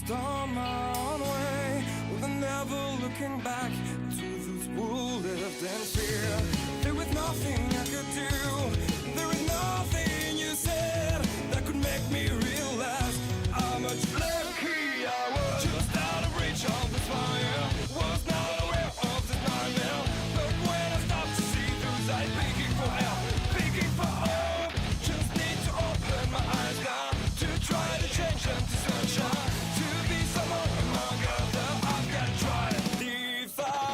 just on my own way, with never looking back to those who lived in fear. There was nothing I could do, there was nothing you said that could make me realize how much lucky I was. Just out of reach of the fire, was not aware of this nightmare. But when I stopped to see those eyes begging for help, begging for hope, just need to open my eyes now to try to change them to sunshine, to be someone among others. I've got to try. If I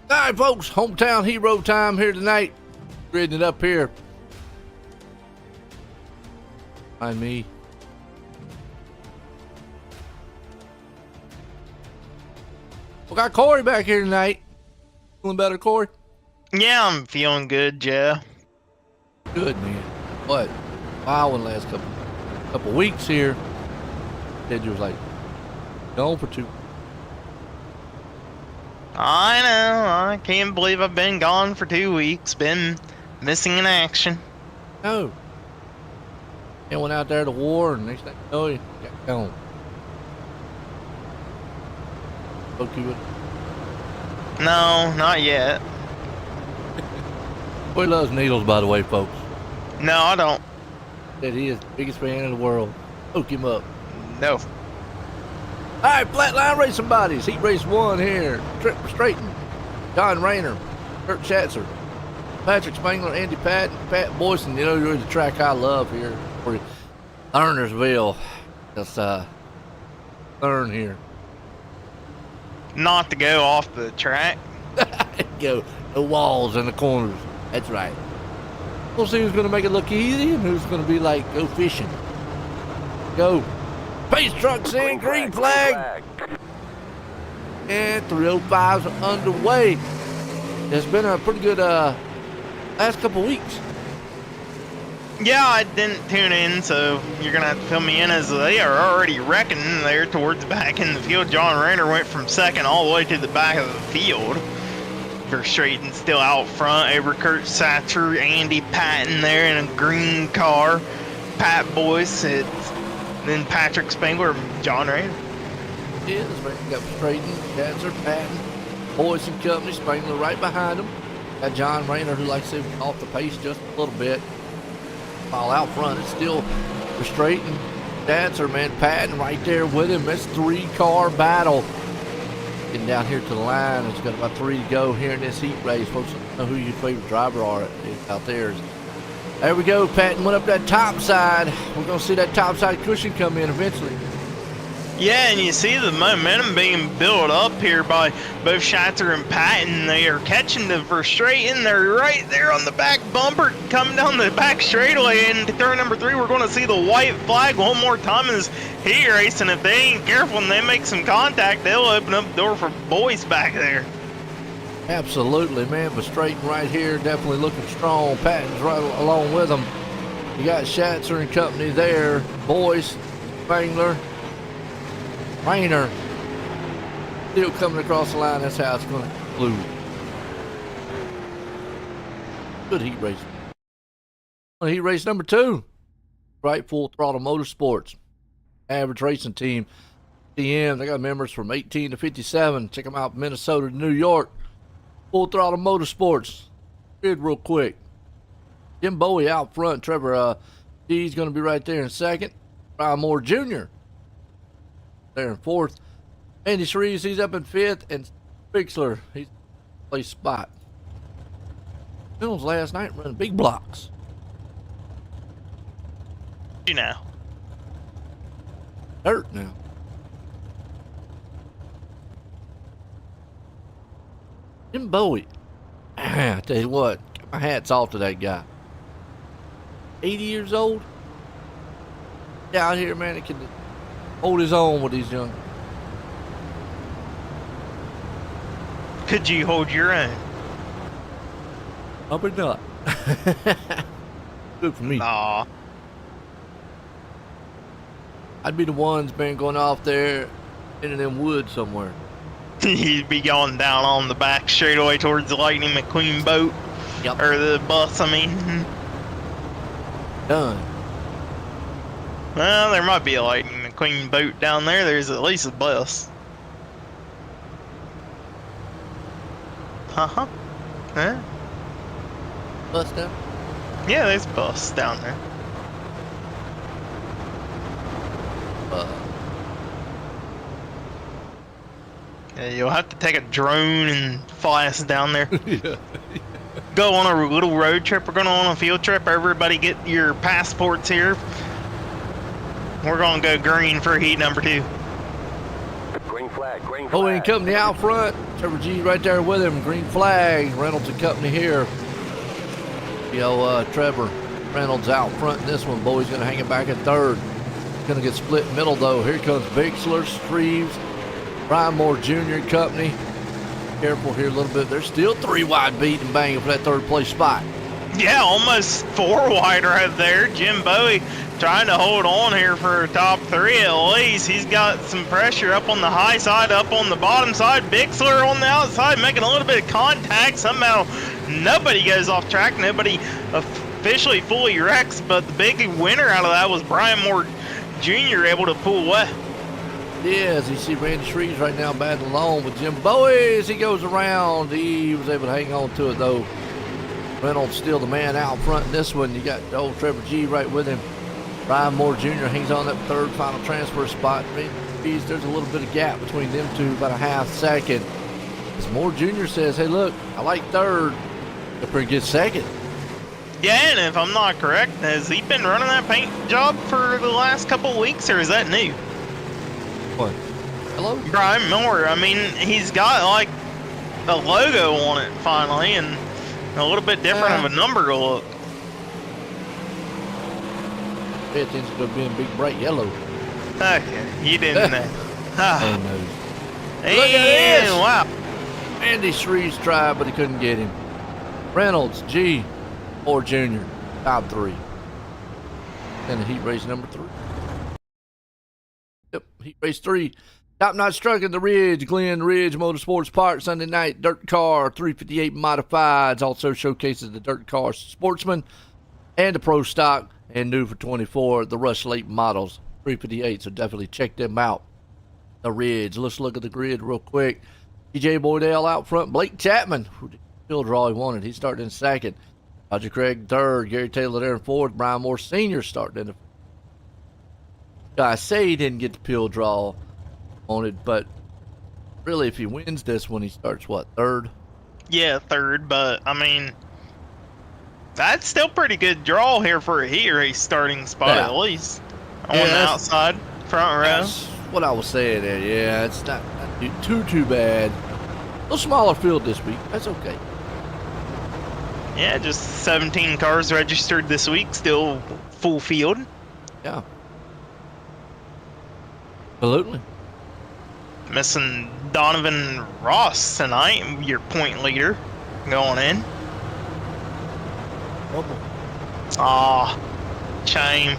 All right, folks, hometown hero time here tonight. Reading it up here. By me. We got Corey back here tonight. Feeling better, Corey? Yeah, I'm feeling good, Joe. Good, man. What? Wow, in the last couple weeks here. Said you was like gone for 2. I know. I can't believe I've been gone for 2 weeks. Been missing in action. No. And went out there to war, and next thing you know, you got gone. Spoke you with. No, not yet. Boy loves needles, by the way, folks. No, I don't. Said he is the biggest fan in the world. Hook him up. No. All right, Flatline Racing Bodies. Heat Race 1 here. Trip Straighten. John Rayner. Kurt Schatzer. Patrick Spangler. Andy Patton. Pat Boyson. You know, you're the track I love here. For Lernersville. That's Learn here. Not to go off the track. Go. No walls in the corners. That's right. We'll see who's going to make it look easy and who's going to be like, go fishing. Go. Pace trucks in, green flag. And 305s are underway. It's been a pretty good last couple weeks. Yeah, I didn't tune in, so you're going to have to fill me in as they are already wrecking there towards the back in the field. John Rayner went from second all the way to the back of the field. Verstraeten still out front over Kurt Schatzer, Andy Patton there in a green car. Pat Boyce, then Patrick Spangler, John Rayner. Yeah, this man got Straighten, Schatzer, Patton, Boyce and Company, Spangler right behind him. Got John Rayner, who likes to off the pace just a little bit. While out front, it's still Verstraeten, Schatzer, man, Patton right there with him. It's 3-car battle. Getting down here to the line. It's got about 3 to go here in this heat race. Folks, know who your favorite driver are out there. There we go. Patton went up that top side. We're going to see that top side cushion come in eventually. Yeah, and you see the momentum being built up here by both Schatzer and Patton. They are catching the Verstraeten. They're right there on the back bumper coming down the back straightaway. And turn number 3, we're going to see the white flag one more time as heat race. And if they ain't careful and they make some contact, they'll open up the door for Boyce back there. Absolutely, man. Verstraeten right here, definitely looking strong. Patton's right along with them. You got Schatzer and Company there. Boyce, Spangler, Rayner still coming across the line. That's how it's going to conclude. Good heat race. Heat race number 2. Right, Full Throttle Motorsports. Average racing team. TM. They got members from 18 to 57. Check them out, Minnesota to New York. Full Throttle Motorsports. Good real quick. Jim Bowie out front. Trevor D's going to be right there in second. Brian Moore Jr. there in 4th. Andy Shreves, he's up in 5th. And Bixler, he's place spot. Mills last night running big blocks. You know. Dirt now. Jim Bowie. I tell you what, my hat's off to that guy. 80 years old. Out here, man, he can hold his own with these young. Could you hold your own? Probably not. Good for me. Aw. I'd be the ones, man, going off there into them woods somewhere. He'd be going down on the back straightaway towards the Lightning McQueen boat. Yep. Or the bus, I mean. Done. Well, there might be a Lightning McQueen boat down there. There's at least a bus. Uh-huh. Huh? Bus down? Yeah, there's a bus down there. Yeah, you'll have to take a drone and fly us down there. Yeah. Go on a little road trip. We're going on a field trip. Everybody get your passports here. We're going to go green for heat number 2. Green Bowie and Company out front. Trevor G right there with him. Green flag. Reynolds and Company here. Trevor Reynolds out front in this one. Bowie's going to hang it back at third. Going to get split middle, though. Here comes Bixler, Streves, Brian Moore Jr. and Company. Careful here a little bit. There's still 3 wide beating banging for that third place spot. Yeah, almost 4 wide right there. Jim Bowie trying to hold on here for top 3 at least. He's got some pressure up on the high side, up on the bottom side. Bixler on the outside making a little bit of contact. Somehow nobody goes off track. Nobody officially fully wrecks, but the big winner out of that was Brian Moore Jr. able to pull away. Yeah, as you see Randy Shreves right now battling along with Jim Bowie as he goes around. He was able to hang on to it, though. Reynolds still the man out front in this one. You got old Trevor G right with him. Brian Moore Jr. hangs on that third final transfer spot. There's a little bit of gap between them two, about a half second. As Moore Jr. says, hey, look, I like third. Up and get second. Yeah, and if I'm not correct, has he been running that paint job for the last couple of weeks, or is that new? What? Hello? Brian Moore, I mean, he's got like a logo on it finally, and a little bit different of a number to look. Pay attention to it being big, bright yellow. Okay, you didn't know. Oh, no. Look at this! Wow. Andy Shreves tried, but he couldn't get him. Reynolds, G, Moore Jr., top 3. And the heat race number 3. Yep, heat race 3. Top notch truck in the Ridge, Glen Ridge Motorsports Park, Sunday night. Dirt car, 358 modifieds. Also showcases the dirt car sportsman and the pro stock. And new for 24, the Rush Late models, 358. So definitely check them out. The Ridge. Let's look at the grid real quick. TJ Boydell out front. Blake Chapman, who did field draw he wanted. He's starting in second. Roger Craig third. Gary Taylor there in fourth. Brian Moore Sr. starting in the. I say he didn't get the field draw on it, but really, if he wins this one, he starts what, third? Yeah, third, but I mean, that's still pretty good draw here for a heat race starting spot at least on the outside front row. That's what I was saying there. Yeah, it's not too bad. A little smaller field this week. That's okay. Yeah, just 17 cars registered this week, still full field. Yeah. Absolutely. Missing Donovan Ross tonight, your point leader, going in. Aw, shame.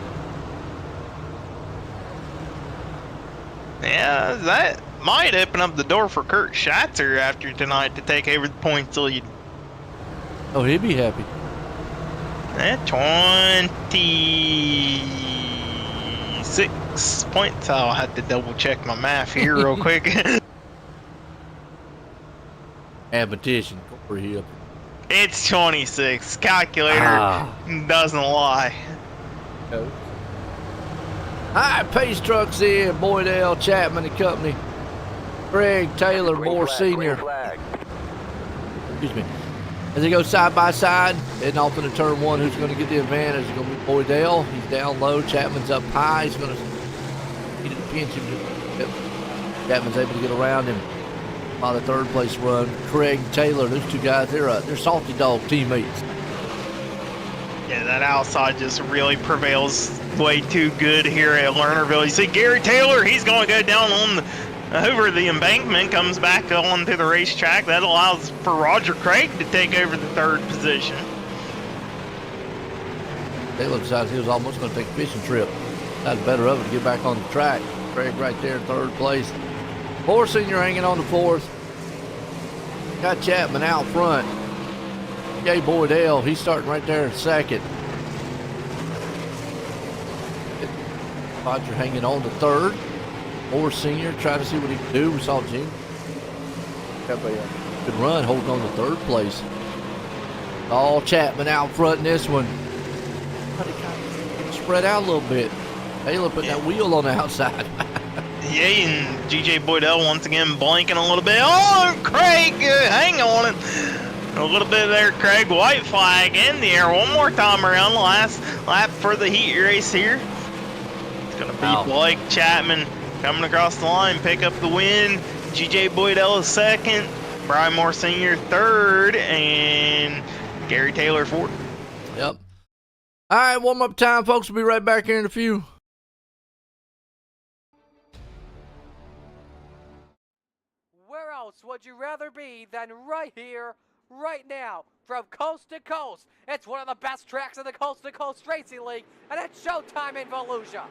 Yeah, that might open up the door for Kurt Schatzer after tonight to take over the points lead. Oh, he'd be happy. 26 points. I'll have to double check my math here real quick. Competition, Corey Hill. It's 26. Calculator doesn't lie. All right, pace trucks in. Boydell, Chapman and Company. Greg Taylor, Moore Sr. Excuse me. As they go side by side, heading off into turn 1, who's going to get the advantage? It's going to be Boydell. He's down low. Chapman's up high. He's going to pinch him. Yep. Chapman's able to get around him by the third place run. Craig Taylor, those two guys, they're salty dog teammates. Yeah, that outside just really prevails way too good here at Lernerville. You see Gary Taylor, he's going to go down on over the embankment, comes back onto the racetrack. That allows for Roger Craig to take over the third position. Taylor decided he was almost going to take a fishing trip. That's better of it to get back on the track. Craig right there in third place. Moore Sr. hanging on to fourth. Got Chapman out front. Jay Boydell, he's starting right there in second. Roger hanging on to third. Moore Sr. trying to see what he can do. We saw Jim have a good run holding on to third place. All Chapman out front in this one. But it kind of spread out a little bit. Taylor put that wheel on the outside. Yeah, and GJ Boydell once again blanking a little bit. Oh, Craig, hang on it. A little bit there, Craig. White flag in the air one more time around the last lap for the heat race here. It's going to be Blake Chapman coming across the line, pick up the win. GJ Boydell is second, Brian Moore Sr. third, and Gary Taylor fourth. Yep. All right, warm-up time, folks. We'll be right back here in a few. Where else would you rather be than right here, right now, from coast to coast? It's one of the best tracks in the Coast2Coast Racing League, and it's showtime in Volusia.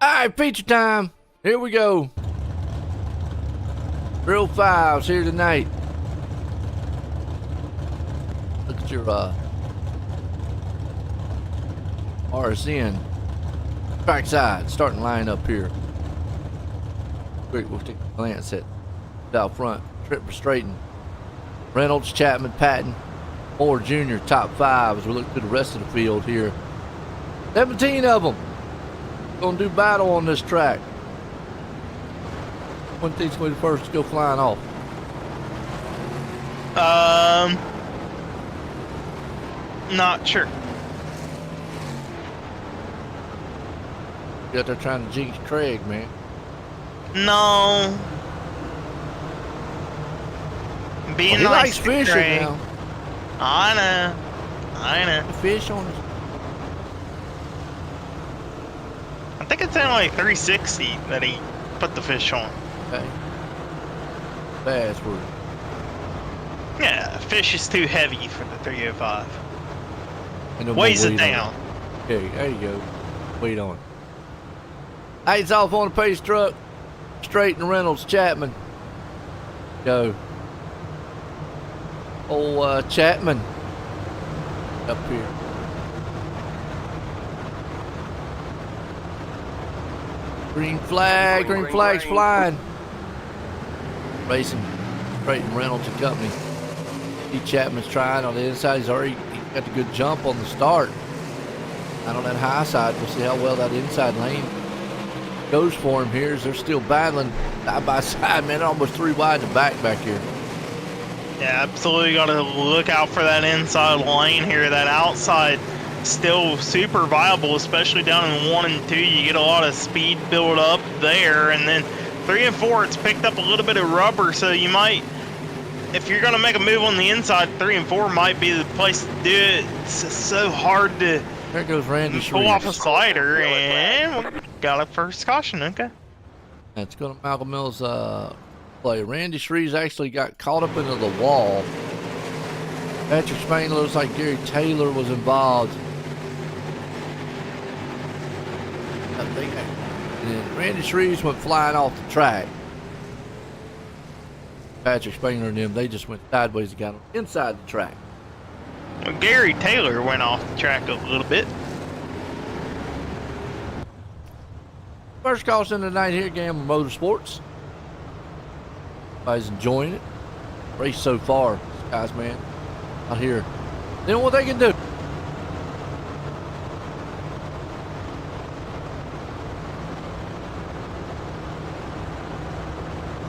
All right, feature time. Here we go. Drill 5's here tonight. Look at your RSN trackside starting line up here. Quick, we'll take a glance at out front. Trip for Straighten. Reynolds, Chapman, Patton, Moore Jr. top 5 as we look through the rest of the field here. 17 of them gonna do battle on this track. One think's gonna be the first to go flying off. Not sure. You out there trying to jinx Craig, man. No. Being He nice likes to fishing Craig. now. I know. The fish on his. I think it's only 360 that he put the fish on. Okay. Password. Yeah, fish is too heavy for the 305. And no more Weighs it weight on down. Okay, there you go. Weight on it. Heights off on the pace truck. Straight and Reynolds, Chapman. Go. Old Chapman. Up here. Green flag's flying. Racing straight and Reynolds and company. See Chapman's trying on the inside. He's already got a good jump on the start. And on that high side, we'll see how well that inside lane goes for him here as they're still battling side by side. Man, almost 3 wide in the back here. Yeah, absolutely got to look out for that inside lane here. That outside still super viable, especially down in 1 and 2. You get a lot of speed build up there, and then 3 and 4, it's picked up a little bit of rubber, so you might, if you're going to make a move on the inside, 3 and 4 might be the place to do it. It's so hard to there goes Randy pull off a Shreves. slider, and we got a first caution. Okay. That's going to Malcolm Mills' play. Randy Shreves actually got caught up into the wall. Patrick Spain looks like Gary Taylor was involved. And then Randy Shreves went flying off the track. Patrick Spanger and them, they just went sideways and got him inside the track. Well, Gary Taylor went off the track a little bit. First caution tonight here at Gamble Motorsports. Everybody's enjoying it. Race so far, guys, man. Out here. They know what they can do.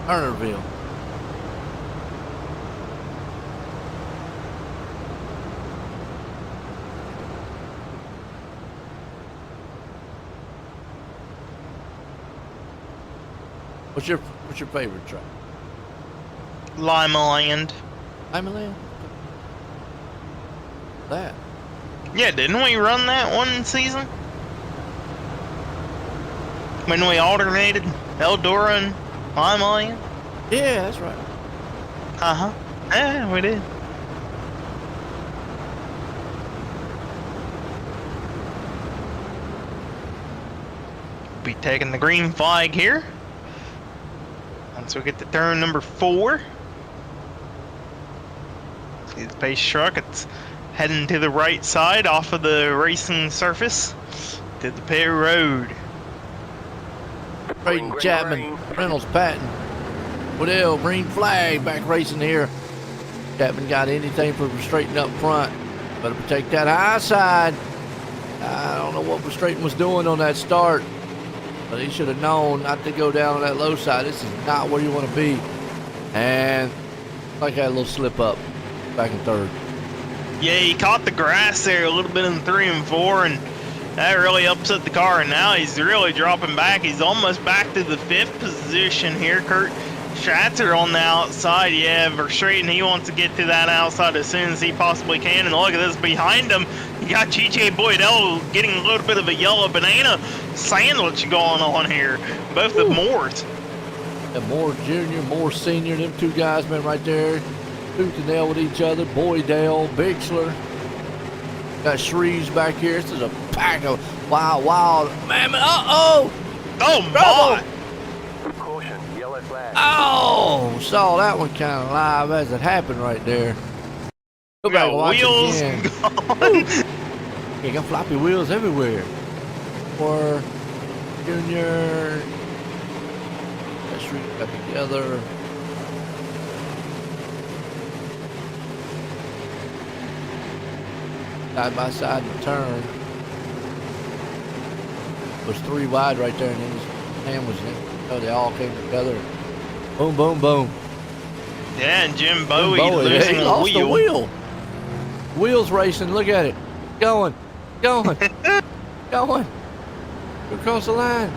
Turnerville. What's your favorite track? Lima Land. Land. That. Yeah, didn't we run that one season? When we alternated Eldora and Lima Land? Yeah, that's right. Uh-huh. Yeah, we did. Be taking the green flag here. Once we get to turn number 4. See the pace truck, it's heading to the right side off of the racing surface to the pit road. Braden Chapman, Reynolds, Patton, Waddell, green flag, back racing here. Chapman got anything for straighten up front. Better protect that high side. I don't know what Straighten was doing on that start, but he should have known not to go down on that low side. This is not where you want to be. And like I had a little slip up back in third. Yeah, he caught the grass there a little bit in 3 and 4, and that really upset the car, and now he's really dropping back. He's almost back to the 5th position here. Kurt Schatzer on the outside. Yeah, Verstraeten, he wants to get to that outside as soon as he possibly can. And look at this behind him. You got GJ Boydell getting a little bit of a yellow banana sandwich going on here. Both of Moores. Yeah, Moore Jr., Moore Sr., them two guys, man, right there. Tooth and nail with each other. Boydell, Bixler. Got Shreves back here. This is a pack of wild mammoth. Uh-oh! Oh, my! Caution, yellow flag. Oh! Saw that one kind of live as it happened right there. Go back and watch wheels it again. gone. You got floppy wheels everywhere. For Junior. That Shreves got together. Side by side in the turn. It was 3 wide right there, and then his hand was in. So they all came together. Boom, boom, boom. Yeah, and Jim Bowie He losing a lost the wheel. wheel. Wheels racing. Look at it. Going. Going. Across the line.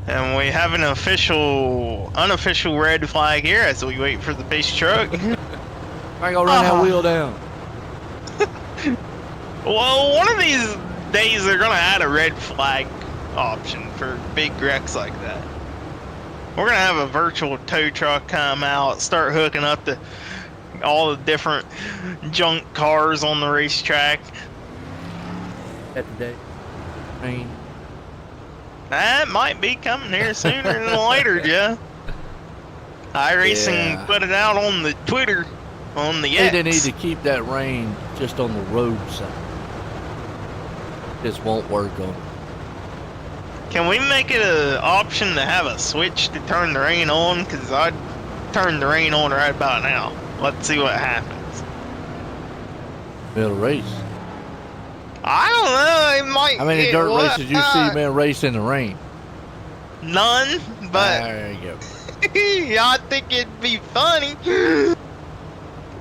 And we have an unofficial red flag here as we wait for the pace truck. I gotta run that wheel down. Well, one of these days they're gonna add a red flag option for big wrecks like that. We're gonna have a virtual tow truck come out, start hooking up to all the different junk cars on the racetrack. At the day. Rain. That might be coming here sooner than later, Jeff. iRacing Yeah. put it out on the Twitter, on the They X. didn't need to keep that rain just on the roadside. This won't work on. Can we make it an option to have a switch to turn the rain on? Because I'd turn the rain on right about now. Let's see what happens. Middle race. I don't know. It might. How many get dirt what- races you see men race in the rain? None, but There you go. I think it'd be funny.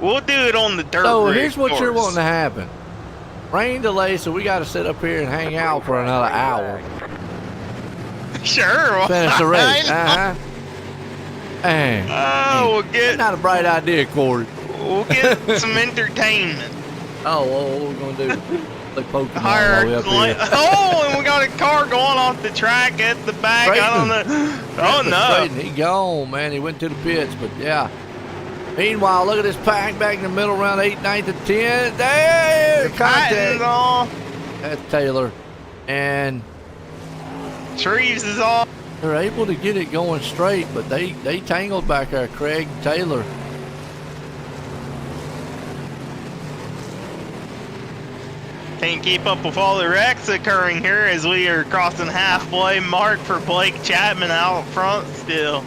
We'll do it on the dirt So rig here's what you're course. wanting to happen. Rain delay, so we got to sit up here and hang out for another hour. Sure. Finish the race. why not? Uh-huh. Dang. Oh, we'll That's get not a bright idea, Corey. some entertainment. Oh, well, what we're going to do? Play Pokemon all Hire the way a up here. Oh, and we got a car going off the track at the back. I don't know. Oh no. He gone, man. He went to the pits, but yeah. Meanwhile, look at this pack back in the middle, round 8, 9 to 10. There, Patton's contact. off. That's Taylor. And Treves is off. they're able to get it going straight, but they tangled back there, Craig and Taylor. Can't keep up with all the wrecks occurring here as we are crossing halfway mark for Blake Chapman out front still.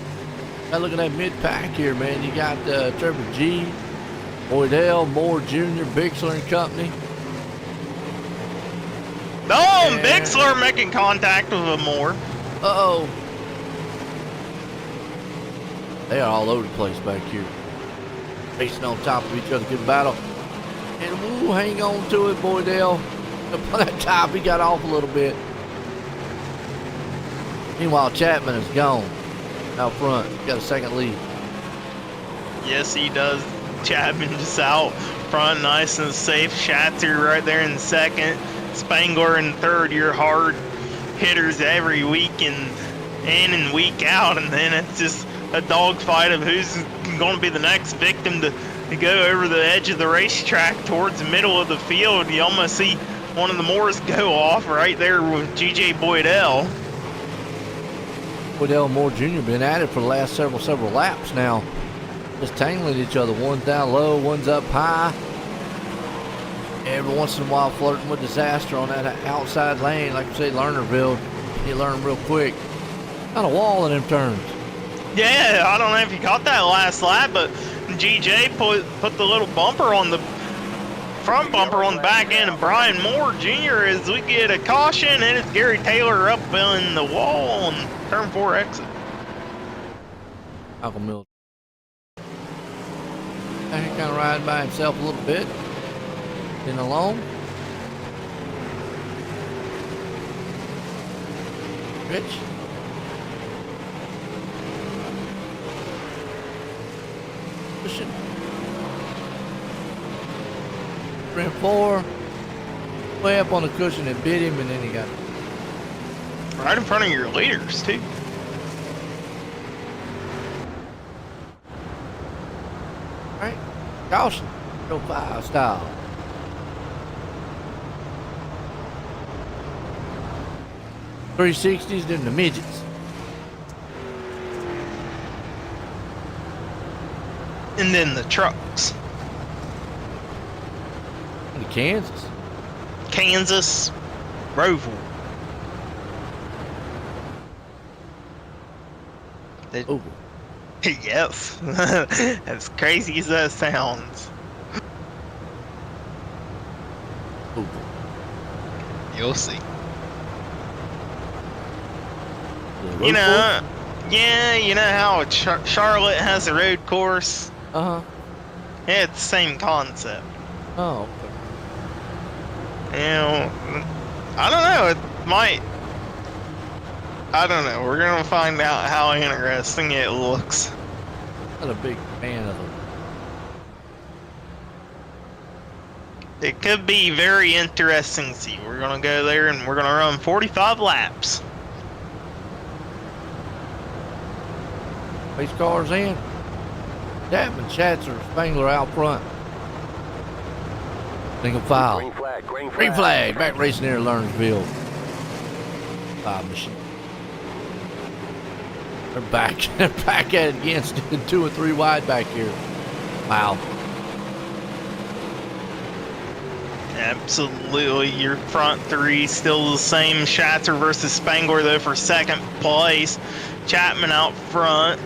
Now look at that mid-pack here, man. You got Trevor G, Boydell, Moore Jr., Bixler and company. Oh, and Yeah. Bixler making contact with a Moore. Uh-oh. They are all over the place back here. Racing on top of each other, good battle. And woo, hang on to it, Boydell. Up on that top, he got off a little bit. Meanwhile, Chapman is gone out front. Got a second lead. Yes, he does. Chapman just out front, nice and safe. Schatzer right there in second. Spangler in third. Your hard hitters every week in and week out, and then it's just a dogfight of who's going to be the next victim to go over the edge of the racetrack towards the middle of the field. You almost see one of the Moores go off right there with G.J. Boydell. Boydell and Moore Jr. been at it for the last several laps now. Just tangling each other. One's down low, one's up high. Every once in a while flirting with disaster on that outside lane. Like you say, Lernerville, you learn real quick. Got a wall in them turns. Yeah, I don't know if you caught that last lap, but GJ put the little bumper on the front bumper on the back end of Brian Moore Jr. as we get a caution, and it's Gary Taylor up in the wall on turn 4 exit. Malcolm Miller. Kind of riding by himself a little bit. Getting along. Rich. Pushing. 3 and 4. Way up on the cushion and bit him, and then he got Right in front of your leaders, too. right. Caution. Go 5 style. .360s, then the midgets. And then the trucks. And the Kansas. Kansas, Roval. They- Oh, Yes, as crazy as that sounds. oh. You'll see. The You know, yeah, you know how Charlotte has a road course? Uh-huh. Yeah, it's the same concept. Oh, okay. You know, I don't know, it might... I don't know, we're gonna find out how interesting it looks. Not a big fan of them. It could be very interesting. See, we're gonna go there and we're gonna run 45 laps. Race cars in. Chapman, Schatzer, Spangler out front. Single file. Green flag, green flag. Green flag. Back racing here at Lernersville. Machine. They're back. They're back at it again. 2 and 3 wide back here. Wow. Absolutely, your front three still the same. Schatzer versus Spangler though for second place. Chapman out front.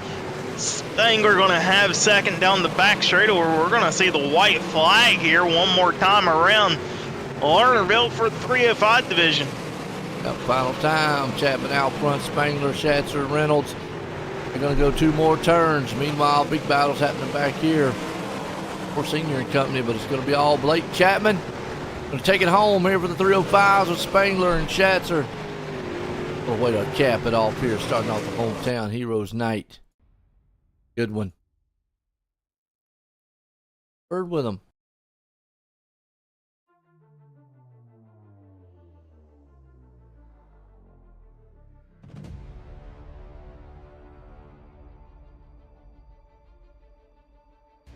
Spangler gonna have second down the back straightaway. We're gonna see the white flag here one more time around Lernerville for 305 division. Got final time. Chapman out front. Spangler, Schatzer, Reynolds. They're gonna go 2 more turns. Meanwhile, big battles happening back here. For Senior and company, but it's gonna be all Blake Chapman. Gonna take it home here for the 305s with Spangler and Schatzer. Oh, way to cap it off here, starting off the hometown Heroes night. Good one. Bird with them.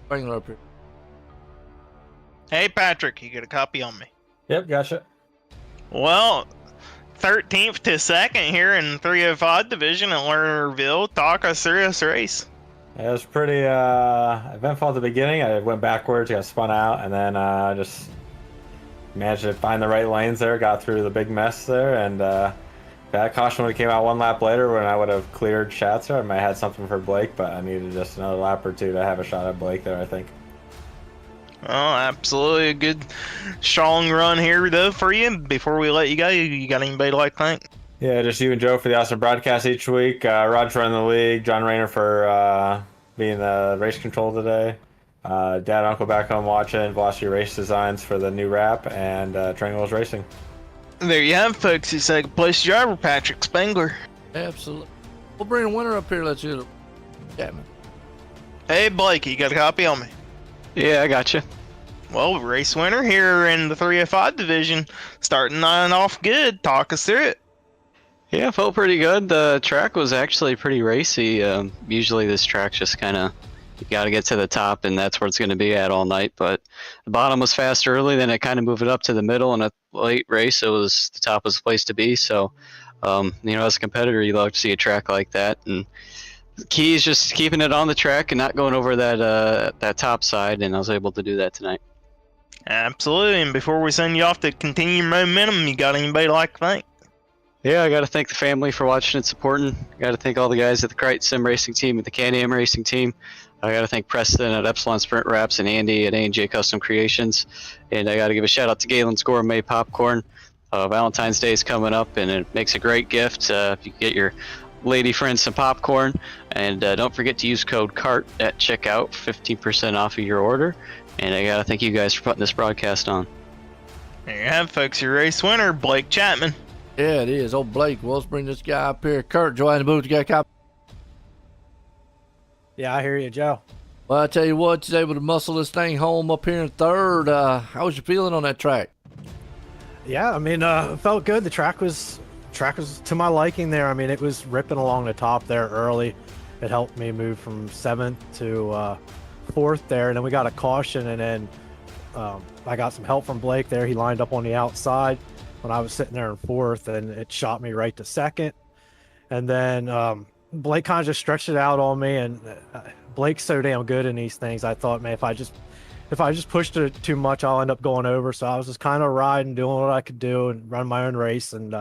Spangler up here. Hey Patrick, you got a copy on me? Yep, gotcha. Well, 13th to 2nd here in 305 division at Lernerville. Talk us through this race. It was pretty eventful at the beginning. I went backwards, got spun out, and then just managed to find the right lanes there, got through the big mess there, and that caution would have came out 1 lap later when I would have cleared Schatzer. I might have had something for Blake, but I needed just another lap or 2 to have a shot at Blake there, I think. Oh, absolutely a good, strong run here though for you. Before we let you go, you got anybody to like thank? Yeah, just you and Joe for the awesome broadcast each week. Rod for running the league, John Rayner for being the race control today. Dad and Uncle back home watching, Velocity Race Designs for the new wrap, and Triangles Racing. There you have it, folks. Your second place driver, Patrick Spangler. Absolutely. We'll bring a winner up here. Let's get it. Chapman. Hey Blake, you got a copy on me? Yeah, I got you. Well, race winner here in the 305 division, starting off good. Talk us through it. Yeah, felt pretty good. The track was actually pretty racy. Usually this track's just kind of, you got to get to the top, and that's where it's going to be at all night. But the bottom was fast early, then it kind of moved it up to the middle, and a late race, the top was the place to be. So, as a competitor, you love to see a track like that. And the key is just keeping it on the track and not going over that top side, and I was able to do that tonight. Absolutely. And before we send you off to continue your momentum, you got anybody to like to thank? Yeah, I got to thank the family for watching and supporting. Got to thank all the guys at the Crichton Sim Racing Team, at the Can-Am Racing Team. I got to thank Preston at Epsilon Sprint Wraps and Andy at A&J Custom Creations. And I got to give a shout out to Galen's Gourmet Popcorn. Valentine's Day is coming up, and it makes a great gift if you get your lady friends some popcorn. And don't forget to use code CART at checkout for 15% off of your order. And I got to thank you guys for putting this broadcast on. There you have it, folks. Your race winner, Blake Chapman. Yeah, it is. Oh, Blake. Well, let's bring this guy up here. Kurt, Joy in the booth. You got a copy? Yeah, I hear you, Joe. Well, I tell you what, he's able to muscle this thing home up here in third. How was you feeling on that track? Yeah, I mean, it felt good. The track was to my liking there. I mean, it was ripping along the top there early. It helped me move from 7th to 4th there, and then we got a caution, and then I got some help from Blake there. He lined up on the outside when I was sitting there in 4th, and it shot me right to 2nd. And then Blake kind of just stretched it out on me, and Blake's so damn good in these things. I thought, man, if I just pushed it too much, I'll end up going over. So I was just kind of riding, doing what I could do, and run my own race. And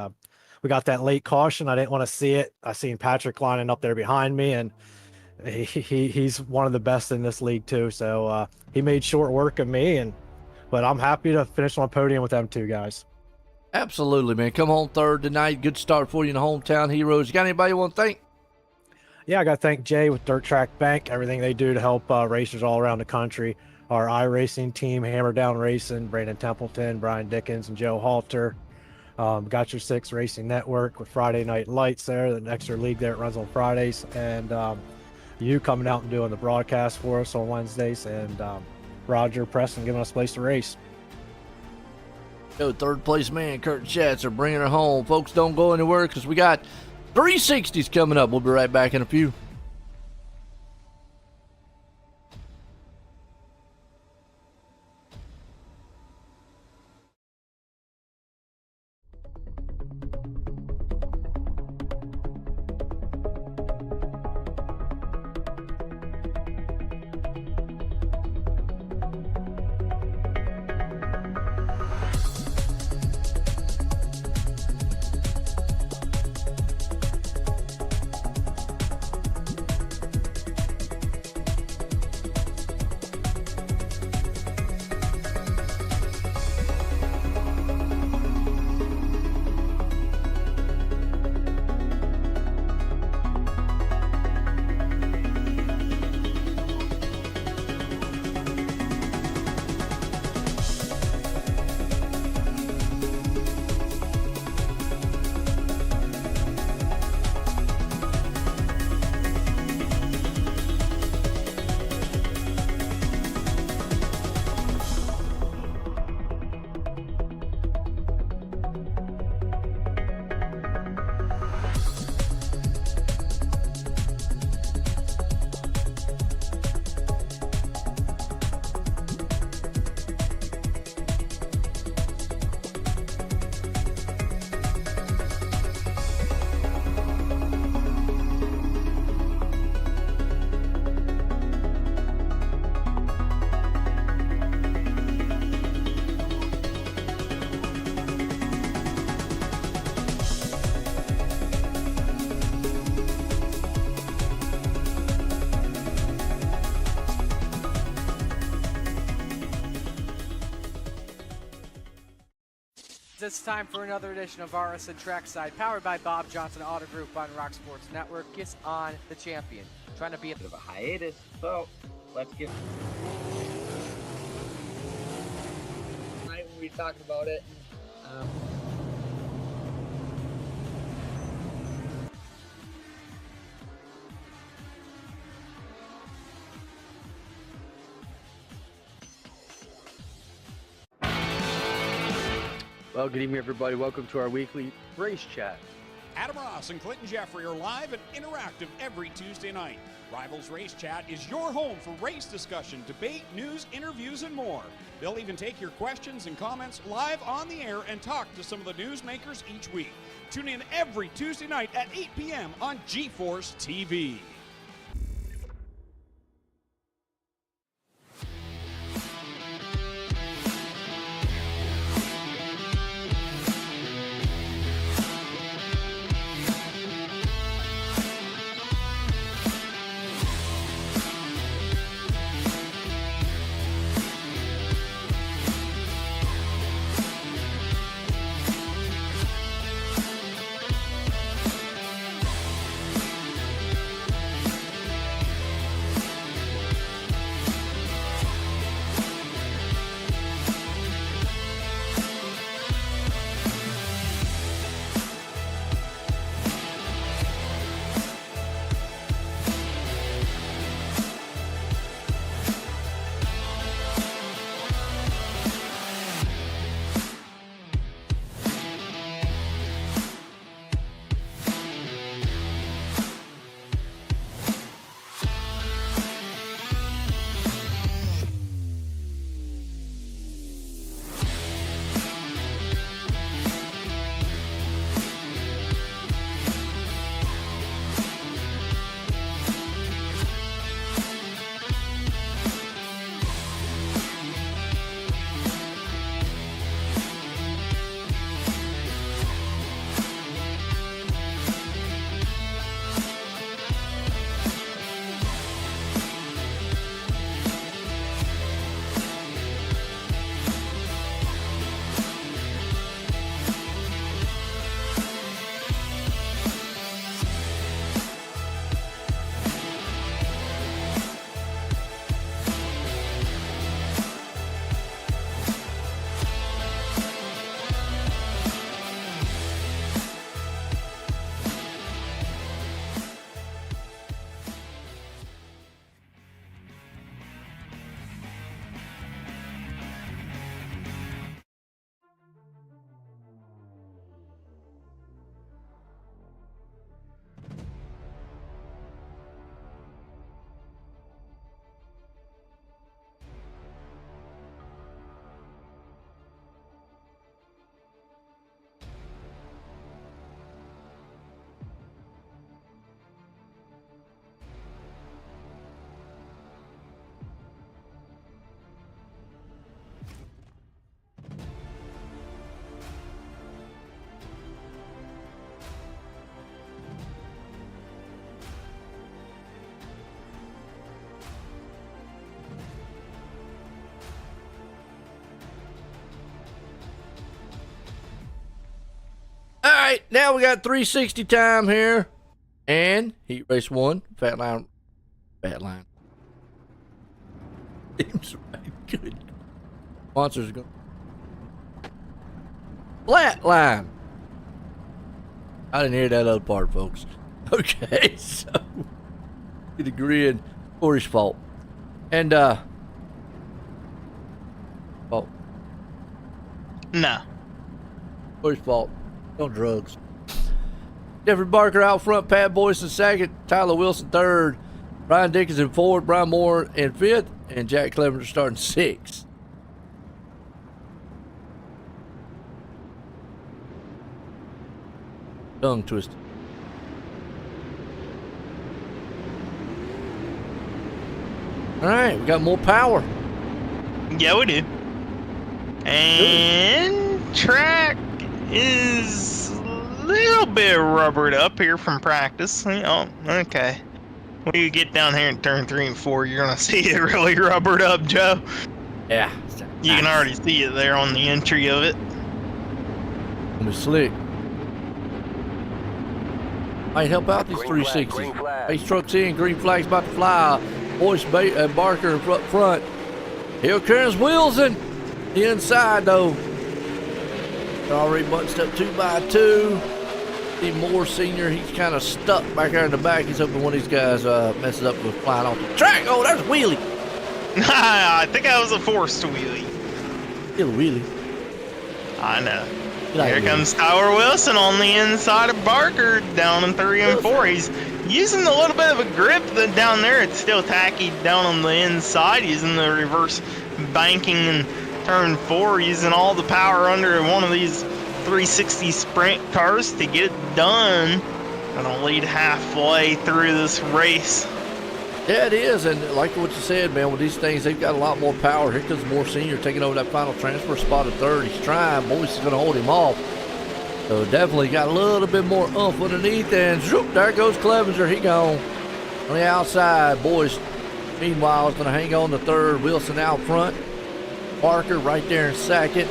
we got that late caution. I didn't want to see it. I seen Patrick lining up there behind me, and he's one of the best in this league too. So he made short work of me, but I'm happy to finish on the podium with them two guys. Absolutely, man. Come home third tonight. Good start for you in the hometown Heroes. You got anybody you want to thank? Yeah, I got to thank Jay with Dirt Track Bank, everything they do to help racers all around the country. Our iRacing team, Hammer Down Racing, Brandon Templeton, Brian Dickens, and Joe Halter. Got Your Six Racing Network with Friday Night Lights there, the extra league there. It runs on Fridays. And you coming out and doing the broadcast for us on Wednesdays. And Roger Preston giving us a place to race. Yo, third place man, Kurt Schatzer, bringing it home. Folks, don't go anywhere because we got 360s coming up. We'll be right back in a few. It's time for another edition of RSN Trackside, powered by Bob Johnson Auto Group on Rock Sports Network. Gets on the champion, trying to be a bit of a hiatus, so let's get tonight when we were talking about it. Well, good evening, everybody. Welcome to our weekly race chat. Adam Ross and Clinton Jeffrey are live and interactive every Tuesday night. Rivals Race Chat is your home for race discussion, debate, news, interviews, and more. They'll even take your questions and comments live on the air and talk to some of the newsmakers each week. Tune in every Tuesday night at 8 p.m. on GeForce TV. right, now we got 360 time here. And heat race 1. Fat line. Seems right. Good. Sponsors are going. Flat line. I didn't hear that other part, folks. Okay, so get the grid. Corey's fault. And fault. No. Corey's fault. No drugs. Jeffrey Barker out front, Pat Boyce in second, Tyler Wilson third, Brian Dickens in fourth, Brian Moore in fifth, and Jack Clevenger starting sixth. Tongue twister. All right, we got more power. Yeah, we do. And track is a little bit rubbered up here from practice. Oh, okay. When you get down here in turn 3 and 4, you're gonna see it really rubbered up, Joe. Yeah. You can already see it there on the entry of it. Gonna be slick. Might help out these 360s. Base trucks in, green flag's about to fly. Boyce Barker in front. Here comes Wilson. The inside though. They're already bunched up 2 by 2. Steve Moore Sr., he's kind of stuck back there in the back. He's hoping one of these guys messes up with flying off the track. Oh, there's a wheelie. I think that was a forced wheelie. Still a wheelie. I know. Here comes Tyler Wilson on the inside of Barker down in 3 and 4. He's using a little bit of a grip down there. It's still tacky down on the inside, using the reverse banking in turn 4, using all the power under one of these 360 sprint cars to get it done. Gonna lead halfway through this race. Yeah, it is, and like what you said, man, with these things, they've got a lot more power. Here comes Moore Sr. taking over that final transfer spot at third. He's trying. Boyce is going to hold him off. So definitely got a little bit more oomph underneath, and zoop, there goes Clevenger. He gone. On the outside, Boyce, meanwhile, is going to hang on to third. Wilson out front. Barker right there in second.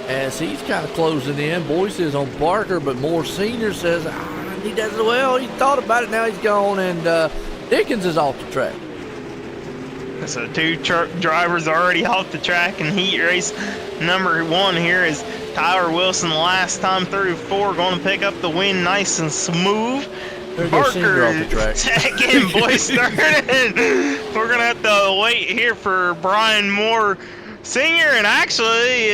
As he's kind of closing in. Boyce is on Barker, but Moore Sr. says, he does it well. He thought about it, now he's gone, and Dickens is off the track. So 2 truck drivers already off the track in heat race number 1 here is Tyler Wilson. Last time through 4, going to pick up the win nice and smooth. Barker second, Boyce third. We're going to have to wait here for Brian Moore Sr. And actually,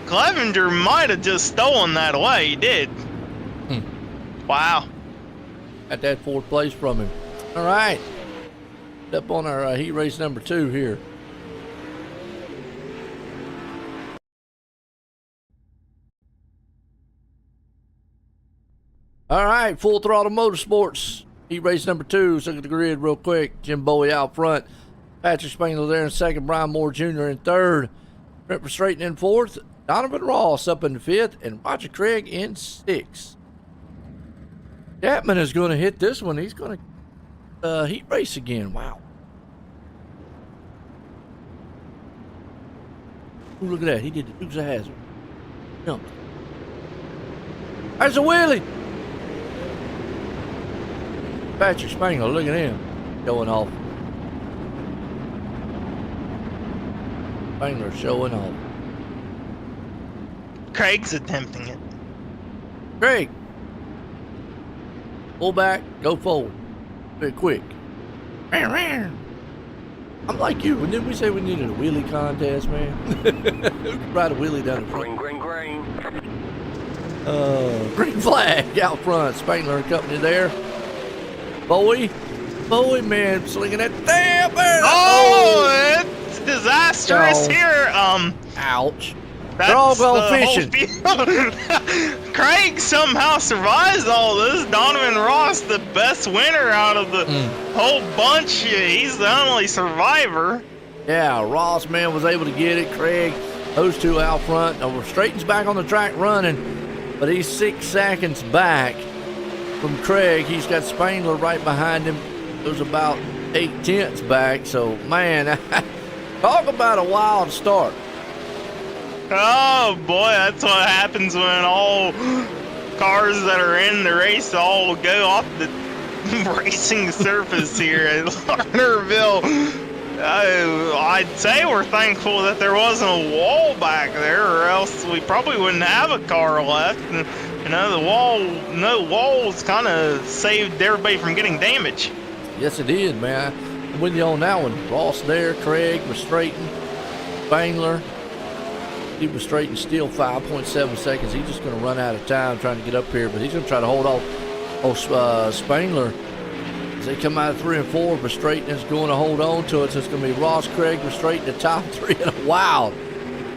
Clevenger might have just stolen that away. He did. Wow. Got that 4th place from him. All right. Up on our heat race number 2 here. All right, Full Throttle Motorsports. Heat race number 2. Let's look at the grid real quick. Jim Bowie out front. Patrick Spangler there in second. Brian Moore Jr. in third. Brent Verstraeten in fourth. Donovan Ross up in the 5th. And Roger Craig in 6th. Chapman is going to hit this one. He's going to heat race again. Wow. Ooh, look at that. He did the Dukes of Hazzard. Jump. There's a wheelie. Patrick Spangler, look at him. Showing off. Spangler showing off. Craig's attempting it. Craig. Pull back, go forward. Very quick. I'm like you. When didn't we say we needed a wheelie contest, man? We could ride a wheelie down the front. Green. Green flag out front. Spangler and company there. Bowie, man, slinging that damn bird. Oh, it's disastrous here. Ouch. They're all going fishing. Craig somehow survives all this. Donovan Ross, the best winner out of the whole bunch. He's the only survivor. Yeah, Ross, man, was able to get it. Craig, those 2 out front. Now, Straiten's back on the track running, but he's 6 seconds back from Craig. He's got Spangler right behind him. Goes about 8/10 back. So, man, talk about a wild start. Oh boy, that's what happens when all cars that are in the race all go off the racing surface here at Lernerville. I'd say we're thankful that there wasn't a wall back there, or else we probably wouldn't have a car left. You know, no walls kind of saved everybody from getting damage. Yes, it did, man. I'm with you on that one. Ross there, Craig was straightened, Spangler. He was straight and still 5.7 seconds. He's just going to run out of time trying to get up here, but he's going to try to hold off Spangler as they come out of 3 and 4. But Straighten is going to hold on to it. So it's going to be Ross, Craig, but Straighten the top 3 in a wild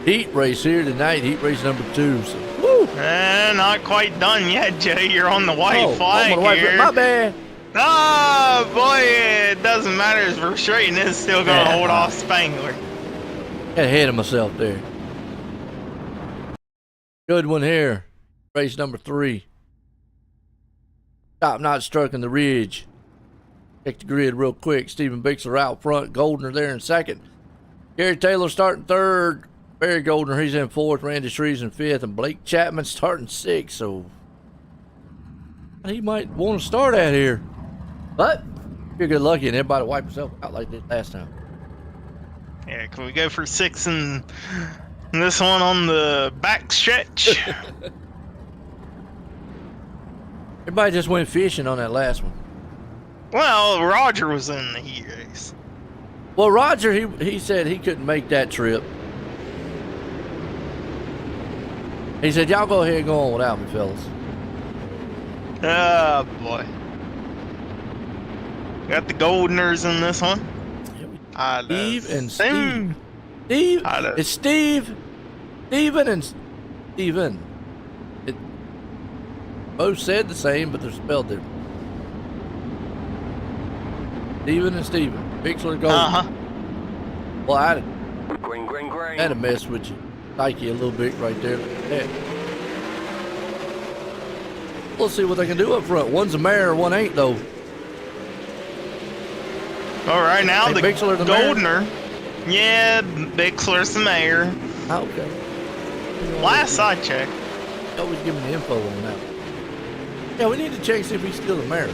heat race here tonight. Heat race number 2. So, woo! Not quite done yet, Jay. You're on the white flag here. My bad. Oh boy, it doesn't matter if we're Straighten is still going to hold off Spangler. Got ahead of myself there. Good one here. Race number 3. Top Knot struck in the ridge. Check the grid real quick. Stephen Bixler out front. Goldner there in second. Gary Taylor starting third. Barry Goldner, he's in fourth. Randy Shreves in fifth. And Blake Chapman starting sixth. So he might want to start out here. But if you're good lucky and everybody wipe himself out like this last time. Yeah, can we go for 6 and this one on the back stretch? Everybody just went fishing on that last one. Well, Roger was in the heat race. Well, Roger, he said he couldn't make that trip. He said, y'all go ahead and go on without me, fellas. Oh, boy. Got the Goldners in this one. Steve and Steve. Steve, it's Steve, Steven and Steven. It both said the same, but they're spelled different. Steven and Steven. Bixler Gold. Well, I had to mess with you. Psyche a little bit right there. Yeah. We'll see what they can do up front. One's a mare, one ain't, though. All right, now hey, the Bixler the Goldner. Yeah, Bixler's the mayor. Okay. Last I checked. Always give me the info on that. Yeah, we need to check see if he's still the mayor.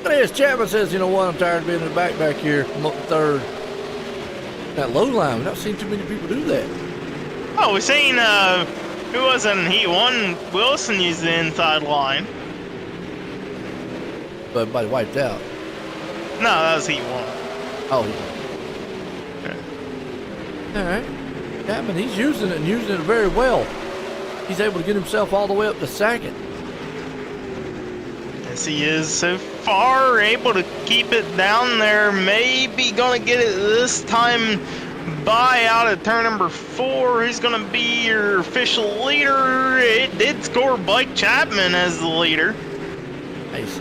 But yes, Chapman says, you know what, I'm tired of being in the back here. I'm up third. That low line, we've not seen too many people do that. Oh, we've seen, who was in Heat 1? Wilson used the inside line. But everybody wiped out. No, that was Heat 1. Oh, yeah. All right. Chapman, he's using it and using it very well. He's able to get himself all the way up to second. Yes, he is so far able to keep it down there. Maybe gonna get it this time by out of turn number 4. Who's gonna be your official leader? It did score Blake Chapman as the leader. Nice.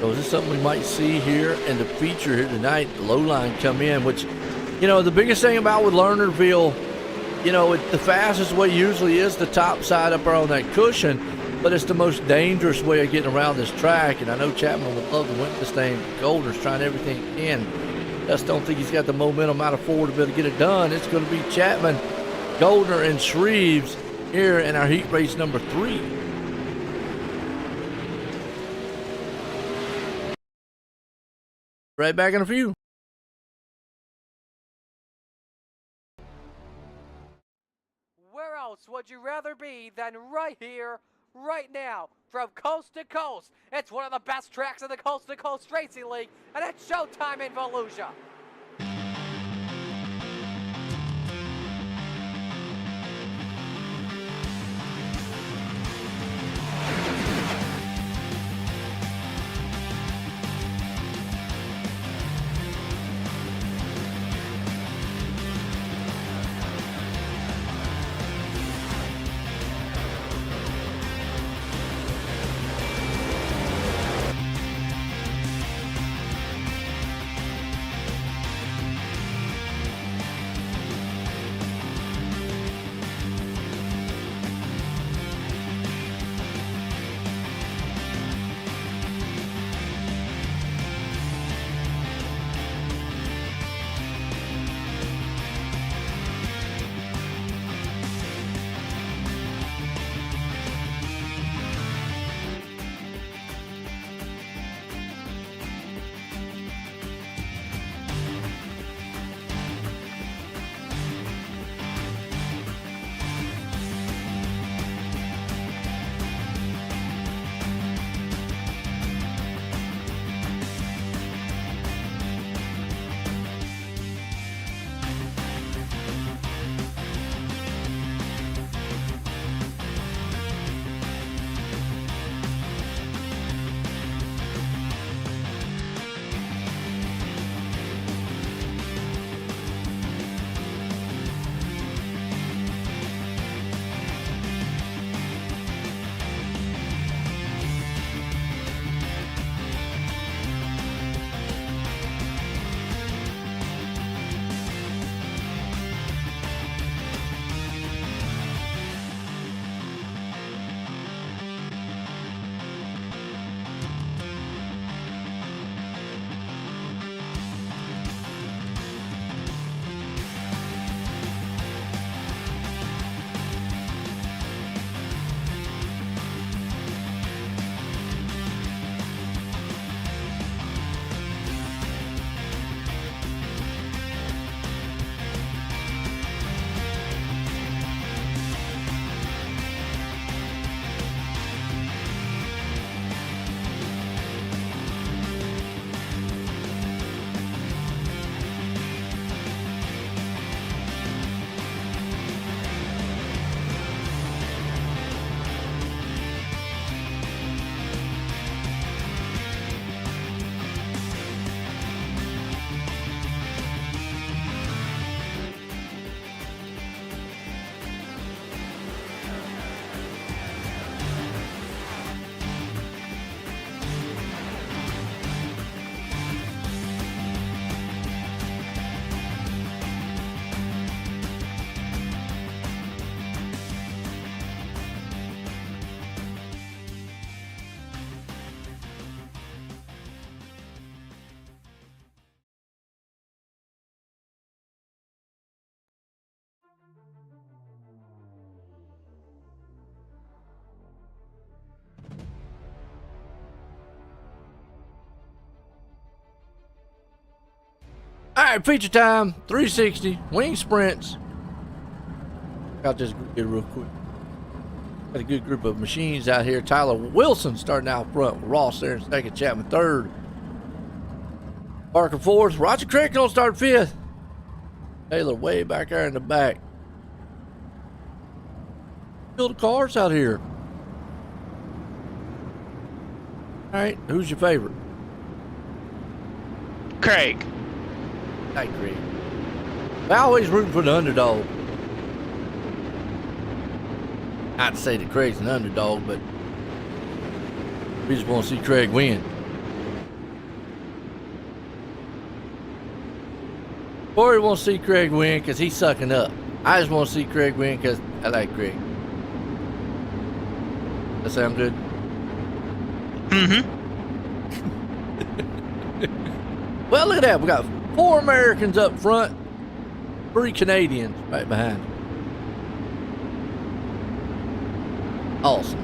So is this something we might see here in the feature here tonight? The low line come in, which, you know, the biggest thing about with Lernerville, you know, the fastest way usually is the top side up there on that cushion, but it's the most dangerous way of getting around this track. And I know Chapman would love to win this thing. Goldner's trying everything he can. Just don't think he's got the momentum out of 4 to be able to get it done. It's going to be Chapman, Goldner, and Shreves here in our heat race number 3. Right back in a few. Where else would you rather be than right here, right now? From coast to coast, it's one of the best tracks in the Coast2Coast Racing League, and it's showtime in Volusia. right, feature time, 360, wing sprints. Got this here real quick. Got a good group of machines out here. Tyler Wilson starting out front. Ross there in second. Chapman third. Parker fourth. Roger Craig gonna start fifth. Taylor way back there in the back. Fill the cars out here. All right, who's your favorite? Craig. Hey, Craig. I always root for the underdog. I'd say that Craig's an underdog, but we just want to see Craig win. Corey wants to see Craig win because he's sucking up. I just want to see Craig win because I like Craig. That sound good? Mm-hmm. Well, look at that. We got 4 Americans up front, 3 Canadians right behind. Awesome.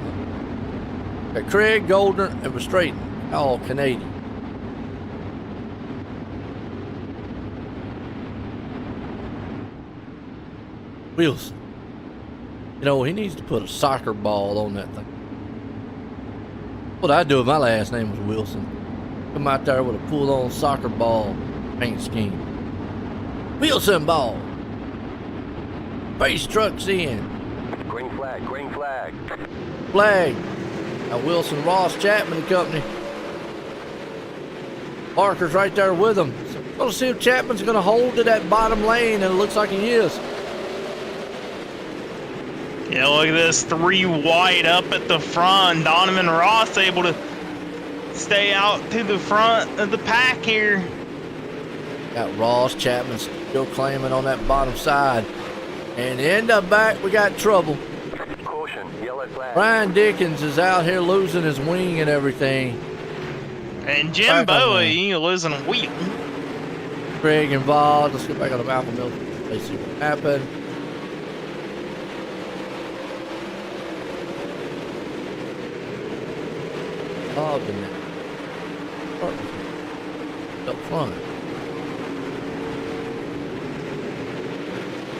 Got Craig, Goldner, and Verstraeten, all Canadian. Wilson. You know, he needs to put a soccer ball on that thing. What I'd do if my last name was Wilson. Come out there with a full-on soccer ball paint scheme. Wilson ball. Base trucks in. Green flag, green flag. Flag. Now Wilson, Ross, Chapman and company. Parker's right there with them. So we're going to see if Chapman's going to hold to that bottom lane, and it looks like he is. Yeah, look at this. 3 wide up at the front. Donovan Ross able to stay out to the front of the pack here. Got Ross, Chapman still claiming on that bottom side. And in the back, we got trouble. Caution, yellow flag. Brian Dickens is out here losing his wing and everything. And Jim Bowie losing a wheel. Craig involved. Let's get back on the Alpha Mill. Let's see what happened. Involved in that. Up front.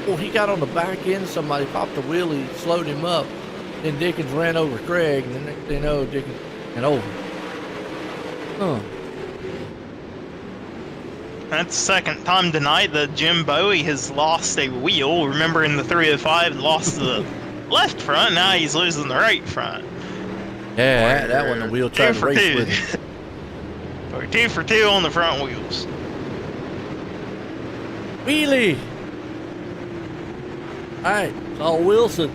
Oh, he got on the back end. Somebody popped a wheelie, slowed him up. Then Dickens ran over Craig, and the next thing you know, Dickens went over. Huh. That's the second time tonight that Jim Bowie has lost a wheel. Remember in the 305, lost the left front. Now he's losing the right front. Yeah, that one the wheel tried to race with him. We're 2 for 2 on the front wheels. Wheelie. All right, it's all Wilson.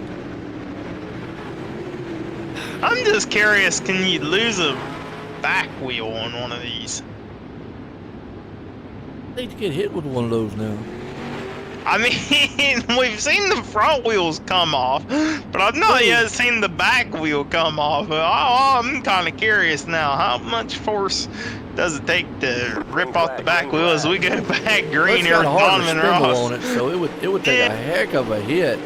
I'm just curious, can you lose a back wheel on one of these? I need to get hit with one of those now. I mean, we've seen the front wheels come off, but I've not yet seen the back wheel come off. I'm kind of curious now. How much force does it take to rip off the back wheel as we go back green here with Donovan Ross? On it, so it would take a heck of a hit.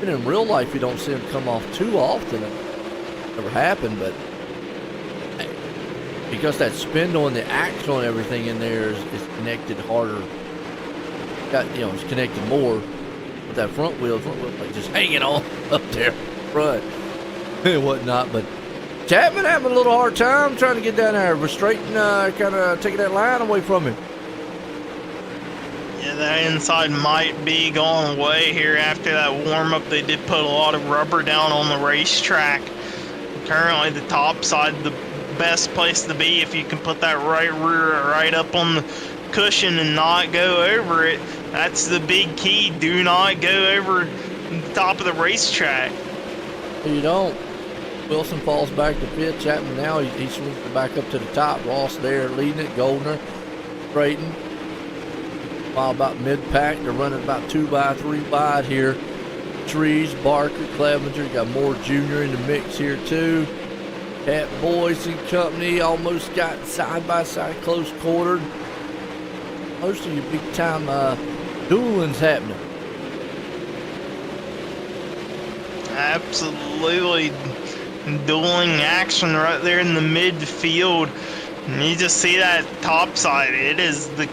And in real life, you don't see them come off too often. It never happened, but because that spindle and the axle and everything in there is connected harder. It's connected more with that front wheel like just hanging on up there front and whatnot. But Chapman having a little hard time trying to get down there. Verstraeten kind of taking that line away from him. Yeah, that inside might be going away here after that warm-up. They did put a lot of rubber down on the racetrack. Currently, the top side, the best place to be if you can put that right rear right up on the cushion and not go over it. That's the big key. Do not go over the top of the racetrack. You don't. Wilson falls back to fifth. Chapman now, he swings back up to the top. Ross there leading it. Goldner, Creighton. While about mid-pack, they're running about 2 by 3 wide here. Trees, Barker, Clevenger. You got Moore Jr. in the mix here too. Pat Boyce and company almost got side-by-side close quartered. Most of your big-time dueling's happening. Absolutely dueling action right there in the midfield. And you just see that top side. It is the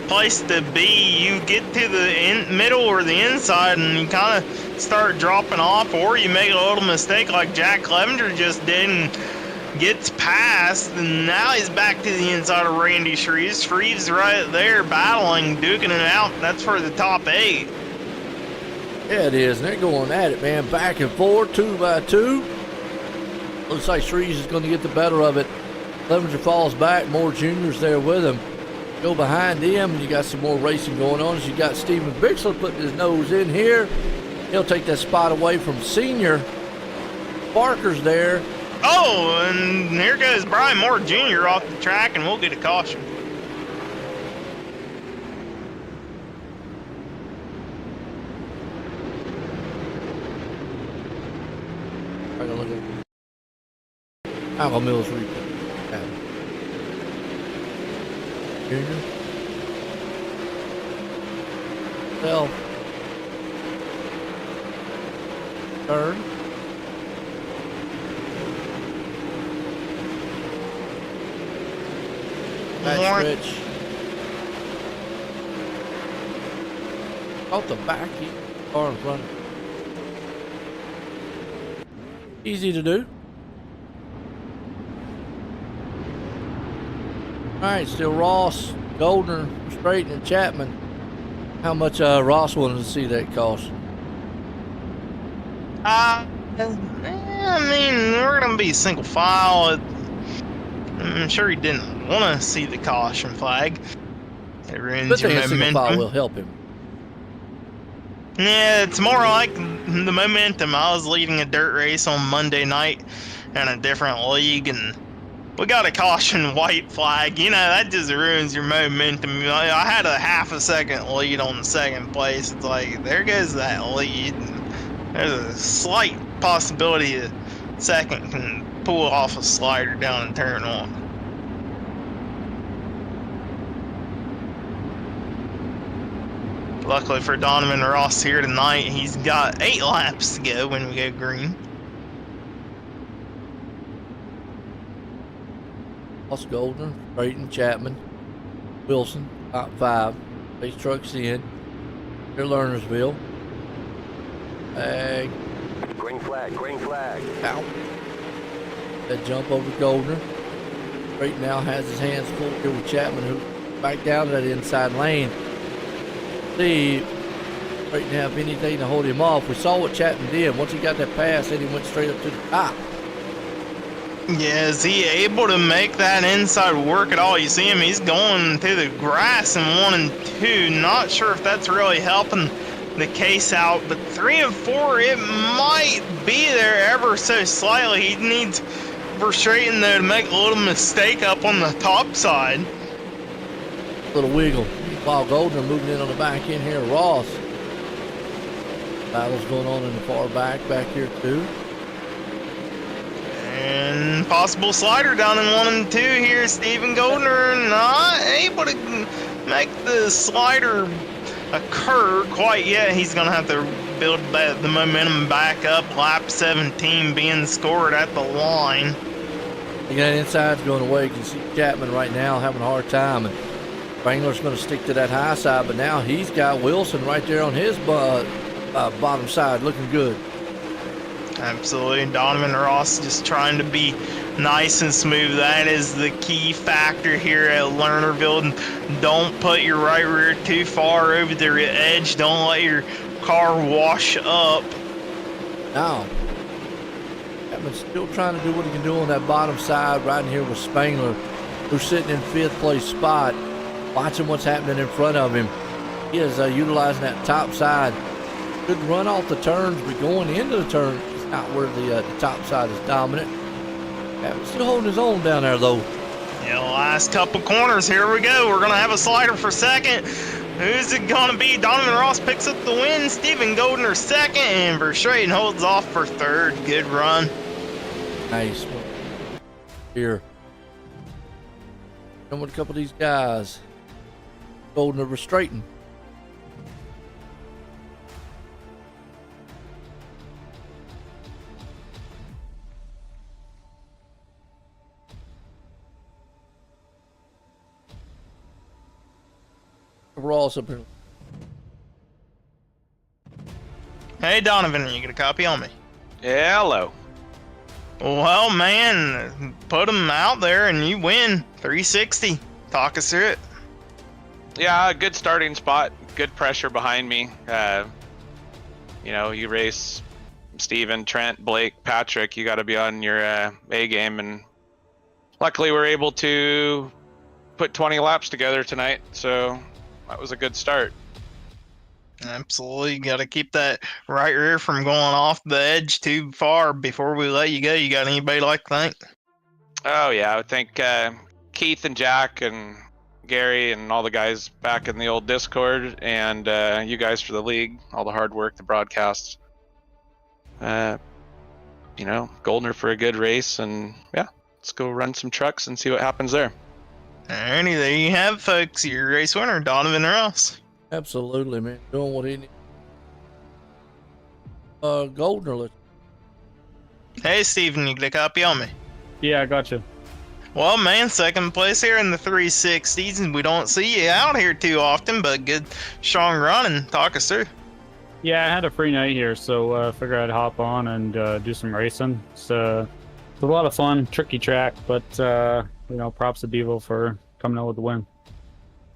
place to be. You get to the middle or the inside and you kind of start dropping off, or you make a little mistake like Jack Clevenger just did and gets past, and now he's back to the inside of Randy Shreves. Shreves right there battling, duking it out. That's for the top 8. Yeah, it is. And they're going at it, man. Back and forth, 2 by 2. Looks like Shreves is going to get the better of it. Clevenger falls back. More juniors there with him. Go behind him, and you got some more racing going on. As you got Steven Bixler putting his nose in here. He'll take that spot away from senior. Barker's there. Oh, and here goes Brian Moore Jr. off the track, and we'll get a caution. Right, look at Alco Mills replay. Junior. Self. Turn. Back stretch. Out the back, car in front. Easy to do. Alright, still Ross, Goldner, Straight, and Chapman. How much Ross wanted to see that cost? I mean, we're going to be single file. I'm sure he didn't want to see the caution flag. It ruins your momentum. Single file will help him. Yeah, it's more like the momentum. I was leading a dirt race on Monday night in a different league, and we got a caution white flag. You know, that just ruins your momentum. I had a half a second lead on the second place. It's like, there goes that lead. There's a slight possibility a second can pull off a slider down and turn on. Luckily for Donovan Ross here tonight, he's got 8 laps to go when we go green. Ross, Goldner, Creighton, Chapman, Wilson, top 5. Race trucks in. Here, Lernersville. Ag. Green flag, green flag. Out. That jump over Goldner. Creighton now has his hands full here with Chapman, who back down to that inside lane. See, Creighton have anything to hold him off. We saw what Chapman did. Once he got that pass, then he went straight up to the top. Yeah, is he able to make that inside work at all? You see him, he's going to the grass in 1 and 2. Not sure if that's really helping the case out, but 3 and 4, it might be there ever so slightly. He needs Verstraeten though to make a little mistake up on the top side. Little wiggle. While Goldner moving in on the back end here, Ross. Battle's going on in the far back here too. And possible slider down in 1 and 2 here. Steven Goldner not able to make the slider occur quite yet. He's going to have to build the momentum back up. Lap 17 being scored at the line. You got inside's going away. You can see Chapman right now having a hard time. And Spangler's going to stick to that high side, but now he's got Wilson right there on his bottom side, looking good. Absolutely. Donovan Ross just trying to be nice and smooth. That is the key factor here at Lernerville. Don't put your right rear too far over the edge. Don't let your car wash up. Now, Chapman's still trying to do what he can do on that bottom side, riding here with Spangler, who's sitting in 5th place spot. Watching what's happening in front of him. He is utilizing that top side. Good run off the turns, but going into the turn is not where the top side is dominant. Still holding his own down there, though. Yeah, last couple corners. Here we go. We're going to have a slider for second. Who's it going to be? Donovan Ross picks up the win. Steven Goldner second. And Verstraeten holds off for third. Good run. Nice. Here. Come with a couple of these guys. Goldner Verstraeten. Ross up in. Hey, Donovan, you get a copy on me? Yeah, hello. Well, man, put them out there and you win 360. Talk us through it. Yeah, good starting spot. Good pressure behind me. You race Steven, Trent, Blake, Patrick. You got to be on your A game, and luckily we're able to put 20 laps together tonight. So that was a good start. Absolutely. You got to keep that right rear from going off the edge too far before we let you go. You got anybody like to thank? Oh, yeah. I think Keith and Jack and Gary and all the guys back in the old Discord, and you guys for the league, all the hard work, the broadcasts. Goldner for a good race, and yeah, let's go run some trucks and see what happens there. Alrighty, there you have, folks. Your race winner, Donovan Ross. Absolutely, man. Doing what he needs. Goldner, let's. Hey, Steven, you get a copy on me? Yeah, I got you. Well, man, second place here in the 360s, and we don't see you out here too often, but good, strong running. Talk us through. Yeah, I had a free night here, so figured I'd hop on and do some racing. It's a lot of fun, tricky track, but props to Bevo for coming out with the win.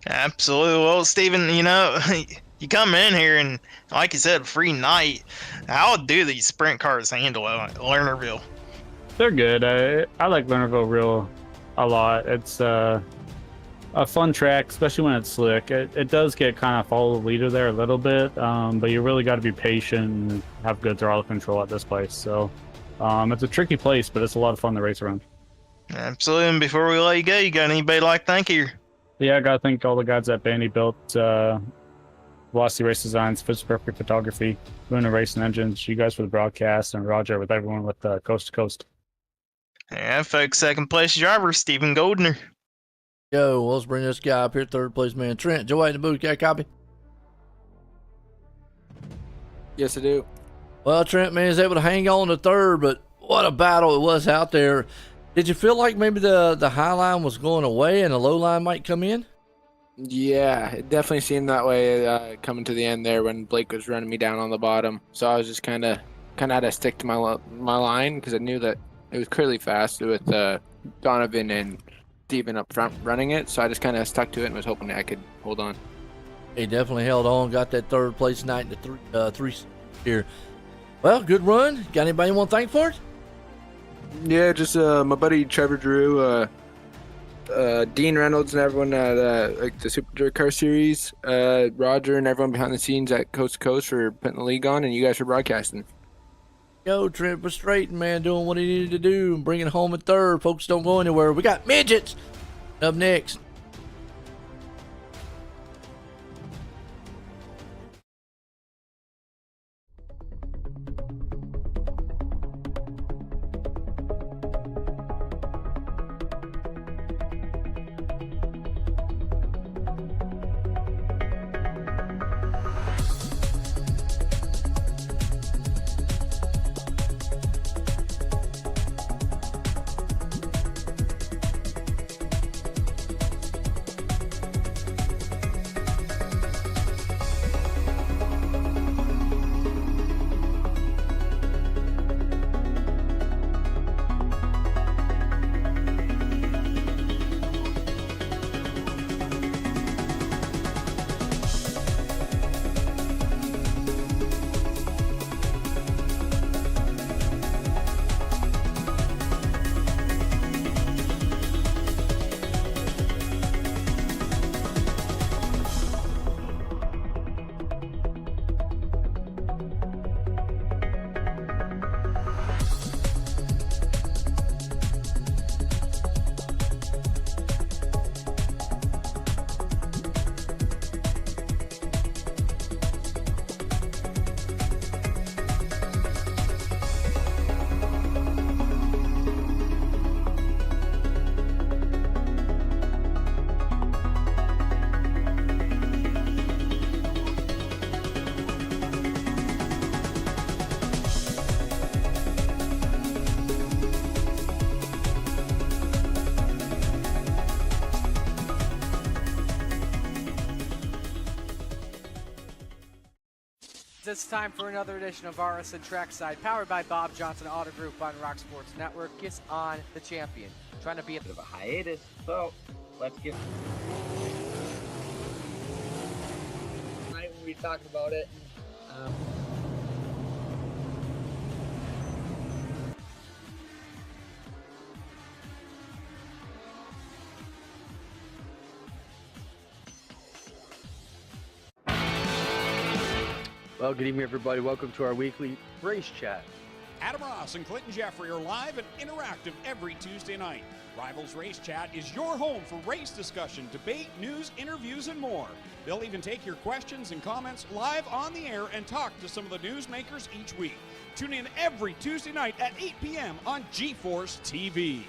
Absolutely. Well, Steven, you come in here and, like you said, free night. How do these sprint cars handle it at Lernerville? They're good. I like Lernerville a lot. It's a fun track, especially when it's slick. It does get kind of follow the leader there a little bit, but you really got to be patient and have good throttle control at this place. So it's a tricky place, but it's a lot of fun to race around. Absolutely. And before we let you go, you got anybody like thank you? Yeah, I got to thank all the guys at Bandy built Velocity Race Designs, Fits Perfect Photography, Luna Racing Engines, you guys for the broadcast, and Roger with everyone with Coast to Coast. Yeah, folks, second place driver, Steven Goldner. Yo, let's bring this guy up here, third place man. Trent, Joe in the booth, got a copy? Yes, I do. Well, Trent, man, is able to hang on to third, but what a battle it was out there. Did you feel like maybe the high line was going away and the low line might come in? Yeah, it definitely seemed that way coming to the end there when Blake was running me down on the bottom. So I was just kind of had to stick to my line because I knew that it was clearly fast with Donovan and Steven up front running it. So I just kind of stuck to it and was hoping that I could hold on. He definitely held on, got that third place night in the three here. Well, good run. Got anybody you want to thank for it? Yeah, just my buddy Trevor Drew, Dean Reynolds and everyone at like the Super Dirt Car Series, Roger and everyone behind the scenes at Coast to Coast for putting the league on, and you guys for broadcasting. Yo, Trent was straight, man, doing what he needed to do, bringing it home in third. Folks, don't go anywhere. We got midgets up next. it's time for another edition of RSN Trackside, powered by Bob Johnson Auto Group on Rock Sports Network. Kiss on the champion. Trying to be a Bit of a hiatus, so let's get. Tonight we'll be talking about it. Well, good evening, everybody. Welcome to our weekly race chat. Adam Ross and Clinton Jeffrey are live and interactive every Tuesday night. Rivals Race Chat is your home for race discussion, debate, news, interviews, and more. They'll even take your questions and comments live on the air and talk to some of the newsmakers each week. Tune in every Tuesday night at 8 p.m. on GeForce TV.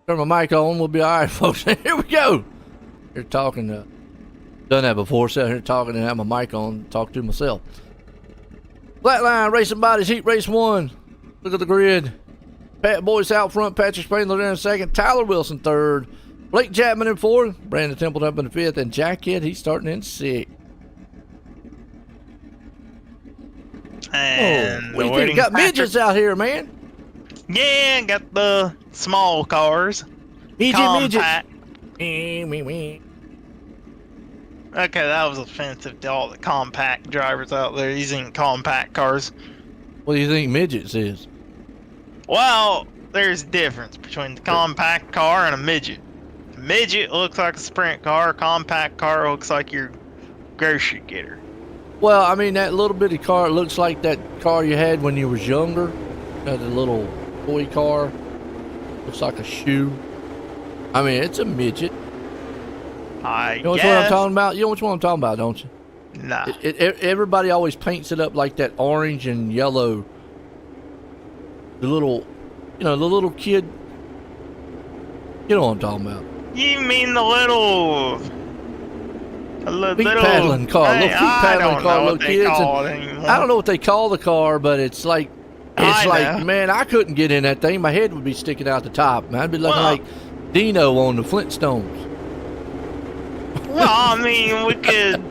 Turn my mic on. We'll be all right, folks. Here we go. Here talking. Done that before. Sitting here talking and have my mic on. Talk to myself. Flatline Racing Bodies Heat Race 1. Look at the grid. Pat Boyce out front. Patrick Spangler there in second. Tyler Wilson third. Blake Chapman in fourth. Brandon Templeton up in the fifth. And Jack Kidd, he's starting in sixth. And what do you think? Got midgets out here, man. Yeah, got the small cars. Midget. Okay, that was offensive to all the compact drivers out there using compact cars. What do you think midgets is? Well, there's a difference between the compact car and a midget. A midget looks like a sprint car. A compact car looks like your grocery getter. Well, I mean, that little bitty car looks like that car you had when you was younger. That little toy car. Looks like a shoe. I mean, it's a midget. You know which one I'm talking about? You know which one I'm talking about, don't you? Nah. Everybody always paints it up like that orange and yellow. The little, the little kid. You know what I'm talking about. You mean the little... Feet paddling car. Little feet paddling car, little kids. I don't know what they call the car, but it's like... man, I couldn't get in that thing. My head would be sticking out the top, man. I'd be looking like Dino on the Flintstones. Well, I mean, we could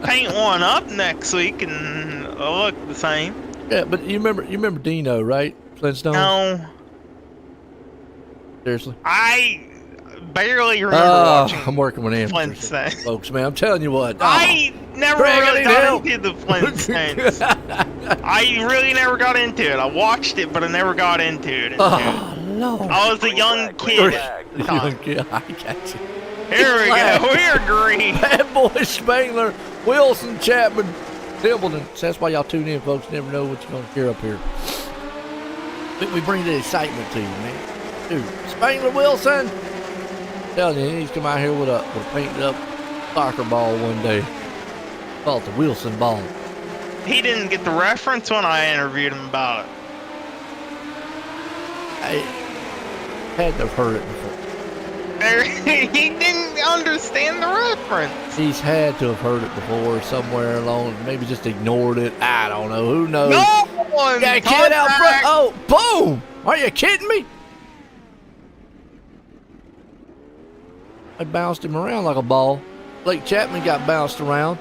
paint one up next week and look the same. Yeah, but you remember Dino, right? Flintstones? No. Seriously? I barely remember watching I'm working with Flintstones. Folks, man. I'm telling you what. I never really got into the Flintstones. I really never got into it. I watched it, but I never got into it. Oh, Lord. I was a young kid. Young kid. I got you. Here we go. We're green. Bad Boy Spangler, Wilson, Chapman, Templeton. So that's why y'all tune in, folks. Never know what you're going to hear up here. But we bring the excitement to you, man. Dude, Spangler, Wilson. I'm telling you, he needs to come out here with a painted up soccer ball one day. Call it the Wilson ball. He didn't get the reference when I interviewed him about it. I had to have heard it before. He didn't understand the reference. He's had to have heard it before somewhere along. Maybe just ignored it. I don't know. Who knows? No one. Got a kid out front. Oh, boom! Are you kidding me? I bounced him around like a ball. Blake Chapman got bounced around.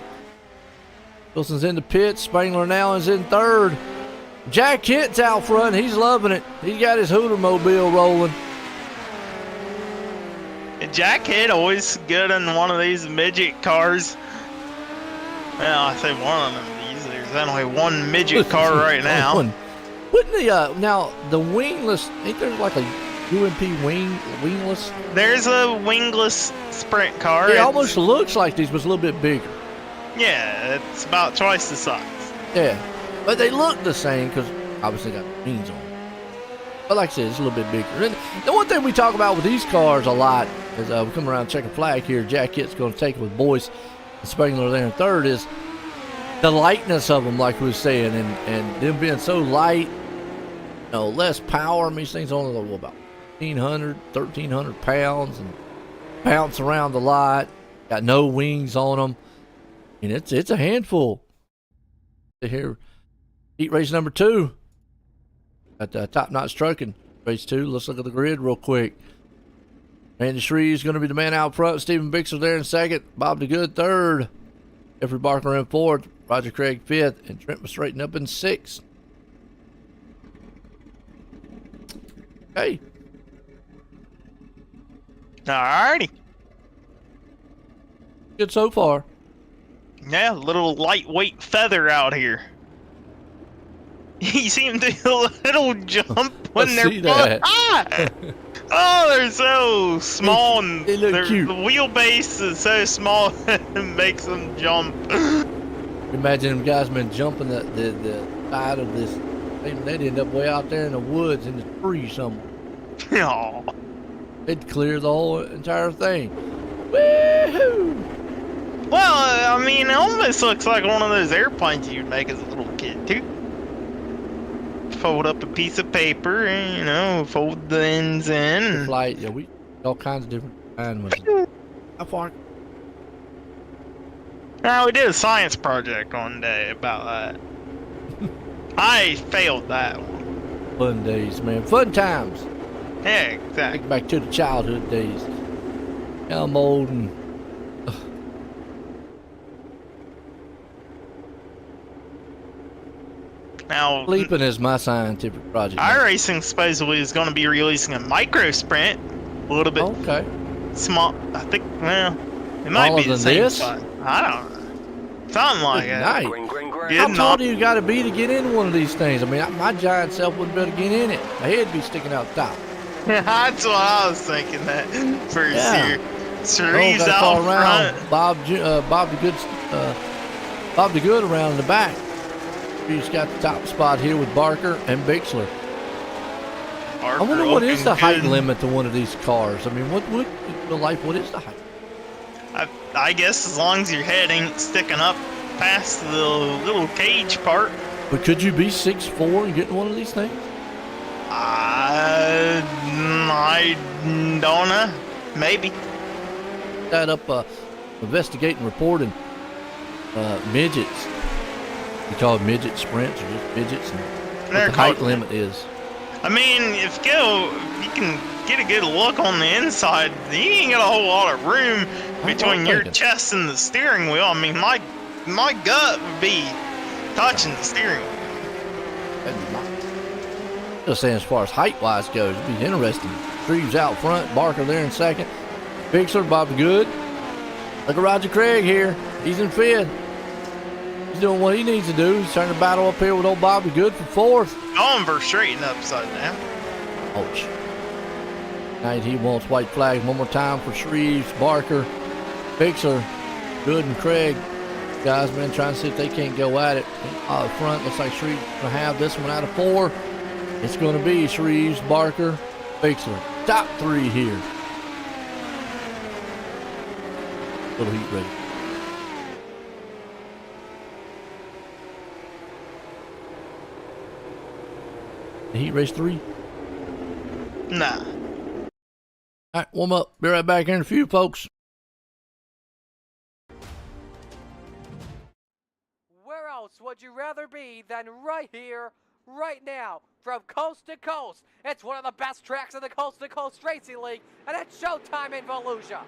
Wilson's in the pit. Spangler now is in third. Jack Hitt's out front. He's loving it. He got his Hootermobile rolling. Jack Hitt always good in one of these midget cars. Well, I say one of them. There's only one midget car right now. Wouldn't now the wingless? Ain't there like a UMP wingless? There's a wingless sprint car. It almost looks like these, but it's a little bit bigger. Yeah, it's about twice the size. Yeah, but they look the same because obviously got wings on them. But like I said, it's a little bit bigger. And the one thing we talk about with these cars a lot as we come around checking flag here, Jack Hitt's going to take it with Boyce and Spangler there in third, is the lightness of them, like we were saying, and them being so light, less power. I mean, these things only go about 1,300 pounds and bounce around the lot. Got no wings on them. And it's a handful. Here, heat race number 2 at Top Notch Trucking. Race 2. Let's look at the grid real quick. Randy Shree is going to be the man out front. Stephen Bixler there in second. Bob DeGood third. Jeffrey Barker in fourth. Roger Craig fifth. And Trent was straightened up in sixth. Okay. Alrighty. Good so far. Yeah, a little lightweight feather out here. You see him do a little jump when they're oh, they're so small and they look cute. The wheelbase is so small it makes them jump. Imagine them guys been jumping the side of this. They'd end up way out there in the woods in the tree somewhere. Oh. They'd clear the whole entire thing. Woohoo! Well, I mean, it almost looks like one of those airplanes you'd make as a little kid too. fold up a piece of paper and, you know, fold the ends in. The and- flight, yeah, we all kinds of different animals. How far? Now, we did a science project one day about that. I failed that one. Fun days, man. Fun times. Yeah, exactly. Back to the childhood days. Now I'm old and Now, sleeping is my scientific project. iRacing supposedly is going to be releasing a micro sprint, a little bit Okay. small. I think, well, it might Smaller be the than same this? size. I don't know. Something like Good that. night. Green, green, green. Good How tall night. do you got to be to get in one of these things? I mean, my giant self wouldn't be able to get in it. My head'd be sticking out the top. That's what I was thinking that first Yeah. year. Oh, Cerise gotta out call front. around Bob the Good around in the back. He's got the top spot here with Barker and Bixler. I wonder what is the height limit to one of these cars. I mean, what in real life? What is the height? I guess as long as your head ain't sticking up past the little cage part. But could you be 6'4" and get in one of these things? I don't know. Maybe. That up investigating, reporting midgets. You call it midget sprints or just midgets, and what They're the height called- limit is. I mean, if you can get a good look on the inside, you ain't got a whole lot of room between your thinking. chest and the steering wheel. I mean, my gut would be touching the steering wheel. That'd be nice. Just saying, as far as height wise goes, it'd be interesting. Treves out front, Barker there in second. Bixler, Bob Good. Look at Roger Craig here. He's in fifth. He's doing what he needs to do. He's trying to battle up here with old Bobby Good for fourth. Oliver straighten upside down. Ouch. Tonight he wants white flag one more time for Shreves, Barker, Bixler, Good, and Craig. Guys, man, trying to see if they can't go at it. Out the front, looks like Shreves going to have this one out of four. It's going to be Shreves, Barker, Bixler. Top three here. Little heat ready. Heat race 3? Nah. All right, warm up. Be right back here in a few, folks. Where else would you rather be than right here, right now, from coast to coast? It's one of the best tracks in the Coast2Coast Racing League, and it's showtime in Volusia.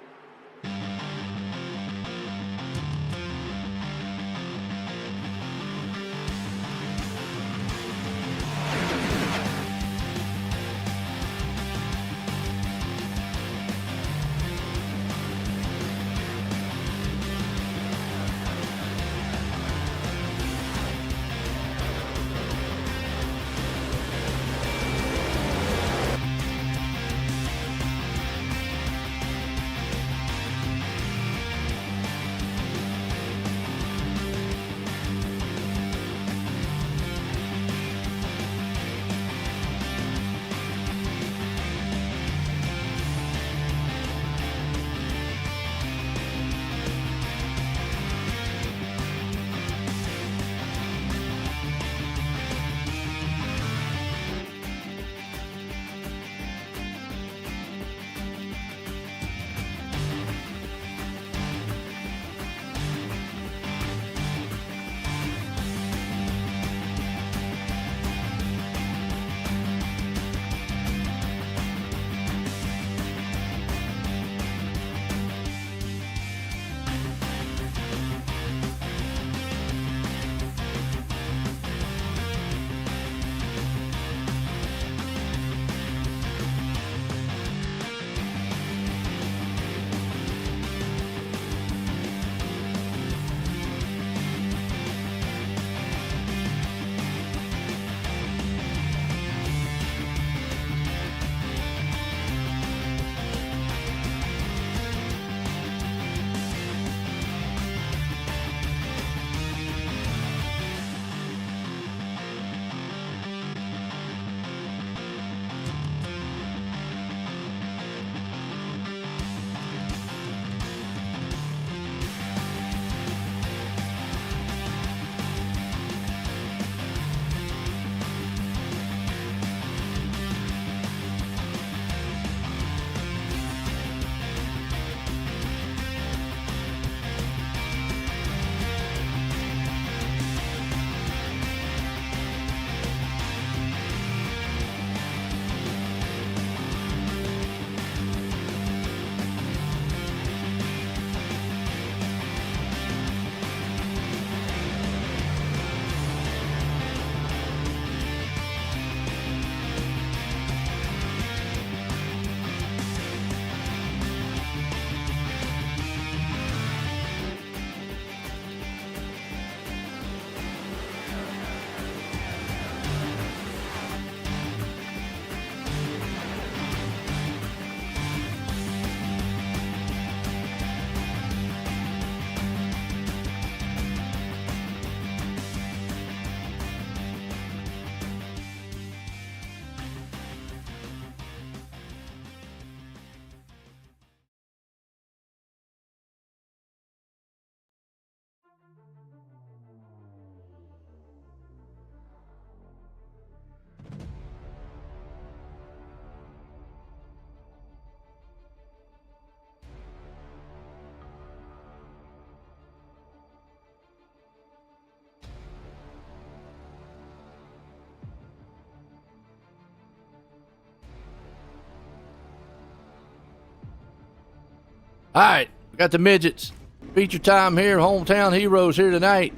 All right, we got the midgets. Feature time here, hometown heroes here tonight.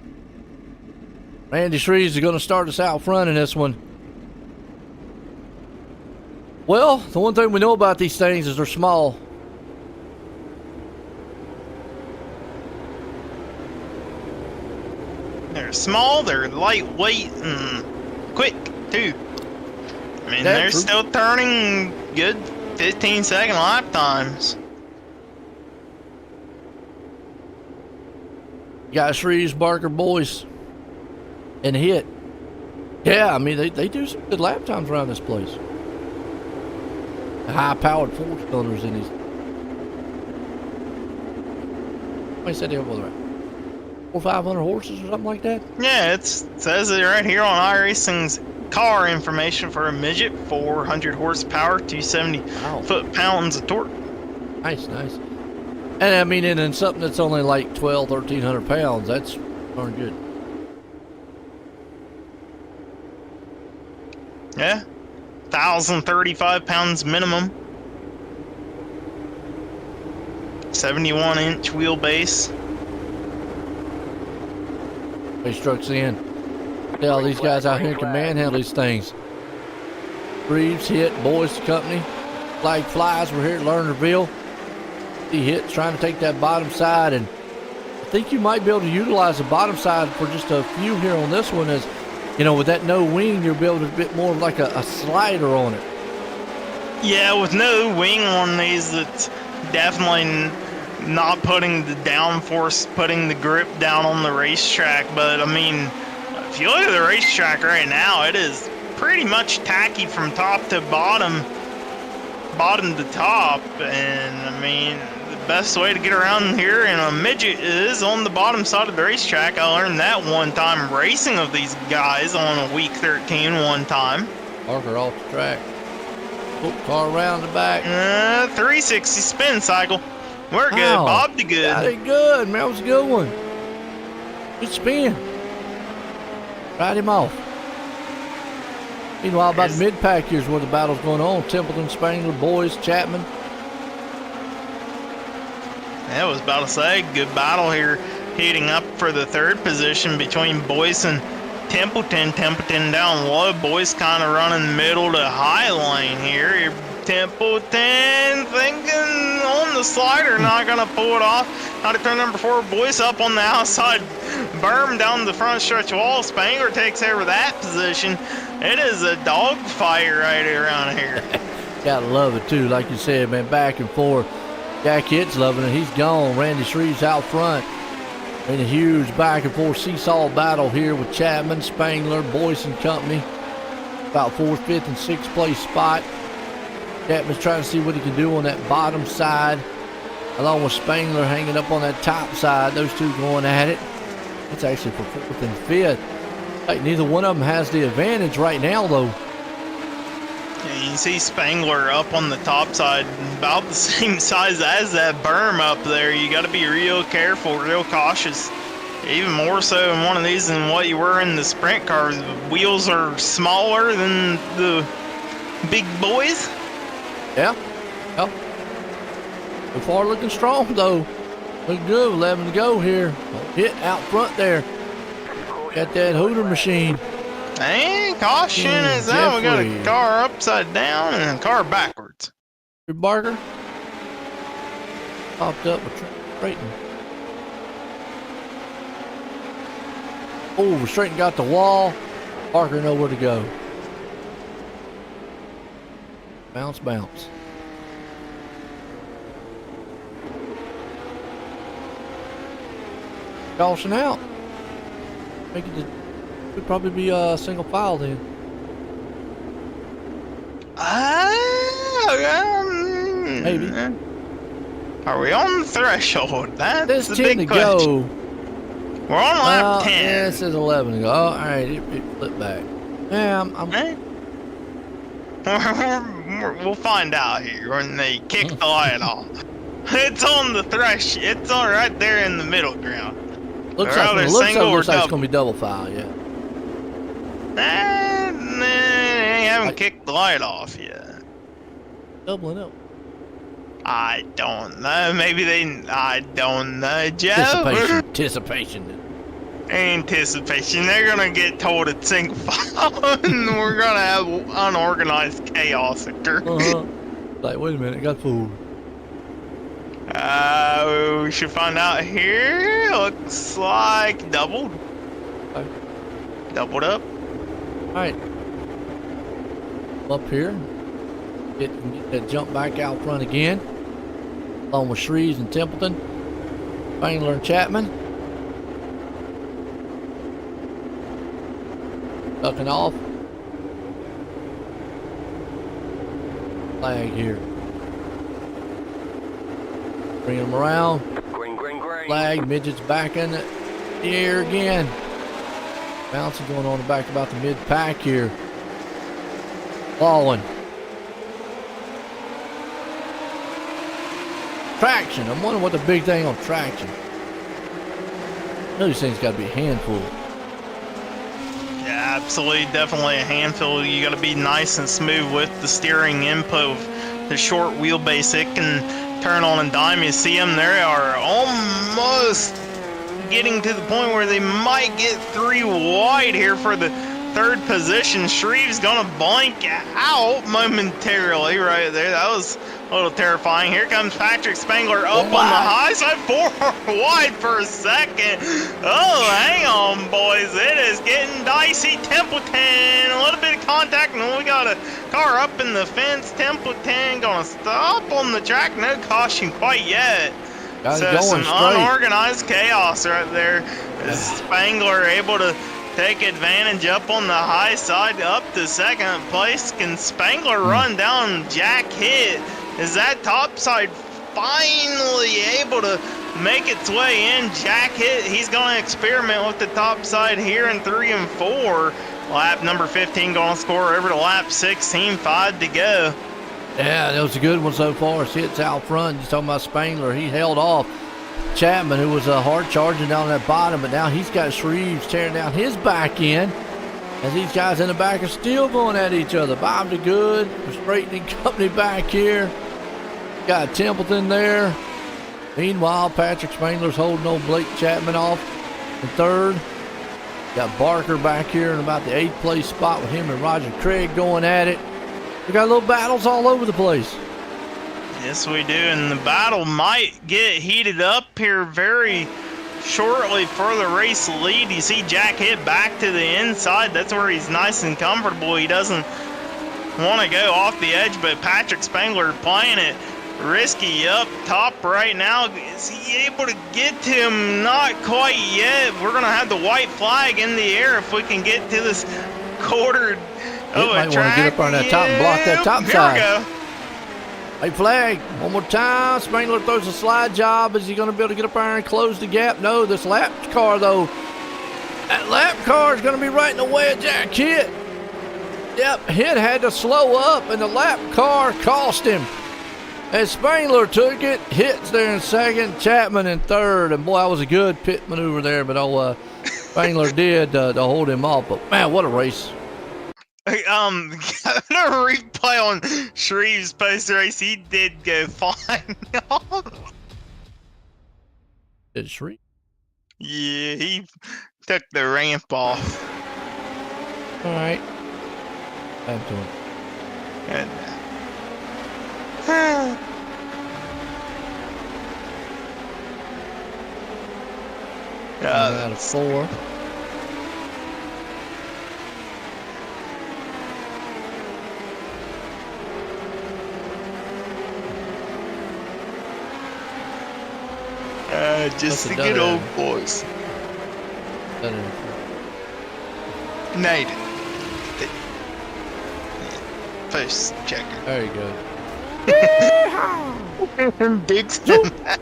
Randy Shreves is going to start us out front in this one. Well, the one thing we know about these things is they're small. They're small, they're lightweight, and quick, too. I mean, they're still turning good 15-second lap times. You got Shreves, Barker boys, and hit. Yeah, I mean, they do some good lap times around this place. The high-powered four-cylinders in these. I said they have what, 400 or 500 horses or something like that? Yeah, it says it right here on iRacing's car information for a midget, 400 horsepower, 270 foot-pounds of torque. Nice, nice. And I mean, and something that's only like 1,300 pounds, that's darn good. Yeah, 1,035 pounds minimum. 71-inch wheelbase. Race trucks in. See all these guys out here can manhandle these things. Reeves hit, boys company. Flag flies. We're here at Lernerville. He hit trying to take that bottom side, and I think you might be able to utilize the bottom side for just a few here on this one. As you know, with that no wing, you'll be able to bit more like a slider on it. Yeah, with no wing on these, it's definitely not putting the downforce, putting the grip down on the racetrack. But I mean, if you look at the racetrack right now, it is pretty much tacky from top to bottom to top. And I mean, the best way to get around here in a midget is on the bottom side of the racetrack. I learned that one time racing of these guys on a week 13 one time. Parker off the track. Oh, car around the back. 360 spin cycle. We're good. Bob the good. Got it good, man. That was a good one. Good spin. Ride him off. Meanwhile, about the mid-pack here's where the battle's going on. Templeton, Spangler, Boyce, Chapman. I was about to say, good battle here, heating up for the third position between Boyce and Templeton. Templeton down low. Boyce kind of running middle to high lane here. Templeton thinking on the slider, not going to pull it off. Out of turn number 4, Boyce up on the outside berm down the front stretch wall. Spangler takes over that position. It is a dogfight right around here. Gotta love it too, like you said, man, back and forth. Jack Hitt's loving it. He's gone. Randy Shreves out front. In a huge back and forth seesaw battle here with Chapman, Spangler, Boyce and company. About 4th, 5th, and 6th place spot. Chapman's trying to see what he can do on that bottom side, along with Spangler hanging up on that top side. Those two going at it. That's actually for 4th and 5th. Like, neither one of them has the advantage right now, though. Yeah, you see Spangler up on the top side, about the same size as that berm up there. You got to be real careful, real cautious. Even more so in one of these than what you were in the sprint cars. The wheels are smaller than the big boys. Yeah. Yep. So far looking strong, though. Looking good. 11 to go here. Hit out front there. Got that hooter machine. And caution is out. We got a car upside down and a car backwards. Barker popped up with Straighten. Oh, Straighten got the wall. Barker nowhere to go. Bounce, bounce. Caution out. Make it. Could probably be a single file then. Maybe. Are we on the threshold? That's the big to question. Go. We're on lap 10. Yeah, it says 11 to go. Oh, all right, it flipped back. Yeah, We'll find out here when they kick the light off. It's on the threshold. It's on right there in the middle ground. Looks like it's going to be double file, yeah. They haven't kicked the light off yet. Doubling up. I don't know. Maybe I don't know, Joe. Anticipation. Anticipation. They're gonna get told it's single file, and we're gonna have unorganized chaos occur. Like, wait a minute, I got fooled. We should find out here. Looks like doubled. Okay. Doubled up. Alright. Up here. Get that jump back out front again. Along with Shreves and Templeton. Spangler and Chapman. Ducking off. Flag here. Bring them around. Green, green, green. Flag, midgets back in the air again. Bouncing going on the back about the mid pack here. Falling. Traction. I'm wondering what the big thing on traction. I know these things got to be a handful. Yeah, absolutely, definitely a handful. You got to be nice and smooth with the steering input. The short wheelbase, it can turn on a dime. You see them, they are almost getting to the point where they might get 3 wide here for the 3rd position. Shreve's gonna blank out momentarily right there. That was a little terrifying. Here comes Patrick Spangler up on the high side, 4 wide for a second. Oh, hang on, boys. It is getting dicey. Templeton, a little bit of contact, and we got a car up in the fence. Templeton gonna stop on the track. No caution quite yet. So some unorganized chaos right there. Spangler able to take advantage up on the high side, up to 2nd place. Can Spangler run down Jack Hit? Is that top side finally able to make its way in? Jack Hit, he's going to experiment with the top side here in 3 and 4. Lap number 15 going to score over to lap 16, 5 to go. Yeah, that was a good one so far. Hits out front. You're talking about Spangler. He held off Chapman, who was hard charging down that bottom, but now he's got Shreves tearing down his back end. As these guys in the back are still going at each other. Bob the Good, straightening company back here. Got Templeton there. Meanwhile, Patrick Spangler's holding old Blake Chapman off in 3rd. Got Barker back here in about the 8th place spot with him and Roger Craig going at it. We got little battles all over the place. Yes, we do, and the battle might get heated up here very shortly for the race lead. You see Jack Hit back to the inside. That's where he's nice and comfortable. He doesn't want to go off the edge, but Patrick Spangler playing it risky up top right now. Is he able to get to him? Not quite yet. We're going to have the white flag in the air if we can get to this quarter of a track. Might want to get up on that top and block that top side. Here we go. White flag, one more time. Spangler throws a slide job. Is he going to be able to get up there and close the gap? No, this lap car, though. That lap car is going to be right in the way of Jack Hit. Yep, Hit had to slow up, and the lap car cost him. And Spangler took it. Hit's there in 2nd, Chapman in 3rd. And boy, that was a good pit maneuver there, but Spangler did to hold him off. But man, what a race. I'm gonna replay on Shreve's post race. He did go flying off. Did Shreve? Yeah, he took the ramp off. All right. Back to him. And out of 4. Just the good old boys. Nate. Post checker. There you go. Big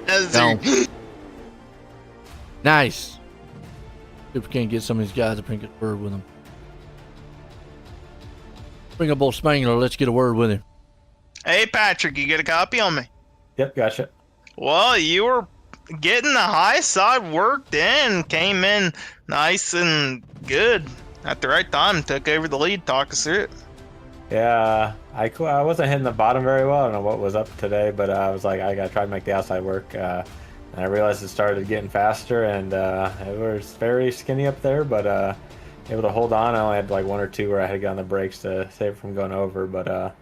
hazard. Nice. See if we can't get some of these guys to bring a word with them. Bring up old Spangler. Let's get a word with him. Hey, Patrick, you get a copy on me? Yep, gotcha. Well, you were getting the high side worked in. Came in nice and good at the right time. Took over the lead. Talk us through it. Yeah, I wasn't hitting the bottom very well. I don't know what was up today, but I was like, I gotta try to make the outside work. And I realized it started getting faster, and it was very skinny up there, but able to hold on. I only had like one or two where I had to get on the brakes to save it from going over, but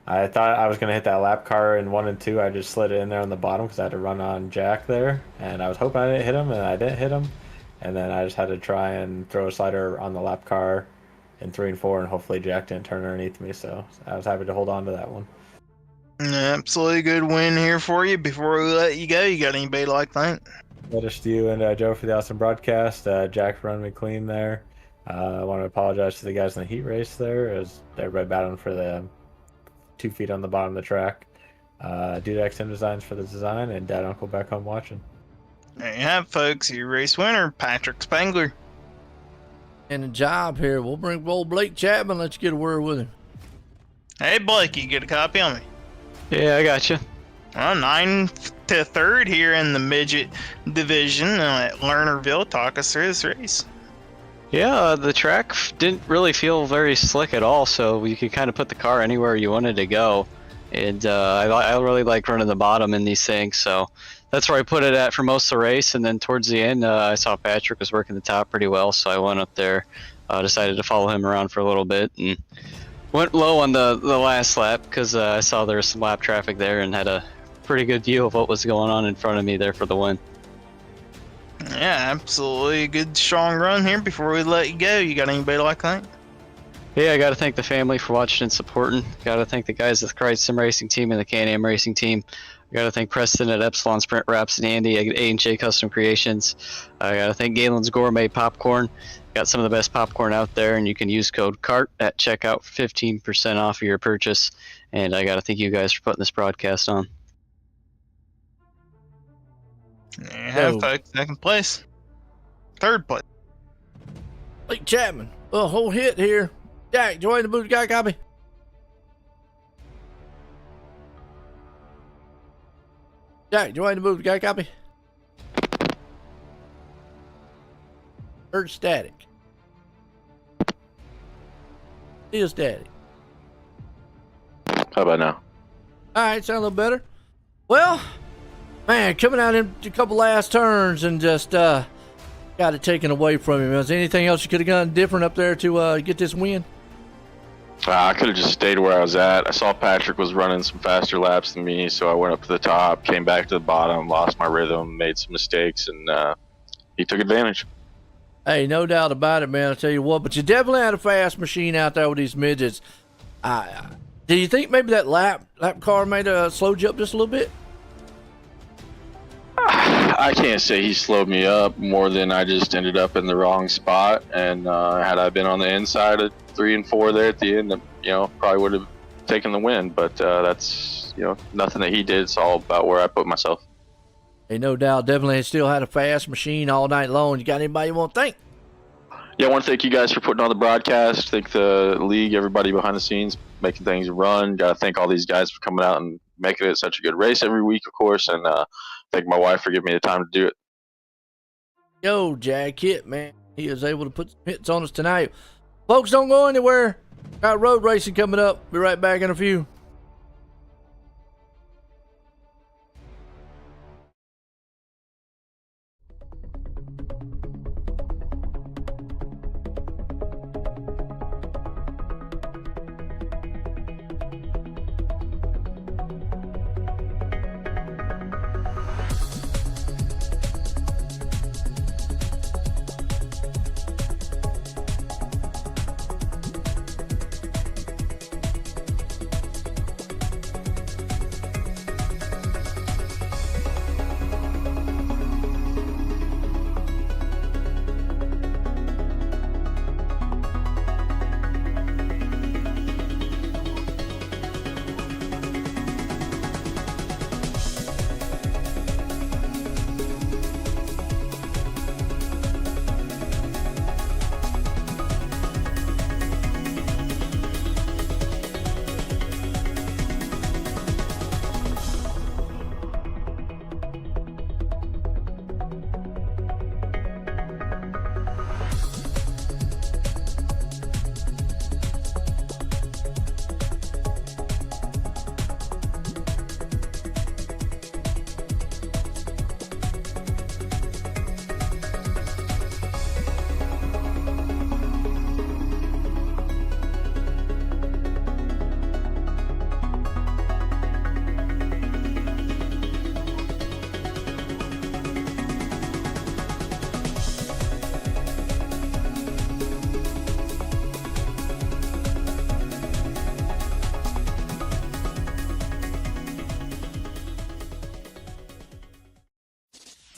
I thought I was gonna hit that lap car in 1 and 2. I just slid it in there on the bottom because I had to run on Jack there, and I was hoping I didn't hit him, and I didn't hit him. And then I just had to try and throw a slider on the lap car in 3 and 4, and hopefully Jack didn't turn underneath me. So I was happy to hold on to that one. Absolutely good win here for you. Before we let you go, you got anybody to like thank? Just you and Joe for the awesome broadcast. Jack for running me clean there. I want to apologize to the guys in the heat race there, as everybody battling for the 2 feet on the bottom of the track. Dudex Sim Designs for the design, and Dad Uncle back home watching. There you have, folks. Your race winner, Patrick Spangler. And a job here. We'll bring old Blake Chapman. Let's get a word with him. Hey, Blake, you get a copy on me? Yeah, I got you. Well, 9th to 3rd here in the midget division at Lernerville. Talk us through this race. Yeah, the track didn't really feel very slick at all, so you could kind of put the car anywhere you wanted to go. And I really like running the bottom in these things, so that's where I put it at for most of the race. And then towards the end, I saw Patrick was working the top pretty well, so I went up there, decided to follow him around for a little bit, and went low on the last lap because I saw there was some lap traffic there and had a pretty good view of what was going on in front of me there for the win. Yeah, absolutely. Good, strong run here. Before we let you go, you got anybody to like thank? Yeah, I got to thank the family for watching and supporting. Got to thank the guys at the Coast Sim Racing Team and the Can-Am Racing Team. I got to thank Preston at Epsilon Sprint Wraps and Andy at A&J Custom Creations. I got to thank Galen's Gourmet Popcorn. Got some of the best popcorn out there, and you can use code CART at checkout for 15% off of your purchase. And I got to thank you guys for putting this broadcast on. There you have, folks. 2nd place. 3rd place. Blake Chapman. A whole hit here. Jack, join the booth. Got a copy? Jack, join the booth. Got a copy? Heard static. Still static. How about now? All right, sound a little better. Well, man, coming out in a couple last turns and just got it taken away from him. Was there anything else you could have done different up there to get this win? I could have just stayed where I was at. I saw Patrick was running some faster laps than me, so I went up to the top, came back to the bottom, lost my rhythm, made some mistakes, and he took advantage. Hey, no doubt about it, man. I tell you what, but you definitely had a fast machine out there with these midgets. Do you think maybe that lap car may have slowed you up just a little bit? I can't say he slowed me up more than I just ended up in the wrong spot. And had I been on the inside of 3 and 4 there at the end, probably would have taken the win. But that's, nothing that he did. It's all about where I put myself. Hey, no doubt. Definitely still had a fast machine all night long. You got anybody you want to thank? Yeah, I want to thank you guys for putting on the broadcast. Thank the league, everybody behind the scenes, making things run. Got to thank all these guys for coming out and making it such a good race every week, of course. And thank my wife for giving me the time to do it. Yo, Jack Hit, man. He was able to put some hits on us tonight. Folks, don't go anywhere. Got road racing coming up. Be right back in a few.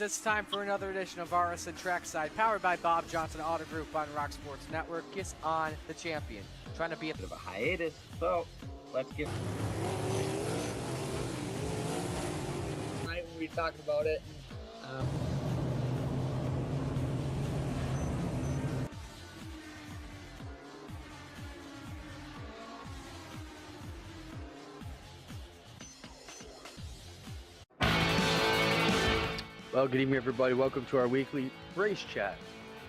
it's time for another edition of RSN Trackside, powered by Bob Johnson Auto Group on Rock Sports Network. Gets on the champion, trying to be a Bit of a hiatus, so let's get. Tonight we'll be talking about it. Well, good evening, everybody. Welcome to our weekly race chat.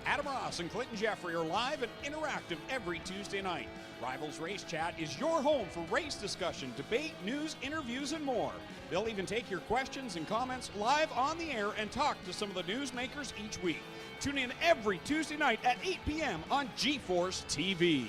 Adam Ross and Clinton Jeffrey are live and interactive every Tuesday night. Rivals Race Chat is your home for race discussion, debate, news, interviews, and more. They'll even take your questions and comments live on the air and talk to some of the newsmakers each week. Tune in every Tuesday night at 8 p.m. on GeForce TV.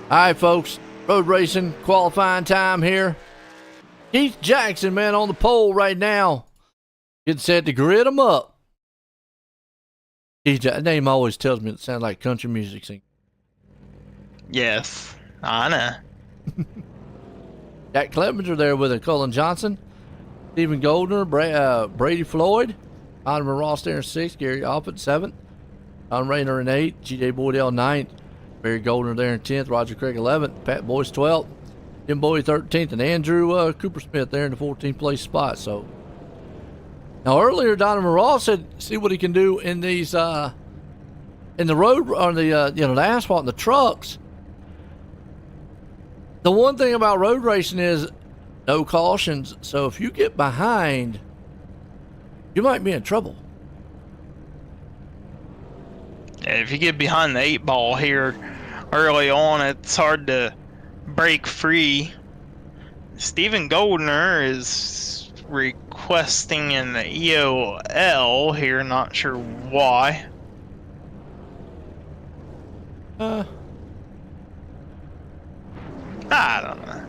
All right, folks. Road racing qualifying time here. Keith Jackson, man, on the pole right now. Getting set to grid him up. Keith, that name always tells me it sounds like country music singing. Yes, I know. Jack Clevenger there with a Cullen Johnson. Stephen Goldner, Brady Floyd. Donovan Ross there in 6th. Gary Alpert 7th. Don Rayner in 8th. G.J. Boydell 9th. Barry Goldner there in 10th. Roger Craig 11th. Pat Boyce 12th. Jim Bowie 13th. And Andrew Cooper Smith there in the 14th place spot. So now earlier Donovan Ross said see what he can do in these in the road on the the asphalt and the trucks. The one thing about road racing is no cautions. So if you get behind, you might be in trouble. If you get behind the 8 ball here early on, it's hard to break free. Stephen Goldner is requesting an EOL here, not sure why. I don't know.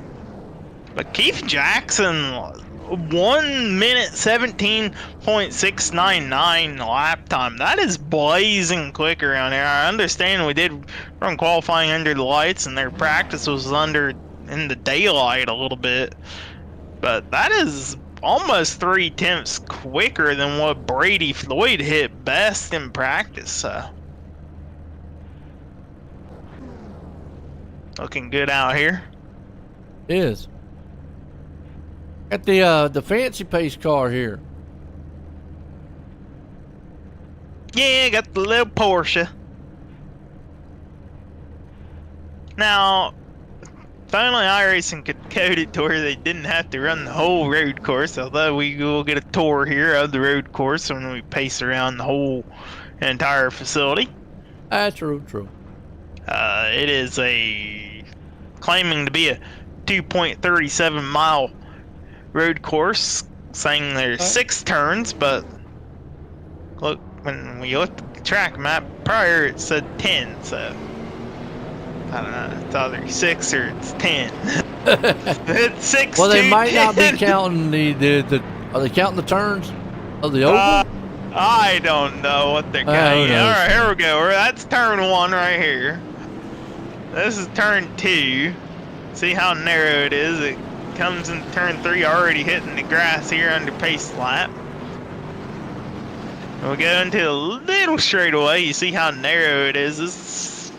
But Keith Jackson, 1 minute 17.699 lap time. That is blazing quick around here. I understand we did run qualifying under the lights and their practice was in the daylight a little bit. But that is almost 3/10 quicker than what Brady Floyd hit best in practice. So looking good out here. It is. Got the fancy pace car here. Yeah, got the little Porsche. Now, finally iRacing could code it to where they didn't have to run the whole road course, although we will get a tour here of the road course when we pace around the whole entire facility. True. It is claiming to be a 2.37 mile road course, saying there's 6 turns, but look, when we looked at the track map prior, it said 10, so I don't know, it's either 6 or it's 10. It's 6. Well, they might not be counting the are they counting the turns of the oval? I don't know what they're counting. Alright, here we go. That's turn 1 right here. This is turn 2. See how narrow it is? It comes in turn 3, already hitting the grass here under pace lap. We'll go into a little straightaway. You see how narrow it is. This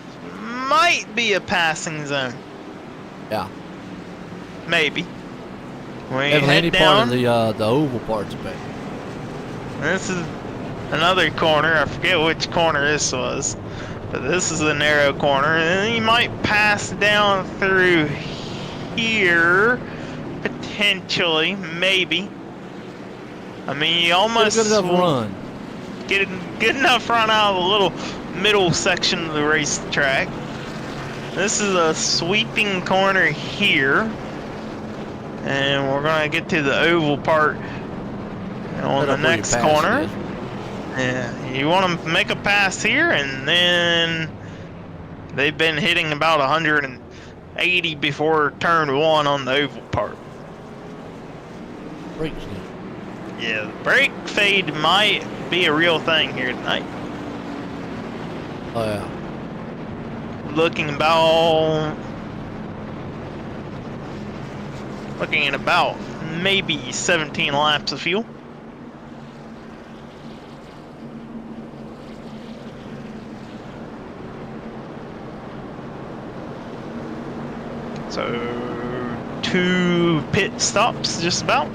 might be a passing zone. Yeah. Maybe. We head down. Part of the oval part's back. This is another corner. I forget which corner this was. But this is a narrow corner, and then you might pass down through here, potentially, maybe. I mean, you almost get a good enough run. Get a good enough run out of the little middle section of the racetrack. This is a sweeping corner here, and we're gonna get to the oval part on the next corner. Yeah, you want to make a pass here, and then they've been hitting about 180 before turn 1 on the oval part. Brake. Yeah, the brake fade might be a real thing here tonight. Oh yeah. Looking at about maybe 17 laps of fuel. So 2 pit stops just about.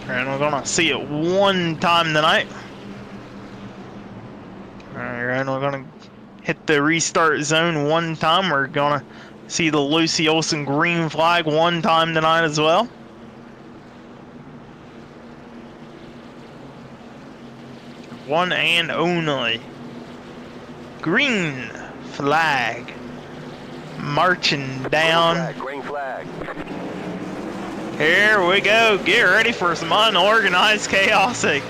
And we're gonna see it one time tonight. Alright, and we're gonna hit the restart zone one time. We're gonna see the Lucy Olsen green flag one time tonight as well. One and only green flag marching down. Green flag. Here we go. Get ready for some unorganized, chaotic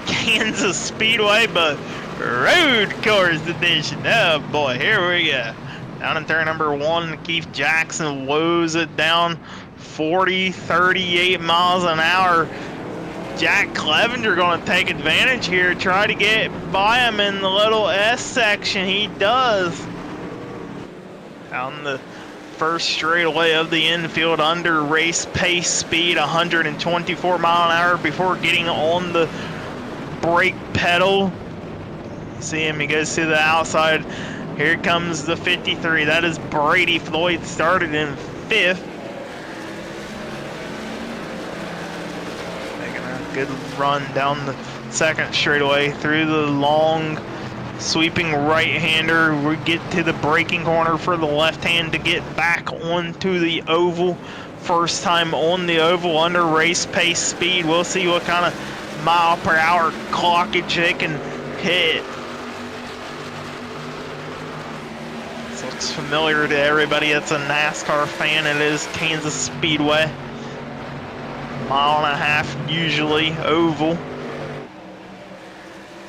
Kansas Speedway, but road course edition. Oh boy, here we go. Down in turn number 1, Keith Jackson woes it down 38 miles an hour. Jack Clevenger going to take advantage here, try to get by him in the little S section. He does. Down the first straightaway of the infield under race pace speed, 124 mile an hour before getting on the brake pedal. See him, he goes to the outside. Here comes the 53. That is Brady Floyd, started in 5th. Making a good run down the second straightaway through the long sweeping right-hander. We get to the braking corner for the left hand to get back onto the oval. First time on the oval under race pace speed. We'll see what kind of mile per hour clockage they can hit. This looks familiar to everybody that's a NASCAR fan. It is Kansas Speedway. Mile and a half usually oval.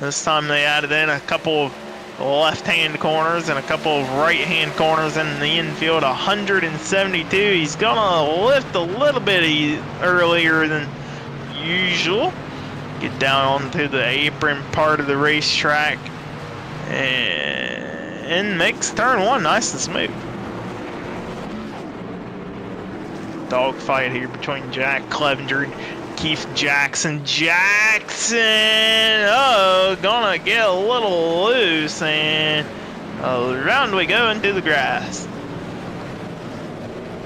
This time they added in a couple of left-hand corners and a couple of right-hand corners in the infield. 172. He's gonna lift a little bit earlier than usual. Get down onto the apron part of the racetrack and makes turn 1 nice and smooth. Dogfight here between Jack Clevenger and Keith Jackson. Oh, gonna get a little loose, and around we go into the grass.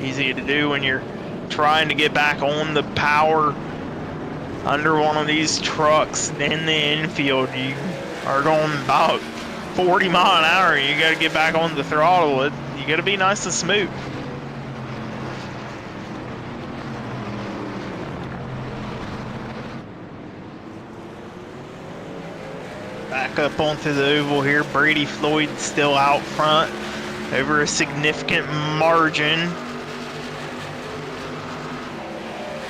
Easy to do when you're trying to get back on the power under one of these trucks in the infield. You are going about 40 mile an hour. You got to get back on the throttle. You got to be nice and smooth. Back up onto the oval here. Brady Floyd still out front over a significant margin.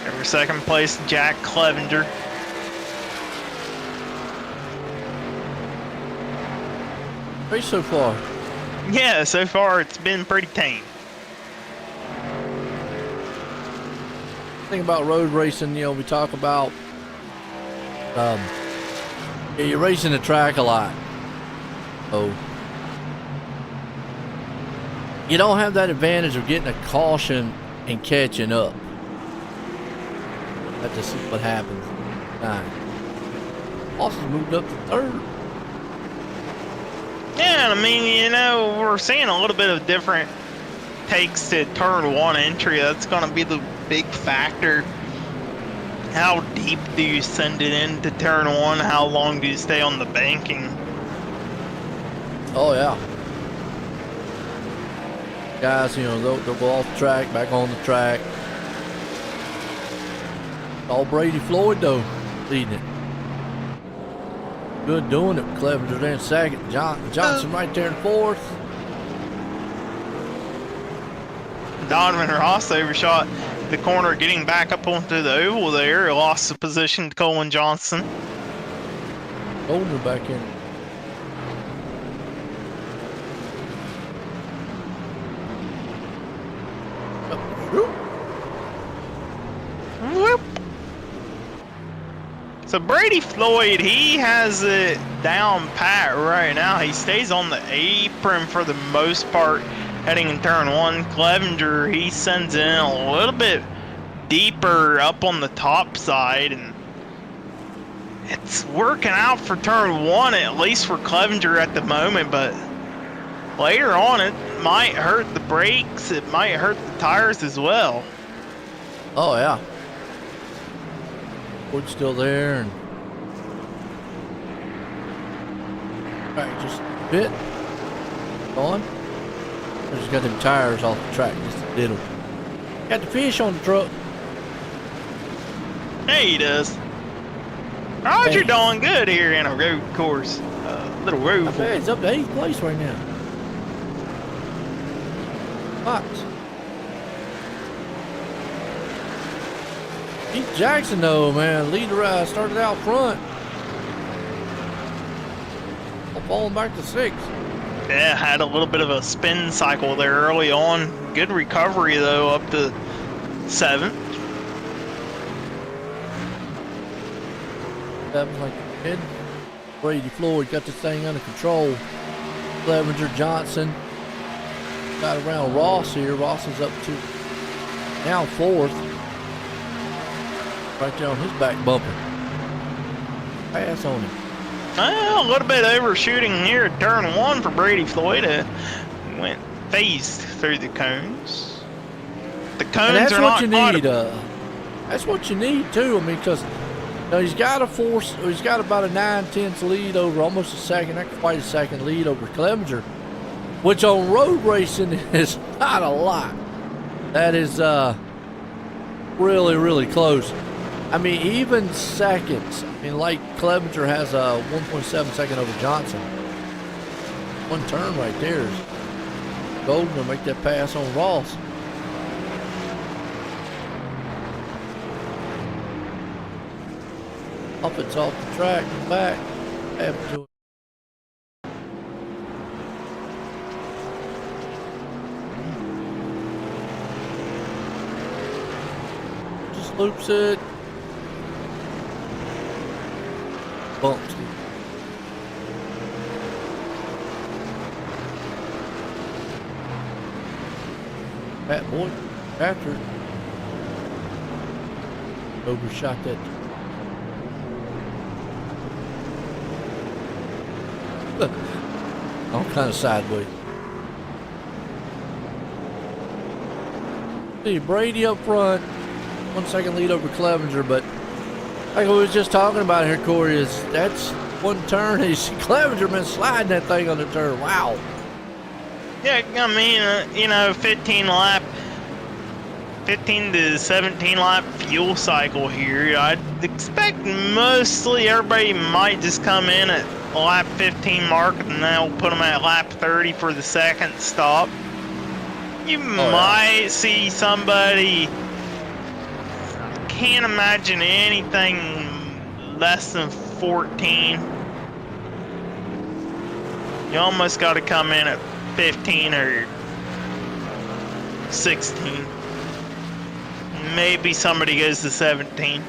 Over second place, Jack Clevenger. Race so far? Yeah, so far it's been pretty tame. Thing about road racing, you know, we talk about you're racing the track a lot. So you don't have that advantage of getting a caution and catching up. Let's just see what happens. Austin moved up to 3rd. Yeah, I mean, you know, we're seeing a little bit of different takes to turn 1 entry. That's going to be the big factor. How deep do you send it into turn 1? How long do you stay on the banking? Oh, yeah. Guys, you know, they'll go off the track, back on the track. All Brady Floyd, though, leading it. Good doing it. Clevenger there in 2nd. Johnson right there in 4th. Donovan Ross overshot the corner, getting back up onto the oval there. He lost the position to Colin Johnson. Golden back in. Whoop. So Brady Floyd, he has it down pat right now. He stays on the apron for the most part heading in turn 1. Clevenger, he sends in a little bit deeper up on the top side, and it's working out for turn 1, at least for Clevenger at the moment, but later on it might hurt the brakes, it might hurt the tires as well. Oh, yeah. Wood's still there, and right, just a bit on. Just got them tires off the track, just a little. Got the fish on the truck. Hey, he does. Roger doing good here in a road course, little road. Okay, it's up to 8th place right now. Fox. Jackson, though, man, leader started out front. Falling back to 6. Yeah, had a little bit of a spin cycle there early on. Good recovery, though, up to 7th. 7 like a kid. Brady Floyd got this thing under control. Clevenger Johnson got around Ross here. Ross is up to now 4th. Right there on his back bumper. Pass on him. A little bit overshooting here at turn 1 for Brady Floyd. Went phased through the cones. The cones and that's are what not you need. That's what you need too. I mean, because he's got he's got about a 9/10 lead over, almost a second, not quite a second lead over Clevenger, which on road racing is not a lot. That is really, really close. I mean, even seconds. I mean, like Clevenger has a 1.7 second over Johnson. One turn right there is Golden to make that pass on Ross. Up it's off the track and back. Happened to him. Just loops it. Bumps. Fat boy, after it. Overshot that. All kind of sideways. See Brady up front, 1 second lead over Clevenger, but like we was just talking about here, Corey, is that's one turn. He's Clevenger been sliding that thing on the turn. Wow. Yeah, I mean, 15 to 17 lap fuel cycle here. I'd expect mostly everybody might just come in at lap 15 mark and they'll put them at lap 30 for the second stop. You might see somebody. Can't imagine anything less than 14. You almost got to come in at 15 or 16. Maybe somebody goes to 17.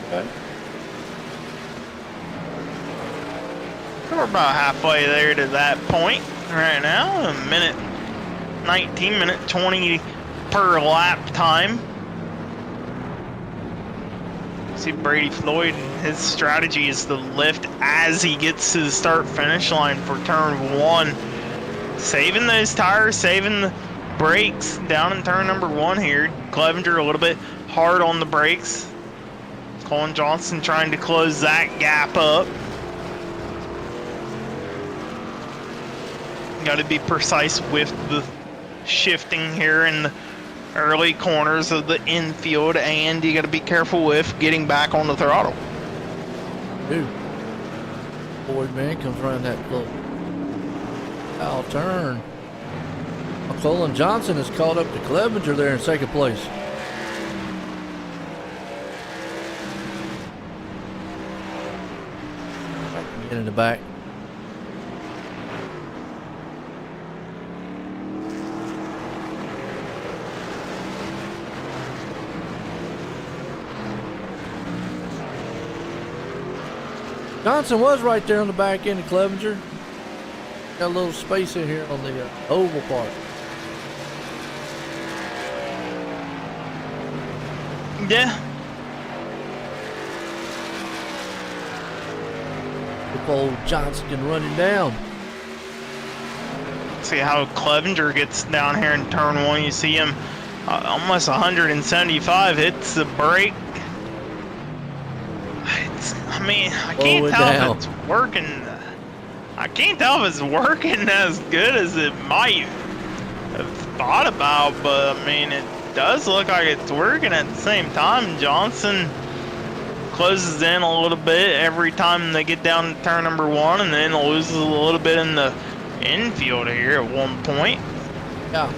Okay. We're about halfway there to that point right now. A minute 19, minute 20 per lap time. See Brady Floyd, his strategy is to lift as he gets to the start finish line for turn 1. Saving those tires, saving the brakes down in turn number 1 here. Clevenger a little bit hard on the brakes. Colin Johnson trying to close that gap up. Got to be precise with the shifting here in the early corners of the infield, and you got to be careful with getting back on the throttle. Dude, Boyd man comes around that little foul turn. Colin Johnson has caught up to Clevenger there in second place. Get in the back. Johnson was right there on the back end of Clevenger. Got a little space in here on the oval part. Yeah. If old Johnson can run him down. See how Clevenger gets down here in turn 1. You see him almost 175, hits the brake. I mean, I can't tell if it's working. I can't tell if it's working as good as it might have thought about, but I mean, it does look like it's working at the same time. Johnson closes in a little bit every time they get down to turn number 1, and then loses a little bit in the infield here at one point. Yeah.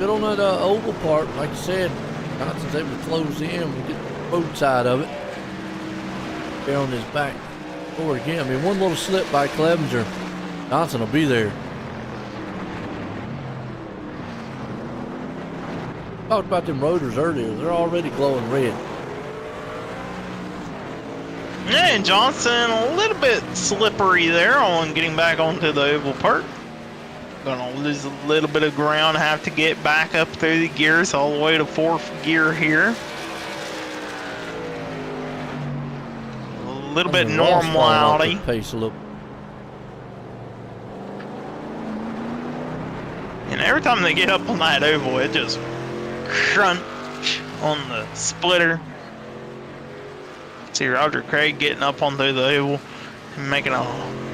Good on that oval part, like I said. Johnson's able to close in and get the road side of it. There on his back forward again. I mean, one little slip by Clevenger. Johnson will be there. Talked about them rotors earlier. They're already glowing red. Yeah, and Johnson a little bit slippery there on getting back onto the oval part. Gonna lose a little bit of ground, have to get back up through the gears all the way to fourth gear here. A little bit normality. Pace a little. And every time they get up on that oval, it just crunch on the splitter. See Roger Craig getting up onto the oval and making a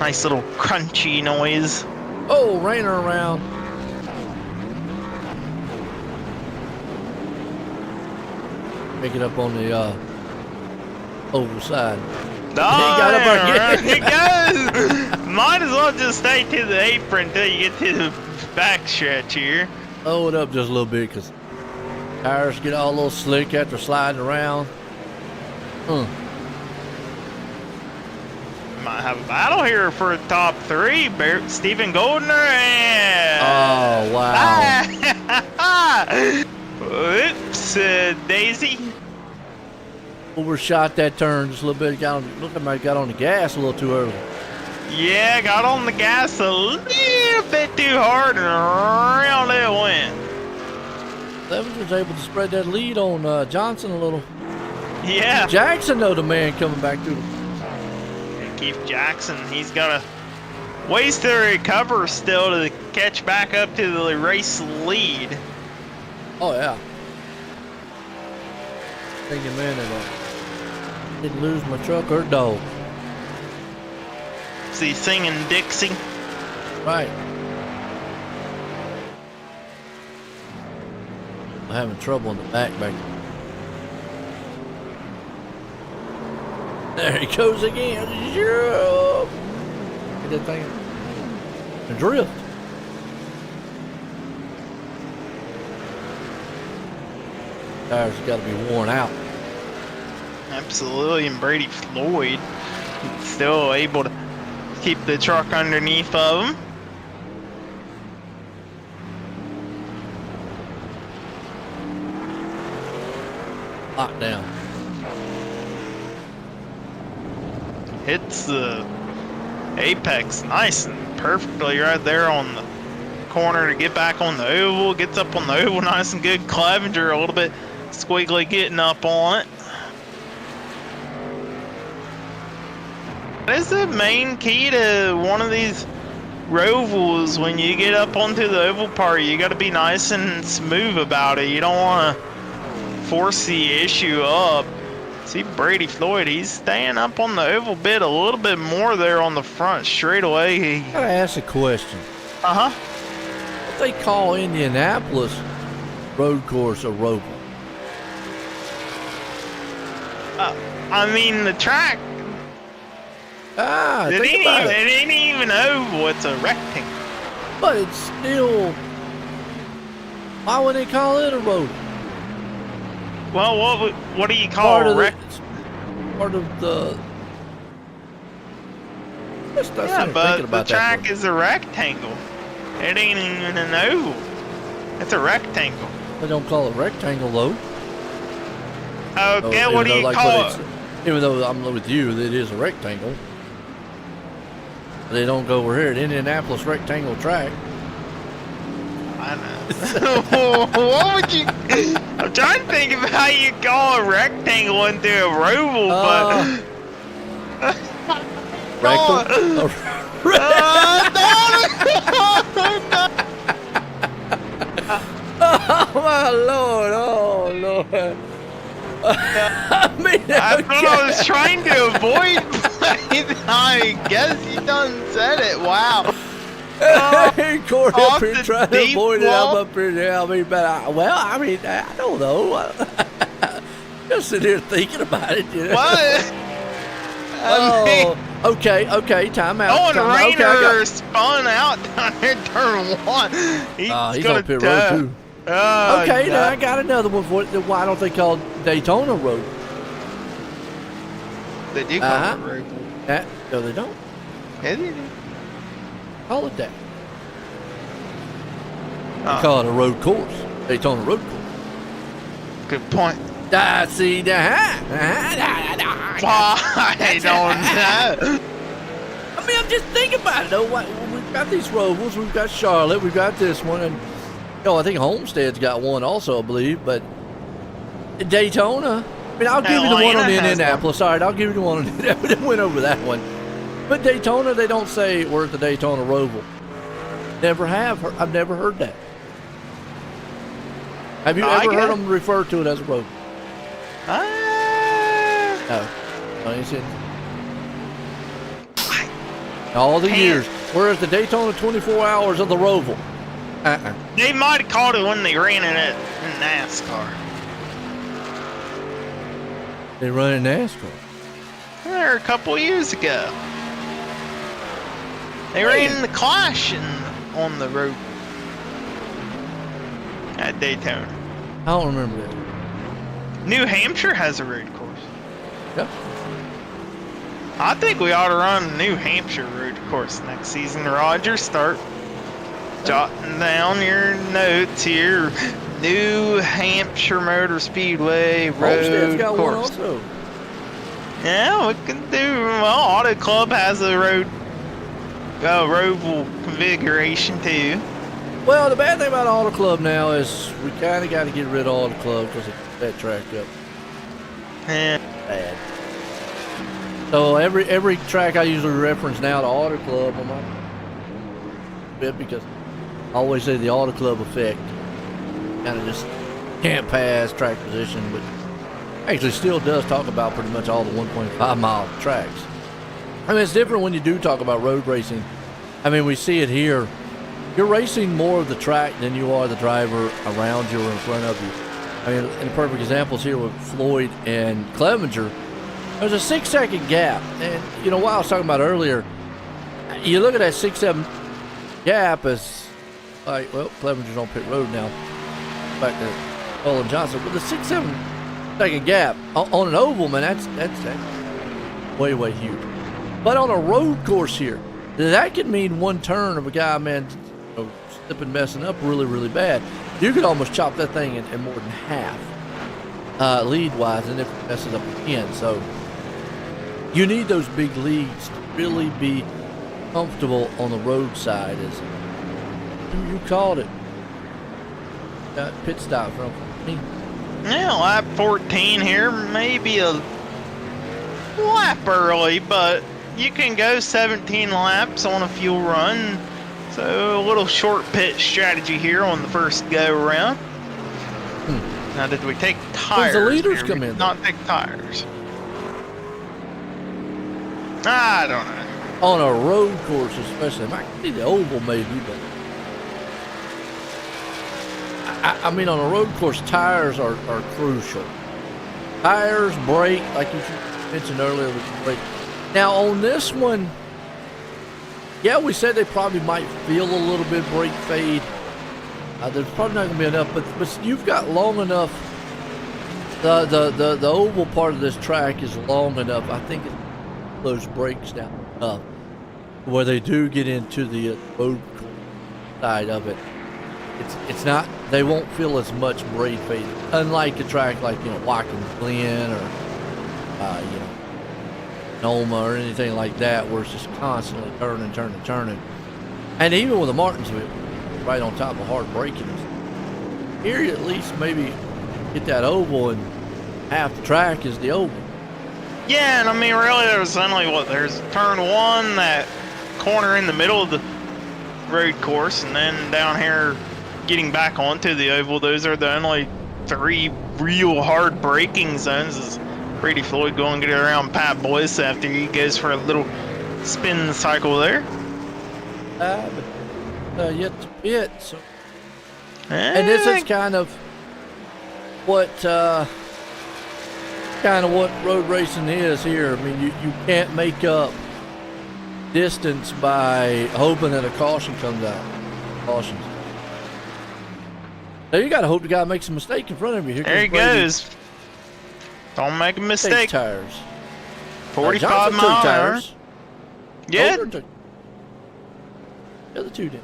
nice little crunchy noise. Oh, Rayner around. Pick it up on the oval side. Oh, he goes. Might as well just stay to the apron until you get to the back stretch here. Blow it up just a little bit because tires get all a little slick after sliding around. Might have a battle here for top three. Stephen Goldner and... Oh, wow. Oops, Daisy. Overshot that turn just a little bit. Looked like I got on the gas a little too early. Yeah, got on the gas a little bit too hard and around it went. Evans was able to spread that lead on Johnson a little. Yeah. Jackson, though, the man coming back through. And Keith Jackson, he's got a ways to recover still to catch back up to the race lead. Oh, yeah. Thinking, man, didn't lose my truck or dog. See, singing Dixie. Right. I'm having trouble in the back. There he goes again. Get that thing. A drift. Tires got to be worn out. Absolutely, and Brady Floyd still able to keep the truck underneath of him. Lockdown. Hits the apex nice and perfectly right there on the corner to get back on the oval. Gets up on the oval nice and good. Clevenger a little bit squiggly getting up on it. That is the main key to one of these rovals. When you get up onto the oval part, you got to be nice and smooth about it. You don't want to force the issue up. See Brady Floyd, he's staying up on the oval bit a little bit more there on the front straightaway. I gotta ask a question. What they call Indianapolis road course a roval? I mean, the track. It ain't even oval, it's a rectangle. But it's still. Why would they call it a road? Well, what do you call a part of the. Yeah, but the track is a rectangle. It ain't even an oval. It's a rectangle. They don't call it rectangle though. Okay, what do you call it? Even though I'm with you, it is a rectangle. They don't go over here at Indianapolis rectangle track. I know. What would you? I'm trying to think of how you call a rectangle into a roval, but. Oh my lord! Oh lord! I mean, I thought I was trying to avoid. I guess you done said it. Wow. Corey up here trying to avoid it. I'm up here now. I mean, but I don't know. Just sitting here thinking about it. You know? What? Okay. Time out. Oh, and Rainer spun out down there, turn one. He's on pit road too. Okay, now I got another one for you. Why don't they call it Daytona Road? They do call it road. No, they don't. Yeah, they do. Call it that. Call it a road course. Daytona Road Course. Good point. See, I don't know. I mean, I'm just thinking about it. Though, we've got these Rovals, we've got Charlotte, we've got this one, and I think Homestead's got one also, I believe. But Daytona, I mean, I'll give you the one on Indianapolis. All right, I'll give you the one on Indianapolis. We went over that one. But Daytona, they don't say we're at the Daytona Roval. Never have. I've never heard that. Have you ever heard them refer to it as a Roval? No. All the years. We're at the Daytona 24 Hours of the Roval. They might have called it when they ran it in NASCAR. They run in NASCAR? There, a couple of years ago. They ran the Clash on the road at Daytona. I don't remember that. New Hampshire has a road course. Yeah. I think we ought to run New Hampshire road course next season. Roger, start jotting down your notes here. New Hampshire Motor Speedway road got course. One also. Yeah, we can do. Well, Auto Club has a roval configuration too. Well, the bad thing about Auto Club now is we kind of got to get rid of Auto Club because of that track up. Yeah. Bad. So every track I usually reference now to Auto Club on my bit because I always say the Auto Club effect. Kind of just can't pass track position, but actually still does talk about pretty much all the 1.5 mile tracks. I mean, it's different when you do talk about road racing. I mean, we see it here. You're racing more of the track than you are the driver around you or in front of you. I mean, in the perfect examples here with Floyd and Clevenger, there's a 6-second gap. And, what I was talking about earlier, you look at that 6-7 gap as, like, well, Clevenger's on pit road now. Back to Colin Johnson. But the 6-7 second gap on an oval, man, that's way, way huge. But on a road course here, that could mean one turn of a guy, man, slipping, messing up really, really bad. You could almost chop that thing in more than half, lead-wise, and if it messes up again. So you need those big leads to really be comfortable on the roadside. As you called it, pit stop from me. Yeah, lap 14 here, maybe a lap early, but you can go 17 laps on a fuel run. So a little short pit strategy here on the first go around. Now, did we take tires? The leaders here? come We in. did not take tires. I don't know. On a road course, especially, I might see the oval maybe, but I mean, on a road course, tires are crucial. Tires, brake, like you mentioned earlier with the brake. Now, on this one, yeah, we said they probably might feel a little bit brake fade. There's probably not going to be enough, but you've got long enough. The oval part of this track is long enough. I think those brakes down enough where they do get into the road side of it. It's not. They won't feel as much brake fade, unlike a track like Watkins Glen or Noma or anything like that, where it's just constantly turning. And even with the Martinsville, right on top of hard braking. Here you at least maybe get that oval, and half the track is the oval. Yeah, and I mean, really, there's only there's turn one, that corner in the middle of the road course, and then down here getting back onto the oval. Those are the only 3 real hard braking zones. Is Brady Floyd going to get around Pat Boyce after he goes for a little spin cycle there? But yet to pit. So. And this is kind of what road racing is here. I mean, you can't make up distance by hoping that a caution comes out. Cautions. Now you gotta hope the guy makes a mistake in front of you. Here There he goes. Don't make a mistake. Tires. 45 Johnson mile took an hour. tires. Yeah. Holder took- The other two did.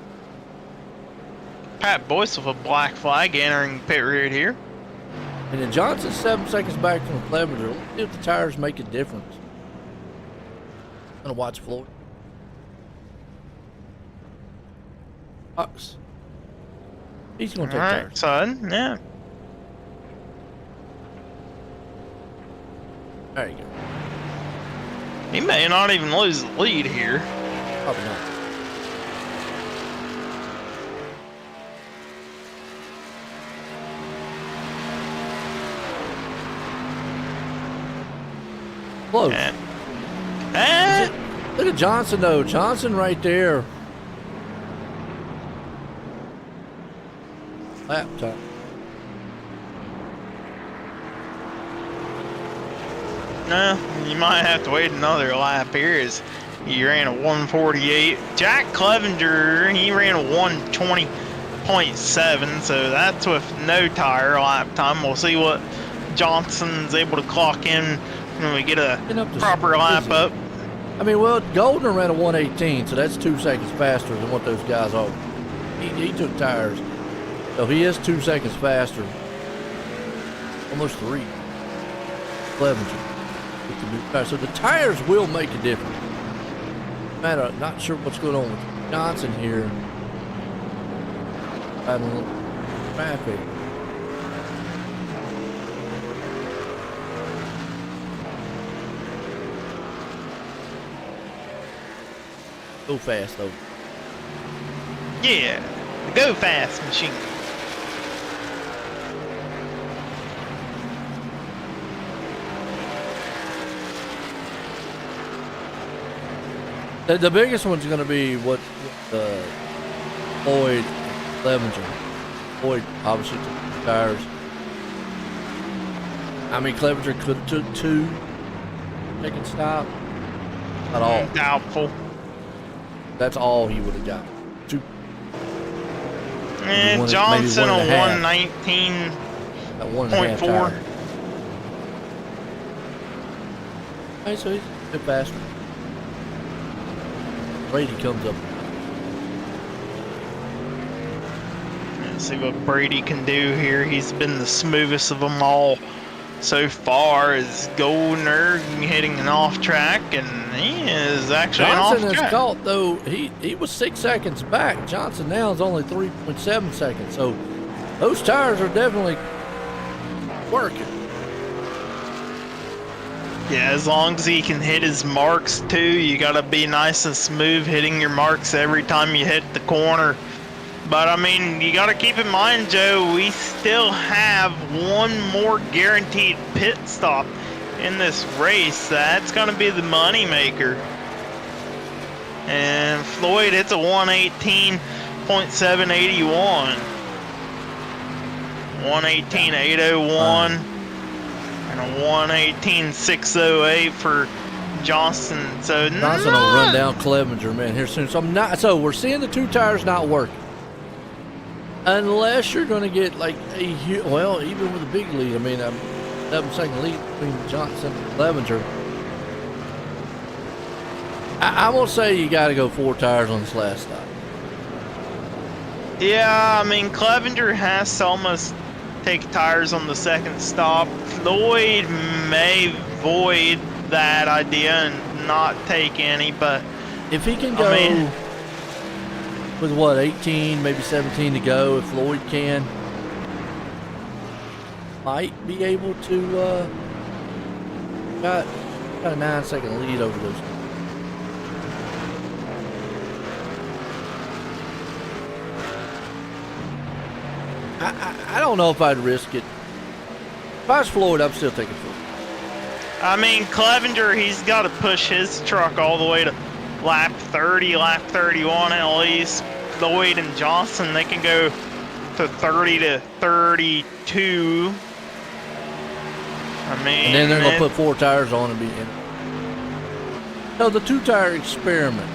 Pat Boyce with a black flag entering pit road here. And then Johnson's 7 seconds back from Clevenger. Let's see if the tires make a difference. I'm gonna watch Floyd. Fox. He's gonna take tires. Alright, son. Yeah. There you go. He may not even lose the lead here. Probably not. Close. Look at Johnson though. Johnson right there. Lap time. No, you might have to wait another lap here as he ran a 148. Jack Clevenger, he ran a 120.7, so that's with no tire lap time. We'll see what Johnson's able to clock in when we get a proper lap up. I mean, well, Goldner ran a 118, so that's 2 seconds faster than what those guys are. He took tires, so he is 2 seconds faster. Almost 3. Clevenger. So the tires will make a difference. Matter, not sure what's going on with Johnson here. Having a little traffic. Go fast though. Yeah, the go fast machine. The biggest one's going to be what Floyd Clevenger. Floyd obviously took the tires. I mean, Clevenger could have took 2. Second stop. Not all. Doubtful. That's all he would have got. 2. And Johnson a 119.4. Hey, so he's a bit faster. Brady comes up. Let's see what Brady can do here. He's been the smoothest of them all so far. Is Goldner hitting an off track, and he is actually Johnson an off track. has caught though. He was 6 seconds back. Johnson now is only 3.7 seconds. So those tires are definitely working. Yeah, as long as he can hit his marks too, you gotta be nice and smooth hitting your marks every time you hit the corner. But I mean, you gotta keep in mind, Joe, we still have one more guaranteed pit stop in this race. That's gonna be the money maker. And Floyd hits a 118.781. 118.801. And a 118.608 for Johnson. So Johnson will run down Clevenger, man, here soon. So we're seeing the 2 tires not working. Unless you're going to get like well, even with a big lead. I mean, 7-second lead between Johnson and Clevenger. I'm gonna say you got to go 4 tires on this last stop. Yeah, I mean, Clevenger has to almost take tires on the second stop. Floyd may void that idea and not take any, but if he can go with what, 18, maybe 17 to go, if Floyd can, might be able to got a 9-second lead over those. I don't know if I'd risk it. If I was Floyd, I'm still taking Floyd. I mean, Clevenger, he's got to push his truck all the way to lap 30, lap 31 at least. Floyd and Johnson, they can go to 30 to 32. I mean, and then they're going to put 4 tires on and be in. So the 2-tire experiment.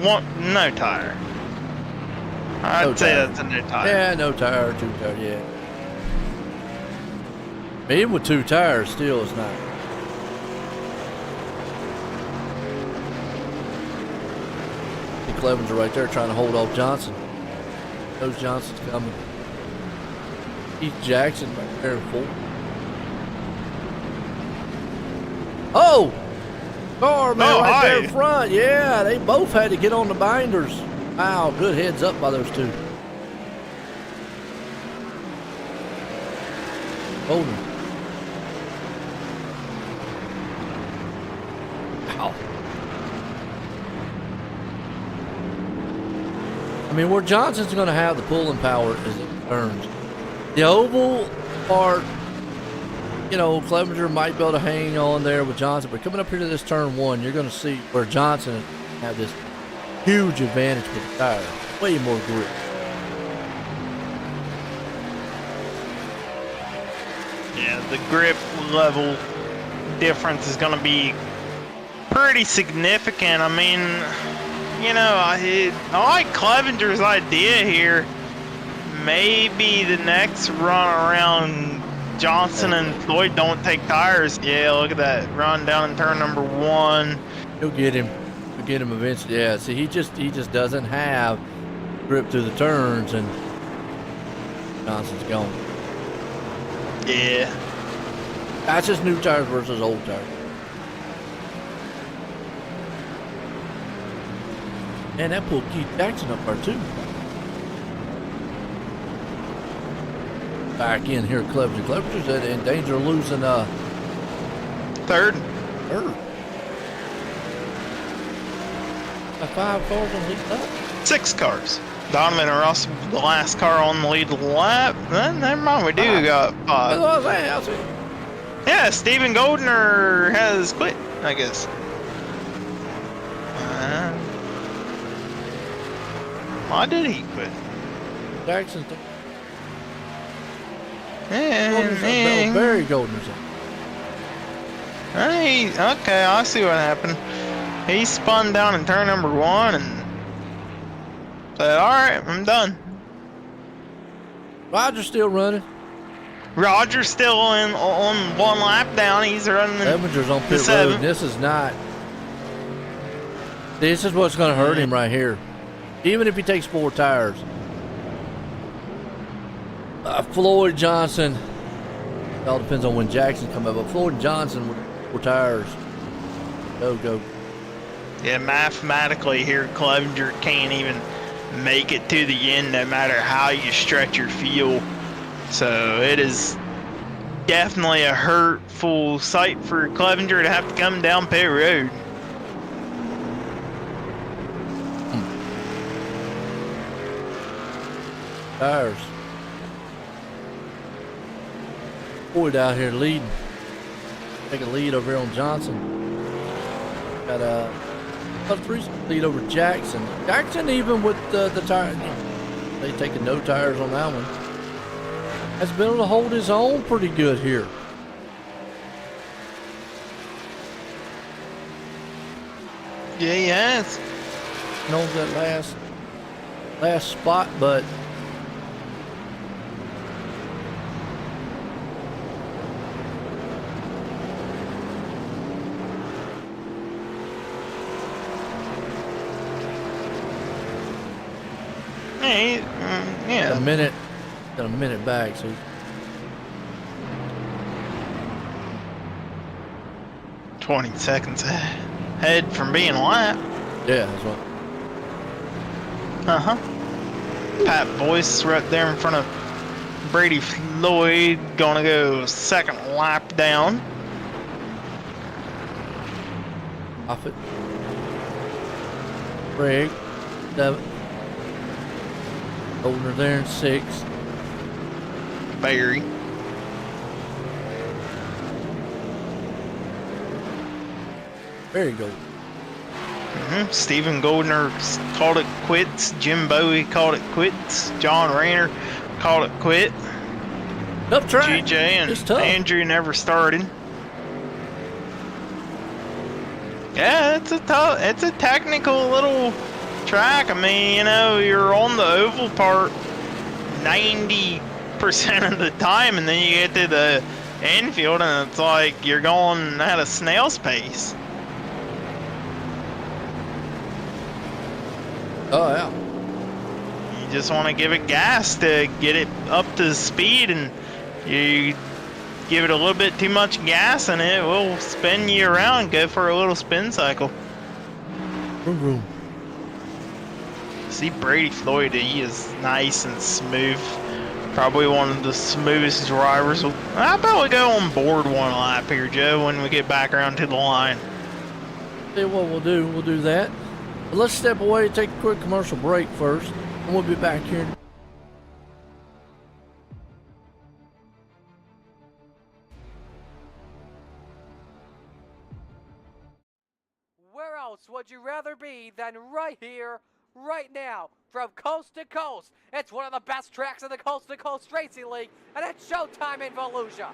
No tire. I'd say that's a new tire. Yeah, no tire, 2 tire, yeah. Even with 2 tires, still it's not. The Clevenger right there trying to hold off Johnson. Knows Johnson's coming. Keith Jackson right there in 4. Oh! Car man right there in front. Yeah, they both had to get on the binders. Wow, good heads up by those 2. Golden. Wow. I mean, where Johnson's going to have the pulling power is it turns. The oval part, you know, Clevenger might be able to hang on there with Johnson, but coming up here to this turn 1, you're going to see where Johnson have this huge advantage with the tire. Way more grip. Yeah, the grip level difference is going to be pretty significant. I mean, you know, I like Clevenger's idea here. Maybe the next run around Johnson and Floyd don't take tires. Yeah, look at that run down in turn number 1. He'll get him. He'll get him eventually. Yeah, see, he just doesn't have grip through the turns, and Johnson's gone. Yeah. That's just new tires versus old tires. And that pulled Keith Jackson up there too. Back in here, Clevenger. Clevenger's in danger of losing third. 5 cars on lead up. 6 cars. Donovan and Russell, the last car on the lead lap. Never mind, we do got 5. That's what I was saying. Yeah, Stephen Goldner has quit, I guess. Why did he quit? Jackson's Yeah, Barry Goldner's on. Hey, okay, I see what happened. He spun down in turn number 1 and said, "Alright, I'm done." Roger's still running. Roger's still on 1 lap down. He's running Clevenger's on pit road. This is not. This is what's going to hurt him right here. Even if he takes 4 tires. Floyd Johnson. It all depends on when Jackson comes up. But Floyd Johnson with 4 tires. Go. Yeah, mathematically here, Clevenger can't even make it to the end no matter how you stretch your fuel. So it is definitely a hurtful sight for Clevenger to have to come down pit road. Tires. Floyd out here leading. Take a lead over here on Johnson. Got a lead over Jackson. Jackson even with the tire. They taking no tires on that one. Has been able to hold his own pretty good here. Yeah, he has. Knows that last spot, but yeah. Got a minute back, so 20 seconds ahead from being lap. Yeah, that's what. Pat Boyce right there in front of Brady Floyd, gonna go 2nd lap down. Off it. Craig, 7. Goldner there in 6. Barry. Very good. Stephen Goldner called it quits. Jim Bowie called it quits. John Rayner called it quit. Tough track. GJ and Andrew never started. Yeah, it's a technical little track. I mean, you know, you're on the oval part 90% of the time, and then you get to the infield, and it's like you're going at a snail's pace. Oh yeah. You just want to give it gas to get it up to speed, and you give it a little bit too much gas, and it will spin you around. Go for a little spin cycle. Vroom, vroom. See Brady Floyd, he is nice and smooth. Probably one of the smoothest drivers. How about we go on board one lap here, Joe, when we get back around to the line? See what we'll do. We'll do that. But let's step away, take a quick commercial break first, and we'll be back here. Where else would you rather be than right here, right now, from coast to coast? It's one of the best tracks in the Coast2Coast Racing League, and it's showtime in Volusia.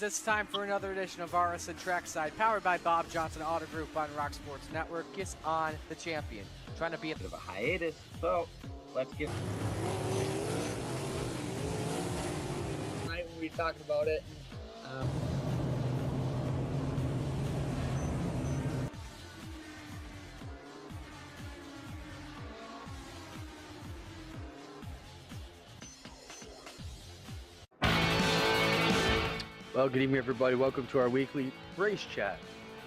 it's time for another edition of RSN Trackside, powered by Bob Johnson Auto Group on Rock Sports Network. Kiss on the champion. Trying to be a bit of a hiatus, so let's get. Tonight we'll be talking about it. Well, good evening, everybody. Welcome to our weekly race chat.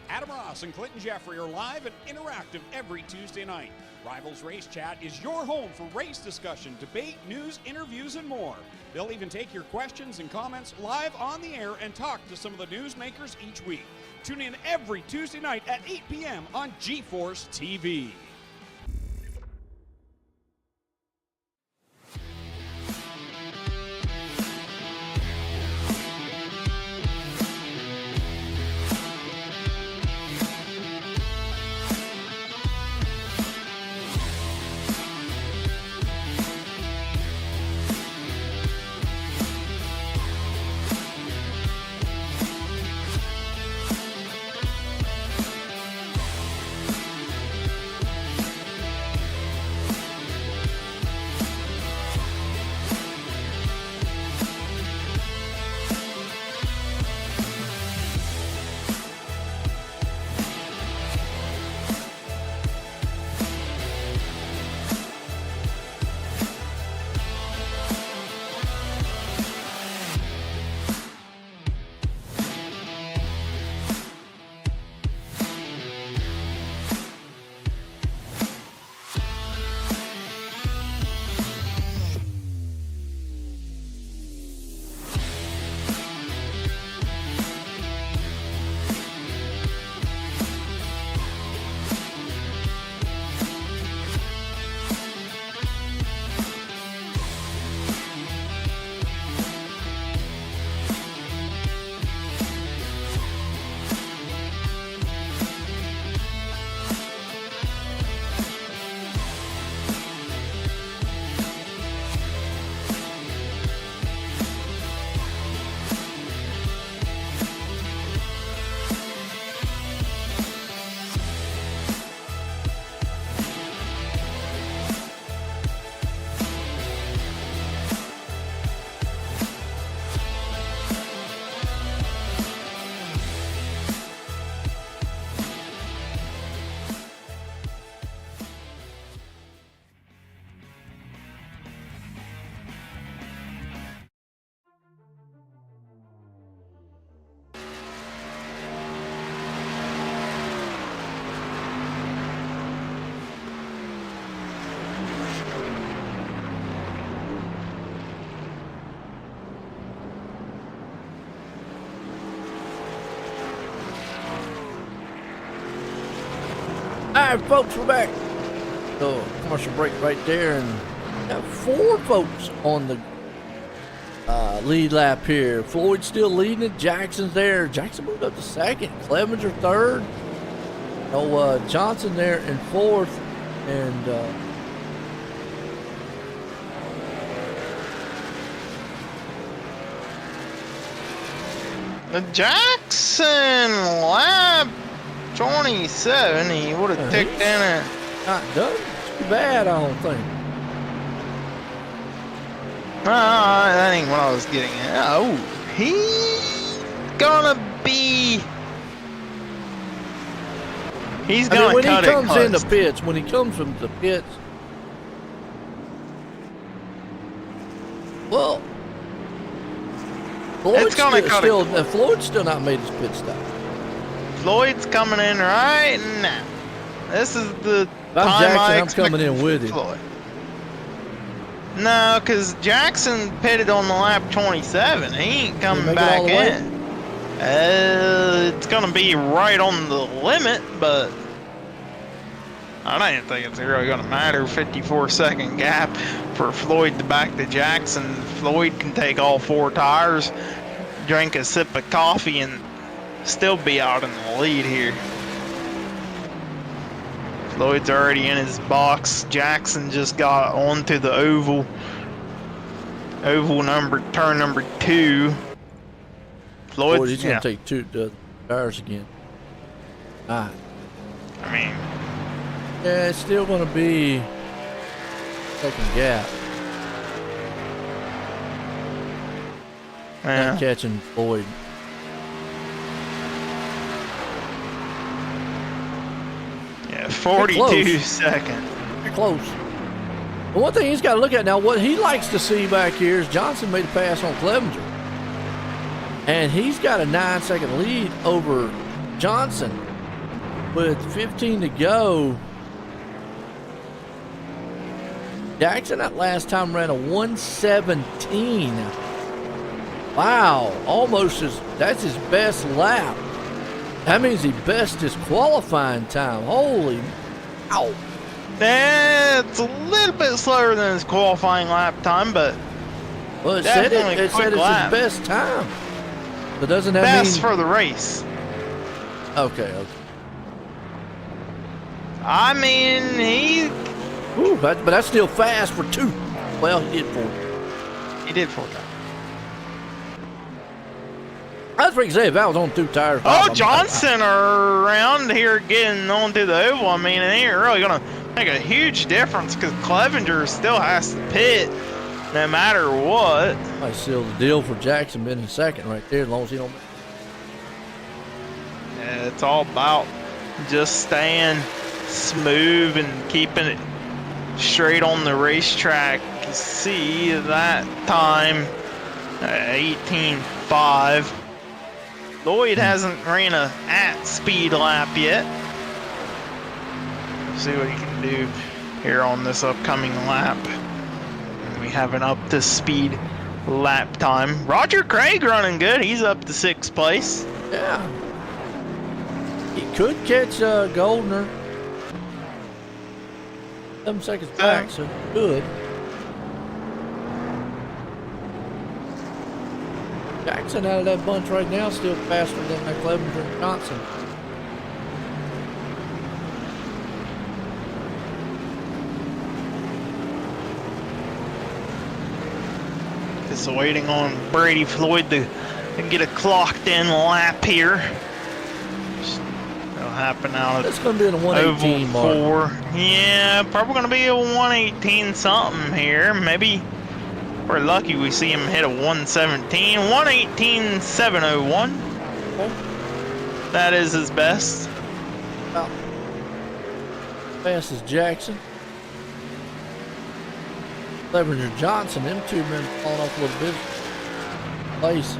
Adam Ross and Clinton Jeffrey are live and interactive every Tuesday night. Rivals Race Chat is your home for race discussion, debate, news, interviews, and more. They'll even take your questions and comments live on the air and talk to some of the newsmakers each week. Tune in every Tuesday night at 8 p.m. on GeForce TV. Alright, folks, we're back. So, commercial break right there, and got 4 folks on the lead lap here. Floyd's still leading it. Jackson's there. Jackson moved up to second. Clevenger third. Oh, Johnson there in fourth, and the Jackson lap 27, he would have ticked in it. Not done too bad, I don't think. That ain't what I was getting at. Oh, he's gonna be. He's gonna when cut he comes it in the pits, when he comes from the pits, well, Floyd's still not made his pit stop. Floyd's coming in right now. This is the time Jackson, I I'm coming in with him. Floyd. No, because Jackson pitted on the lap 27. He ain't coming back in. It's going to be right on the limit, but I don't think it's really going to matter. 54-second gap for Floyd to back to Jackson. Floyd can take all 4 tires, drink a sip of coffee, and still be out in the lead here. Floyd's already in his box. Jackson just got onto the oval. Turn number 2. Floyd's, he's going to take two tires again. All right. I mean, yeah, it's still going to be second gap. Not catching Floyd. Yeah, 42 seconds. They're close. But one thing he's got to look at now, what he likes to see back here is Johnson made a pass on Clevenger. And he's got a 9-second lead over Johnson with 15 to go. Jackson that last time ran a 1:17. Wow, that's his best lap. That means he best his qualifying time. Holy cow. It's a little bit slower than his qualifying lap time, but well, it said it's his best time. But doesn't that mean best for the race? Okay. I mean, but that's still fast for two. Well, he did 4. He did 4 times. I was going to say, if that was on 2 tires. Oh, Johnson around here getting onto the oval. I mean, it ain't really going to make a huge difference because Clevenger still has to pit no matter what. I seal the deal for Jackson being in second right there as long as he don't. Yeah, it's all about just staying smooth and keeping it straight on the racetrack. You see that time, 18.5. Lloyd hasn't ran a at-speed lap yet. We'll see what he can do here on this upcoming lap. We have an up-to-speed lap time. Roger Craig running good. He's up to 6th place. Yeah. He could catch Goldner. 7 seconds back, so good. Jackson out of that bunch right now still faster than Clevenger and Johnson. Just waiting on Brady Floyd to get a clocked in lap here. It'll happen out That's going to be in a 118 mark. mark. Yeah, probably going to be a 118 something here. Maybe we're lucky we see him hit a 117. 118.701. That is his best. About fast as Jackson. Clevenger Johnson, them 2 men falling off a little bit. Place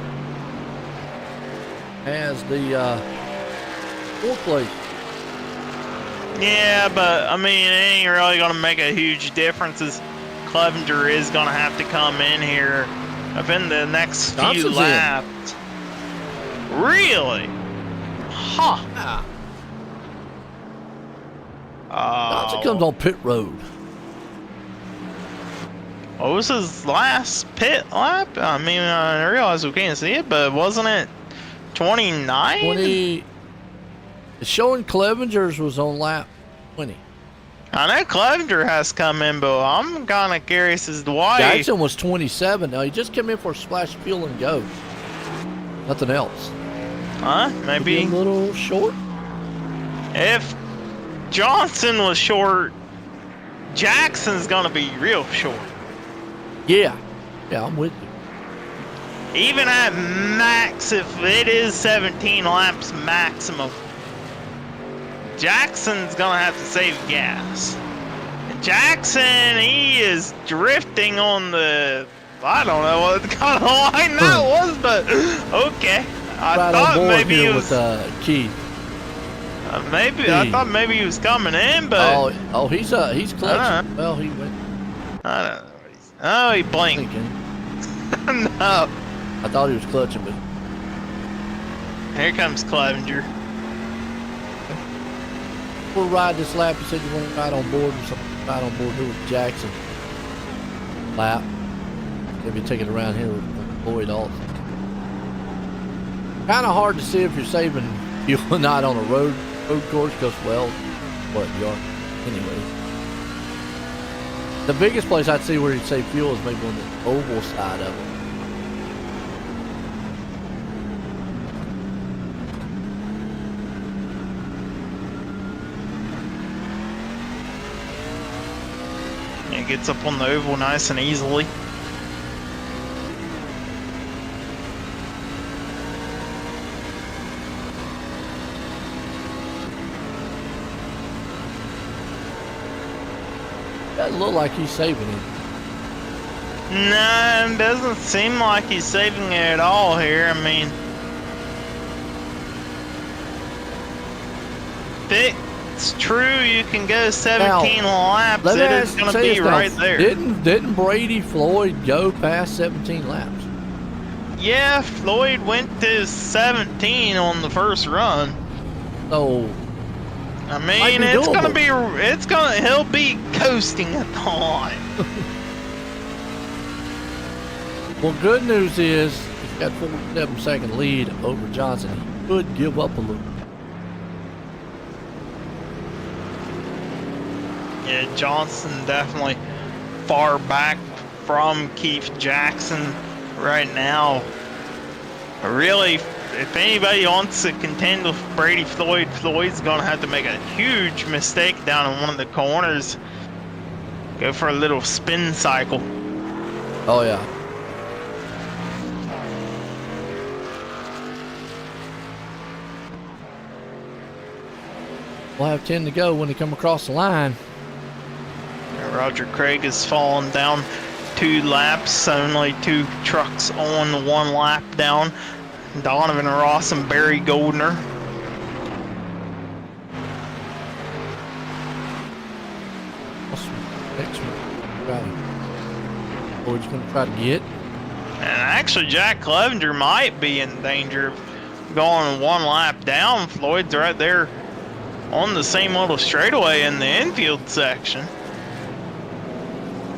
has the 4th place. Yeah, but I mean, it ain't really going to make a huge difference as Clevenger is going to have to come in here within the next few laps. Really? Huh. Johnson comes on pit road. What was his last pit lap? I mean, I realize we can't see it, but wasn't it 29? 20. It's showing Clevenger's was on lap 20. I know Clevenger has come in, but I'm kind of curious as to why. Jackson was 27. Now, he just came in for a splash of fuel and go. Nothing else. Huh? Maybe a little short. If Johnson was short, Jackson's going to be real short. Yeah. Yeah, I'm with you. Even at max, if it is 17 laps maximum, Jackson's gonna have to save gas. And Jackson, he is drifting on the, I don't know what kind of line that was, but okay. I thought maybe he was with Keith. I thought maybe he was coming in, but he's clutching. Well, he went. I don't know. Oh, he blinked. No. I thought he was clutching, but here comes Clevenger. We'll ride this lap. You said you want to ride on board or something. Ride on board here with Jackson. Lap. Maybe take it around here with Lloyd also. Kind of hard to see if you're saving fuel or not on a road course because, well, what you are anyway. The biggest place I'd see where you'd save fuel is maybe on the oval side of it. gets up on the oval nice and easily. Doesn't look like he's saving it. No, it doesn't seem like he's saving it at all here. I mean, it's true you can go 17 laps. Let me It is going to say be this now. right there. Didn't Brady Floyd go past 17 laps? Yeah, Floyd went to 17 on the first run. So, I mean, he'll be coasting at the line. Well, good news is he's got 47-second lead over Johnson. He could give up a little. Yeah, Johnson definitely far back from Keith Jackson right now. Really, if anybody wants to contend with Brady Floyd, Floyd's going to have to make a huge mistake down in one of the corners. Go for a little spin cycle. Oh, yeah. We'll have 10 to go when they come across the line. Roger Craig is falling down 2 laps, only 2 trucks on 1 lap down. Donovan Ross and Barry Goldner. Next one. Boyd's going to try to get. And actually, Jack Clevenger might be in danger of going 1 lap down. Floyd's right there on the same little straightaway in the infield section.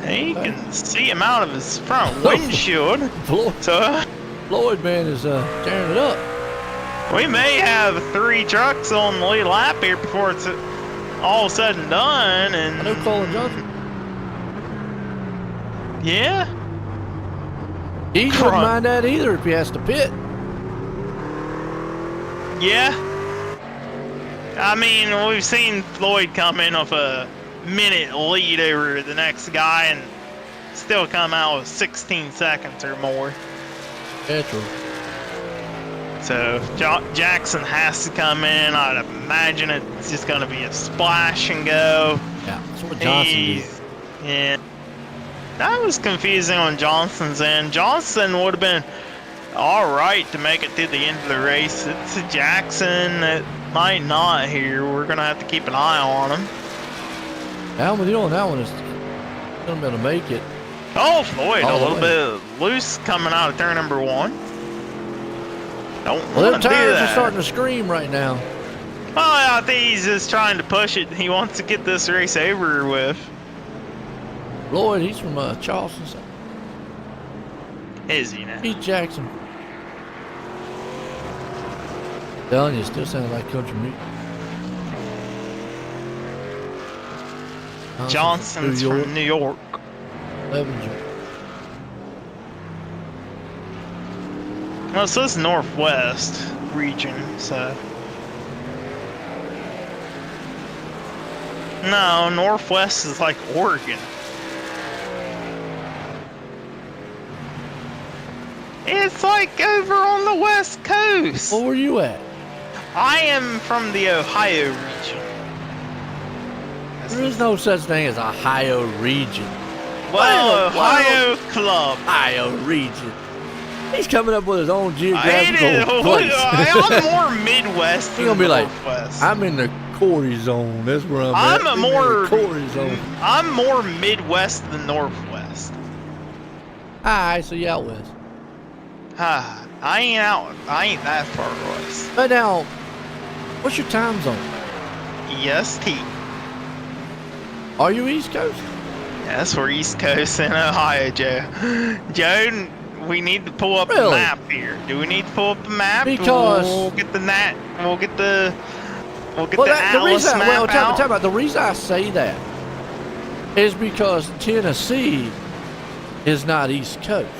He can see him out of his front windshield. Floyd, man, is tearing it up. We may have 3 trucks on the lead lap here before it's all said and done. And I know Colin Johnson. Yeah. He wouldn't mind that either if he has to pit. Yeah. I mean, we've seen Floyd come in with a minute lead over the next guy and still come out with 16 seconds or more. Yeah, true. So Jackson has to come in. I'd imagine it's just going to be a splash and go. Yeah, that's what Johnson did. Yeah. That was confusing on Johnson's end. Johnson would have been all right to make it to the end of the race. It's a Jackson that might not here. We're going to have to keep an eye on him. Down with you on that one is going to be able to make it. Oh, Floyd, a little bit loose coming out of turn number 1. Don't Well, want them to do tires that. are starting to scream right now. Oh, I think he's just trying to push it. He wants to get this race over with. Lloyd, he's from Charleston. Is he now? Pete Jackson. Telling you, still sounds like country music. Johnson's from New York. Levenger. Well, it says Northwest region, so. No, Northwest is like Oregon. It's like over on the West Coast. Where were you at? I am from the Ohio region. There is no such thing as Ohio region. Well, Ohio Club. Ohio region. He's coming up with his own geographical place. I'm more Midwest than He's gonna be like, Northwest. I'm in the Corey zone. That's where I'm at. I'm more Corey zone. I'm more Midwest than Northwest. Alright, so you out west. I ain't that far west. But now, what's your time zone? EST. Are you East Coast? Yes, we're East Coast in Ohio, Joe. Joe, we need to pull up a map here. Do we need to pull up a map? Because we'll get the the Atlas reason, map out. tell about the reason I say that is because Tennessee is not East Coast.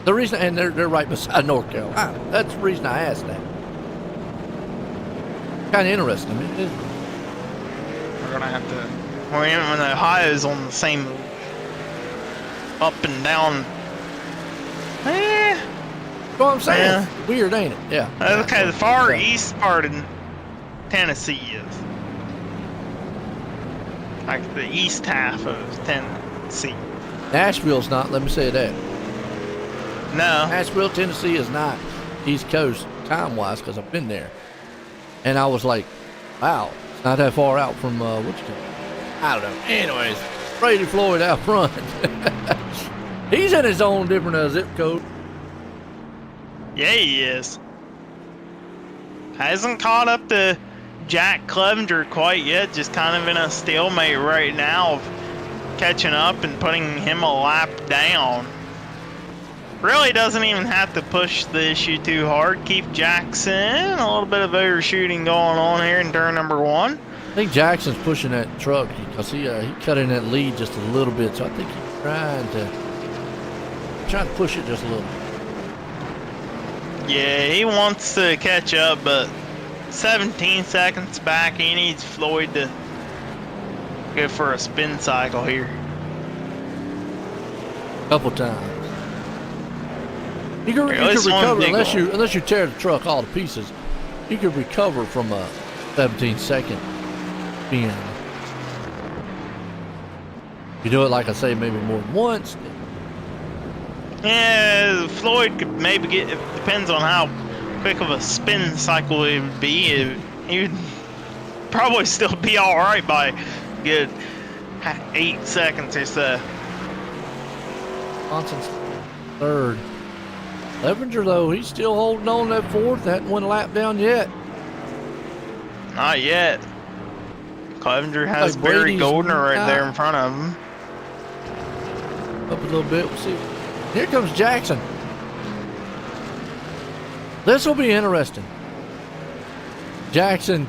The reason, and they're right beside North Carolina. That's the reason I asked that. Kind of interesting. I mean, We're when Ohio's on the same up and down. That's what I'm saying. Yeah. Weird, ain't it? Yeah. Okay, the far east part of Tennessee is. Like the east half of Tennessee. Nashville's not, let me say that. No. Nashville, Tennessee is not East Coast time-wise because I've been there. And I was like, wow, it's not that far out from, I don't know. Anyways, Brady Floyd out front. He's in his own different zip code. Yeah, he is. Hasn't caught up to Jack Clevenger quite yet, just kind of in a stalemate right now of catching up and putting him a lap down. Really doesn't even have to push the issue too hard. Keep Jackson, a little bit of overshooting going on here in turn number 1. I think Jackson's pushing that truck because he cut in that lead just a little bit, so I think he's trying to push it just a little bit. Yeah, he wants to catch up, but 17 seconds back, he needs Floyd to go for a spin cycle here. Couple times. You can recover unless you tear the truck all to pieces. You can recover from a 17-second spin. You do it like I say, maybe more than once. Yeah, Floyd could maybe get. It depends on how quick of a spin cycle it would be. He would probably still be all right by a good 8 seconds or so. Johnson's third. Clevenger, though, he's still holding on that fourth. Hadn't won a lap down yet. Not yet. Clevenger has Barry Goldner right there in front of him. Up a little bit. We'll see. Here comes Jackson. This will be interesting. Jackson.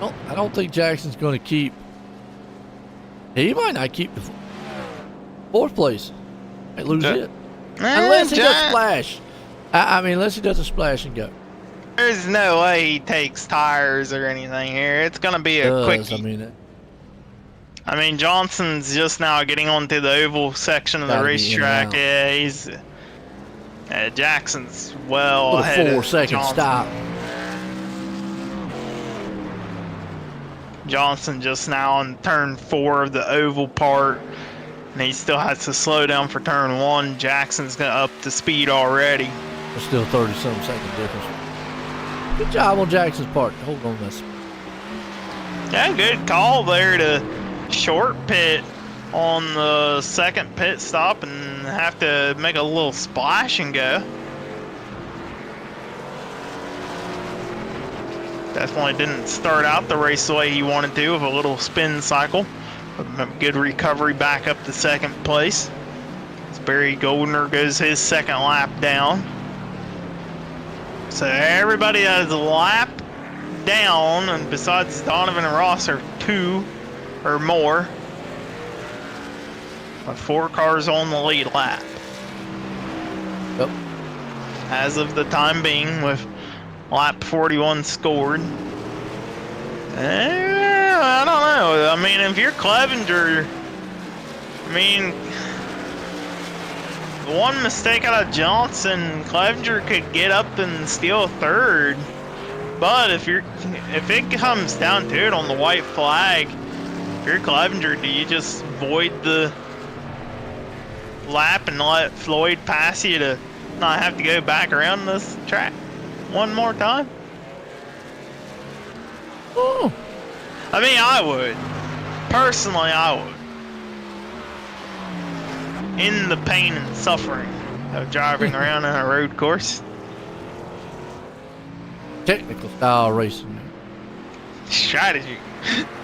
I don't think Jackson's going to keep. He might not keep the fourth place. Might lose it. Unless he does splash. I mean, unless he does a splash and go. There's no way he takes tires or anything here. It's going to be a quickie. I mean, Johnson's just now getting onto the oval section of the racetrack. Yeah, he's Jackson's well ahead of 4-second stop. Johnson just now on turn 4 of the oval part, and he still has to slow down for turn 1. Jackson's gonna up the speed already. There's still 30-some second difference. Good job on Jackson's part. Hold on this. Yeah, good call there to short pit on the second pit stop and have to make a little splash and go. Definitely didn't start out the race the way he wanted to with a little spin cycle. A good recovery back up to second place. As Barry Goldner goes his second lap down. So everybody has a lap down, and besides Donovan and Ross are 2 or more. With 4 cars on the lead lap. Yep. As of the time being, with lap 41 scored. I don't know. I mean, if you're Clevenger, I mean, one mistake out of Johnson, Clevenger could get up and steal third. But if it comes down to it on the white flag, if you're Clevenger, do you just void the lap and let Floyd pass you to not have to go back around this track one more time? Oh. I mean, I would. Personally, I would. In the pain and suffering of driving around on a road course. Technical style racing. Strategy.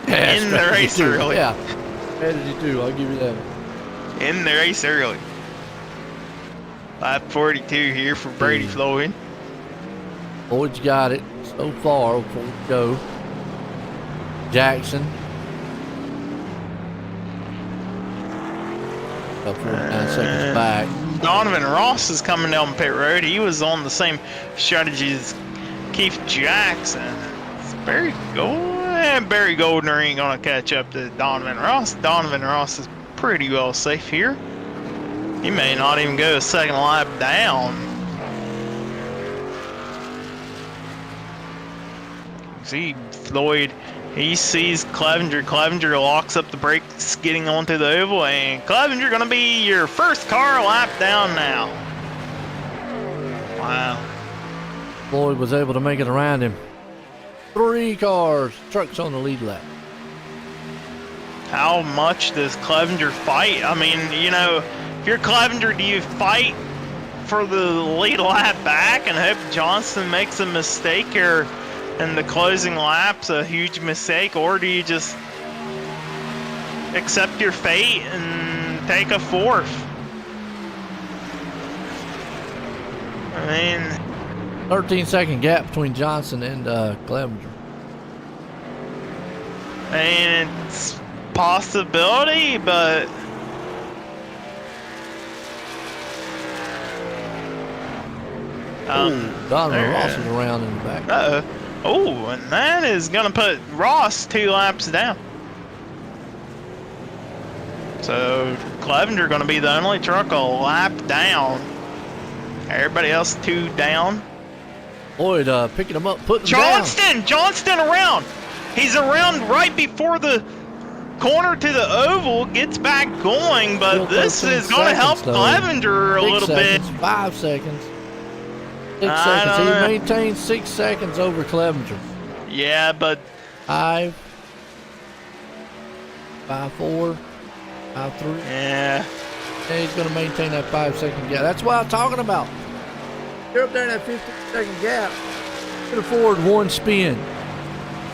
Yeah, in the race early. Yeah. Strategy too, I'll give you that. In the race early. Lap 42 here for Brady Floyd. Floyd's got it so far before we go. Jackson. About 49 seconds back. Donovan Ross is coming down pit road. He was on the same strategy as Keith Jackson. It's very good. And Barry Goldner ain't gonna catch up to Donovan Ross. Donovan Ross is pretty well safe here. He may not even go a second lap down. See, Floyd, he sees Clevenger. Clevenger locks up the brakes getting onto the oval, and Clevenger gonna be your first car lap down now. Wow. Floyd was able to make it around him. 3 cars, trucks on the lead lap. How much does Clevenger fight? I mean, you know, if you're Clevenger, do you fight for the lead lap back and hope Johnson makes a mistake here in the closing laps, a huge mistake, or do you just accept your fate and take a 4th? I mean, 13-second gap between Johnson and Clevenger. And it's possibility, but Donovan Ross is around in the back. Uh-oh. Oh, and that is gonna put Ross 2 laps down. So Clevenger gonna be the only truck a lap down. Everybody else 2 down. Floyd picking him up, putting him down. Johnston around. He's around right before the corner to the oval, gets back going, but this is going to help Clevenger a little bit. 5 seconds. 6 seconds. He maintains 6 seconds over Clevenger. Yeah, but 5, 5-4, 5-3. Yeah. And he's going to maintain that 5-second gap. That's what I'm talking about. You're up there in that 15-second gap. Could afford 1 spin.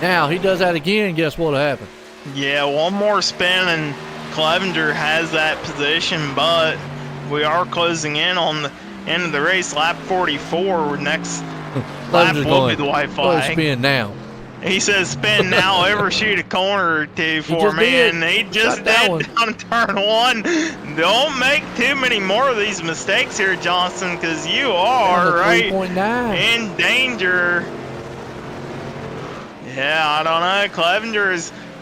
Now he does that again. Guess what'll happen? Yeah, 1 more spin and Clevenger has that position, but we are closing in on the end of the race. Lap 44. Next lap will be the white flag. Spin now. He says spin now, overshoot a corner or 2 for me, and he just did down turn 1. Don't make too many more of these mistakes here, Johnson, because you are right in danger. Yeah, I don't know. Clevenger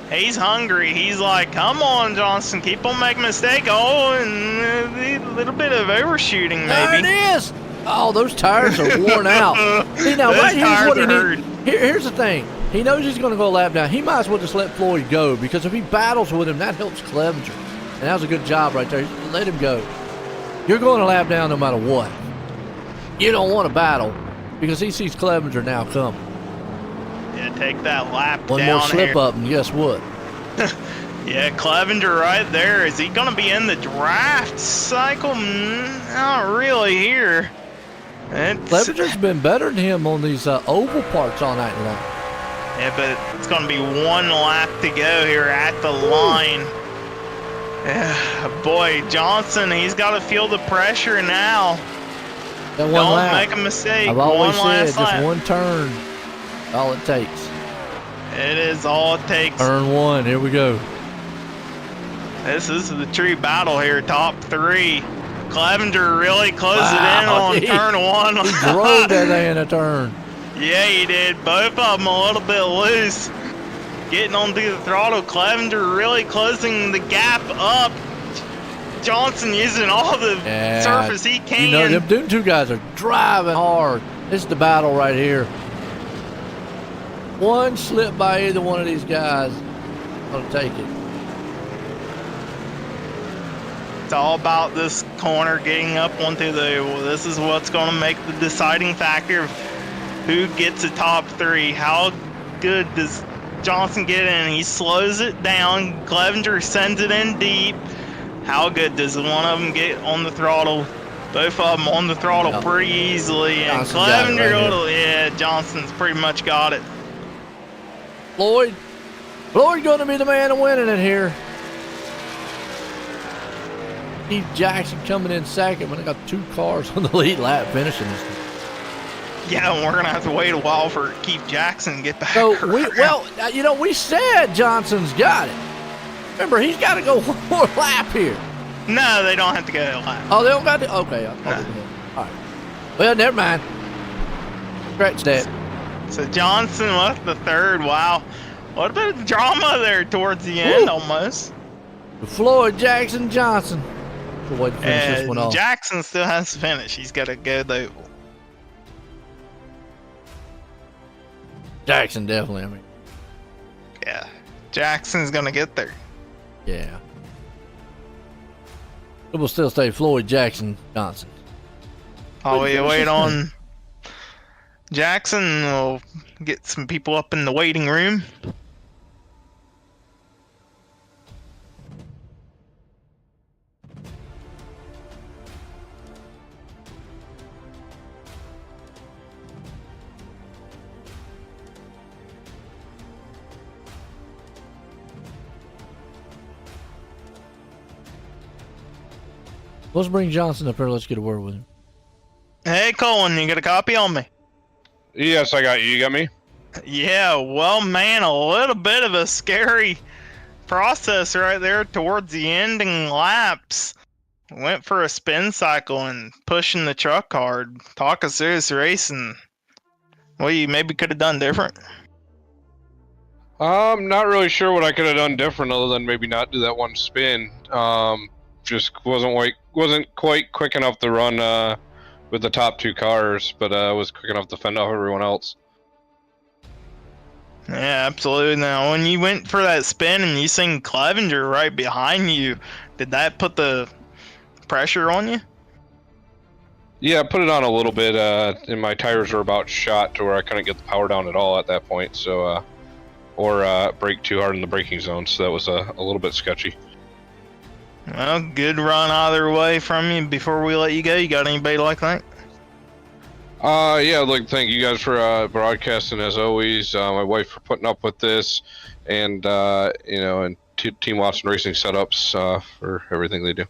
he's hungry. He's like, come on, Johnson, keep on making mistakes. Oh, and a little bit of overshooting, maybe. There it is. Oh, those tires are worn out. See, now, right here's what he needs. Here's the thing. He knows he's going to go a lap down. He might as well just let Floyd go, because if he battles with him, that helps Clevenger. And that was a good job right there. Let him go. You're going a lap down no matter what. You don't want to battle, because he sees Clevenger now coming. Yeah, take that lap One down more slip here. up, and guess what? Yeah, Clevenger right there. Is he going to be in the draft cycle? Not really here. Clevenger's been better than him on these oval parts all night long. Yeah, but it's going to be 1 lap to go here at the line. Yeah, boy, Johnson, he's got to feel the pressure now. That 1 Don't lap. make a mistake. I've always One said last just lap. 1 turn, all it takes. It is all it takes. Turn 1, here we go. This is the true battle here, top 3. Clevenger really closed it in on turn 1. He drove that thing in a turn. Yeah, he did. Both of them a little bit loose. Getting onto the throttle. Clevenger really closing the gap up. Johnson using all the surface he can. You know, them 2 guys are driving hard. This is the battle right here. 1 slip by either one of these guys, gonna take it. It's all about this corner getting up onto the oval. This is what's going to make the deciding factor of who gets a top 3. How good does Johnson get in? He slows it down. Clevenger sends it in deep. How good does one of them get on the throttle? Both of them on the throttle pretty easily. And Clevenger, Johnson's pretty much got it. Floyd going to be the man winning it here. Keith Jackson coming in second when they got 2 cars on the lead lap finishing this thing. Yeah, and we're going to have to wait a while for Keith Jackson to get back. So, we said Johnson's got it. Remember, he's got to go 1 more lap here. No, they don't have to go a lap. Oh, they don't got to? Okay. All right. Well, never mind. Scratch that. So Johnson left the 3rd. Wow. What a bit of drama there towards the end, almost. Floyd Jackson Johnson. Good way to finish this one And off. Jackson still has to finish. He's got to go the oval. Jackson definitely. I mean, Yeah, Jackson's gonna get there. yeah. It will still stay Floyd Jackson Johnson. While we wait on Jackson, we'll get some people up in the waiting room. Let's bring Johnson up here. Let's get a word with him. Hey, Colin, you got a copy on me? Yes, I got you. You got me? Yeah, well, man, a little bit of a scary process right there towards the ending laps. Went for a spin cycle and pushing the truck hard. Talk us through this racing. What you maybe could have done different? Not really sure what I could have done different other than maybe not do that one spin. Just wasn't quite quick enough to run with the top two cars, but was quick enough to fend off everyone else. Yeah, absolutely. Now, when you went for that spin and you seen Clevenger right behind you, did that put the pressure on you? Yeah, I put it on a little bit, and my tires were about shot to where I couldn't get the power down at all at that point, so, or brake too hard in the braking zone, so that was a little bit sketchy. Well, good run either way from you. Before we let you go, you got anybody like that? Yeah, I'd like to thank you guys for broadcasting as always. My wife for putting up with this, and and Team Watson Racing setups for everything they do.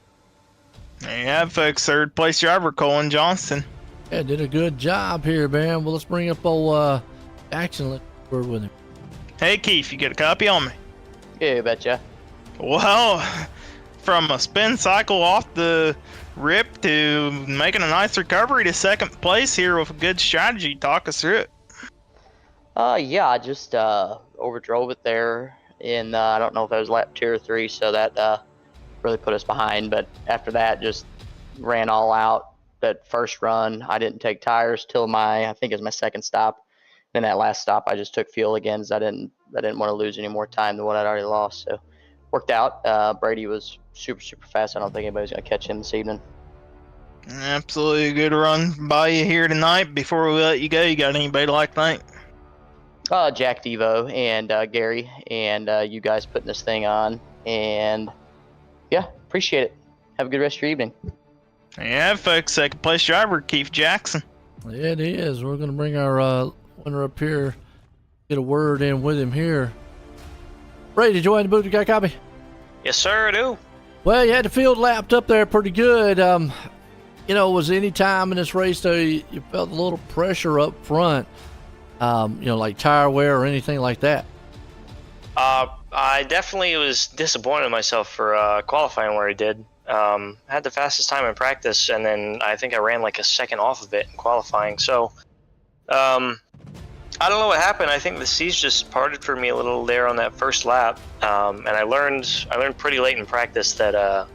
There you have, folks. Third place driver Colin Johnston. Yeah, did a good job here, man. Well, let's bring up old Jackson. Let's word with him. Hey, Keith, you get a copy on me? Yeah, you betcha. Well, from a spin cycle off the rip to making a nice recovery to second place here with a good strategy. Talk us through it. Yeah, I just overdrove it there in I don't know if it was lap 2 or 3, so that really put us behind. But after that, just ran all out. That first run, I didn't take tires till I think it was my second stop. Then that last stop, I just took fuel again, because I didn't want to lose any more time than what I'd already lost. So worked out. Brady was super fast. I don't think anybody's gonna catch him this evening. Absolutely good run by you here tonight. Before we let you go, you got anybody to like thank? Jack Devo and Gary and you guys putting this thing on, and yeah, appreciate it. Have a good rest of your evening. Yeah, folks, second place driver Keith Jackson. Yeah, it is. We're gonna bring our winner up here, get a word in with him here. Ray, did you want to booth? You got a copy? Yes, sir, I do. Well, you had the field lapped up there pretty good. Was any time in this race though you felt a little pressure up front? Like tire wear or anything like that? I definitely was disappointed in myself for qualifying where I did. Had the fastest time in practice, and then I think I ran like a second off of it in qualifying. So, I don't know what happened. I think the seas just parted for me a little there on that first lap, and I learned pretty late in practice that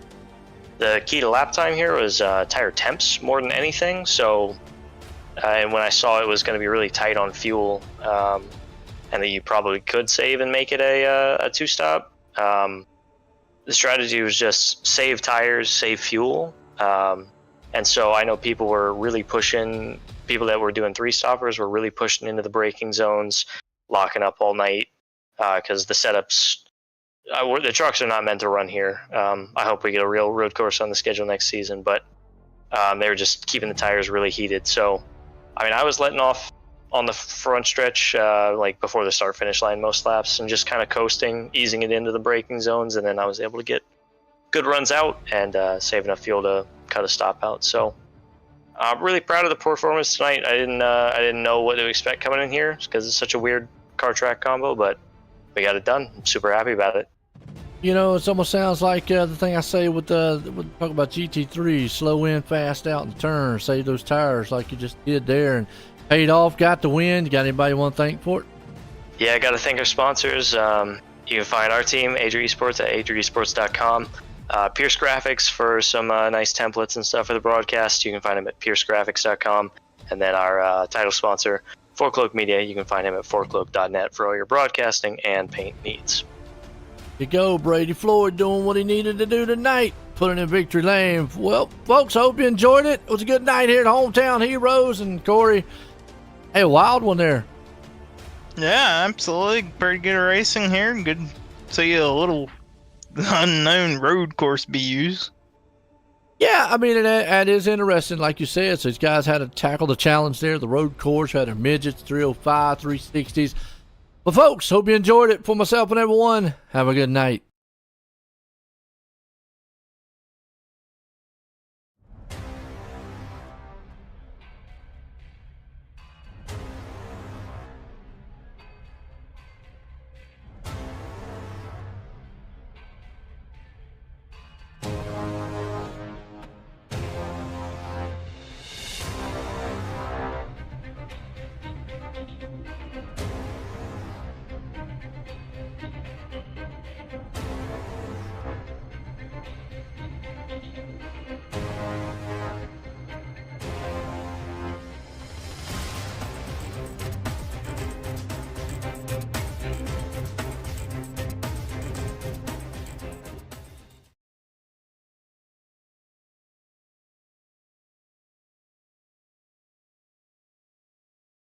the key to lap time here was tire temps more than anything. So, and when I saw it was going to be really tight on fuel, and that you probably could save and make it a two-stop, the strategy was just save tires, save fuel. And so I know people were really pushing. People that were doing three-stoppers were really pushing into the braking zones, locking up all night, because the setups, the trucks are not meant to run here. I hope we get a real road course on the schedule next season, but they were just keeping the tires really heated. So, I mean, I was letting off on the front stretch, like before the start-finish line most laps, and just kind of coasting, easing it into the braking zones, and then I was able to get good runs out and save enough fuel to cut a stop out. So I'm really proud of the performance tonight. I didn't know what to expect coming in here because it's such a weird car track combo, but we got it done. I'm super happy about it. It almost sounds like the thing I say with talk about GT3, slow in, fast out in the turn, save those tires like you just did there, and paid off, got the win. You got anybody you want to thank for it? Yeah, I got to thank our sponsors. You can find our team, Adria Esports, at adriaesports.com. Pierce Graphics for some nice templates and stuff for the broadcast. You can find them at piercegraphics.com. And then our title sponsor, Four Cloak Media, you can find him at fourcloak.net for all your broadcasting and paint needs. You go, Brady Floyd doing what he needed to do tonight, putting in victory lane. Well, folks, hope you enjoyed it. It was a good night here at Hometown Heroes. And Corey, hey, a wild one there. Yeah, absolutely. Pretty good racing here. Good to see a little unknown road course be used. Yeah, I mean, it is interesting, like you said. So these guys had to tackle the challenge there. The road course had their midgets, 305, 360s. But folks, hope you enjoyed it. For myself and everyone, have a good night.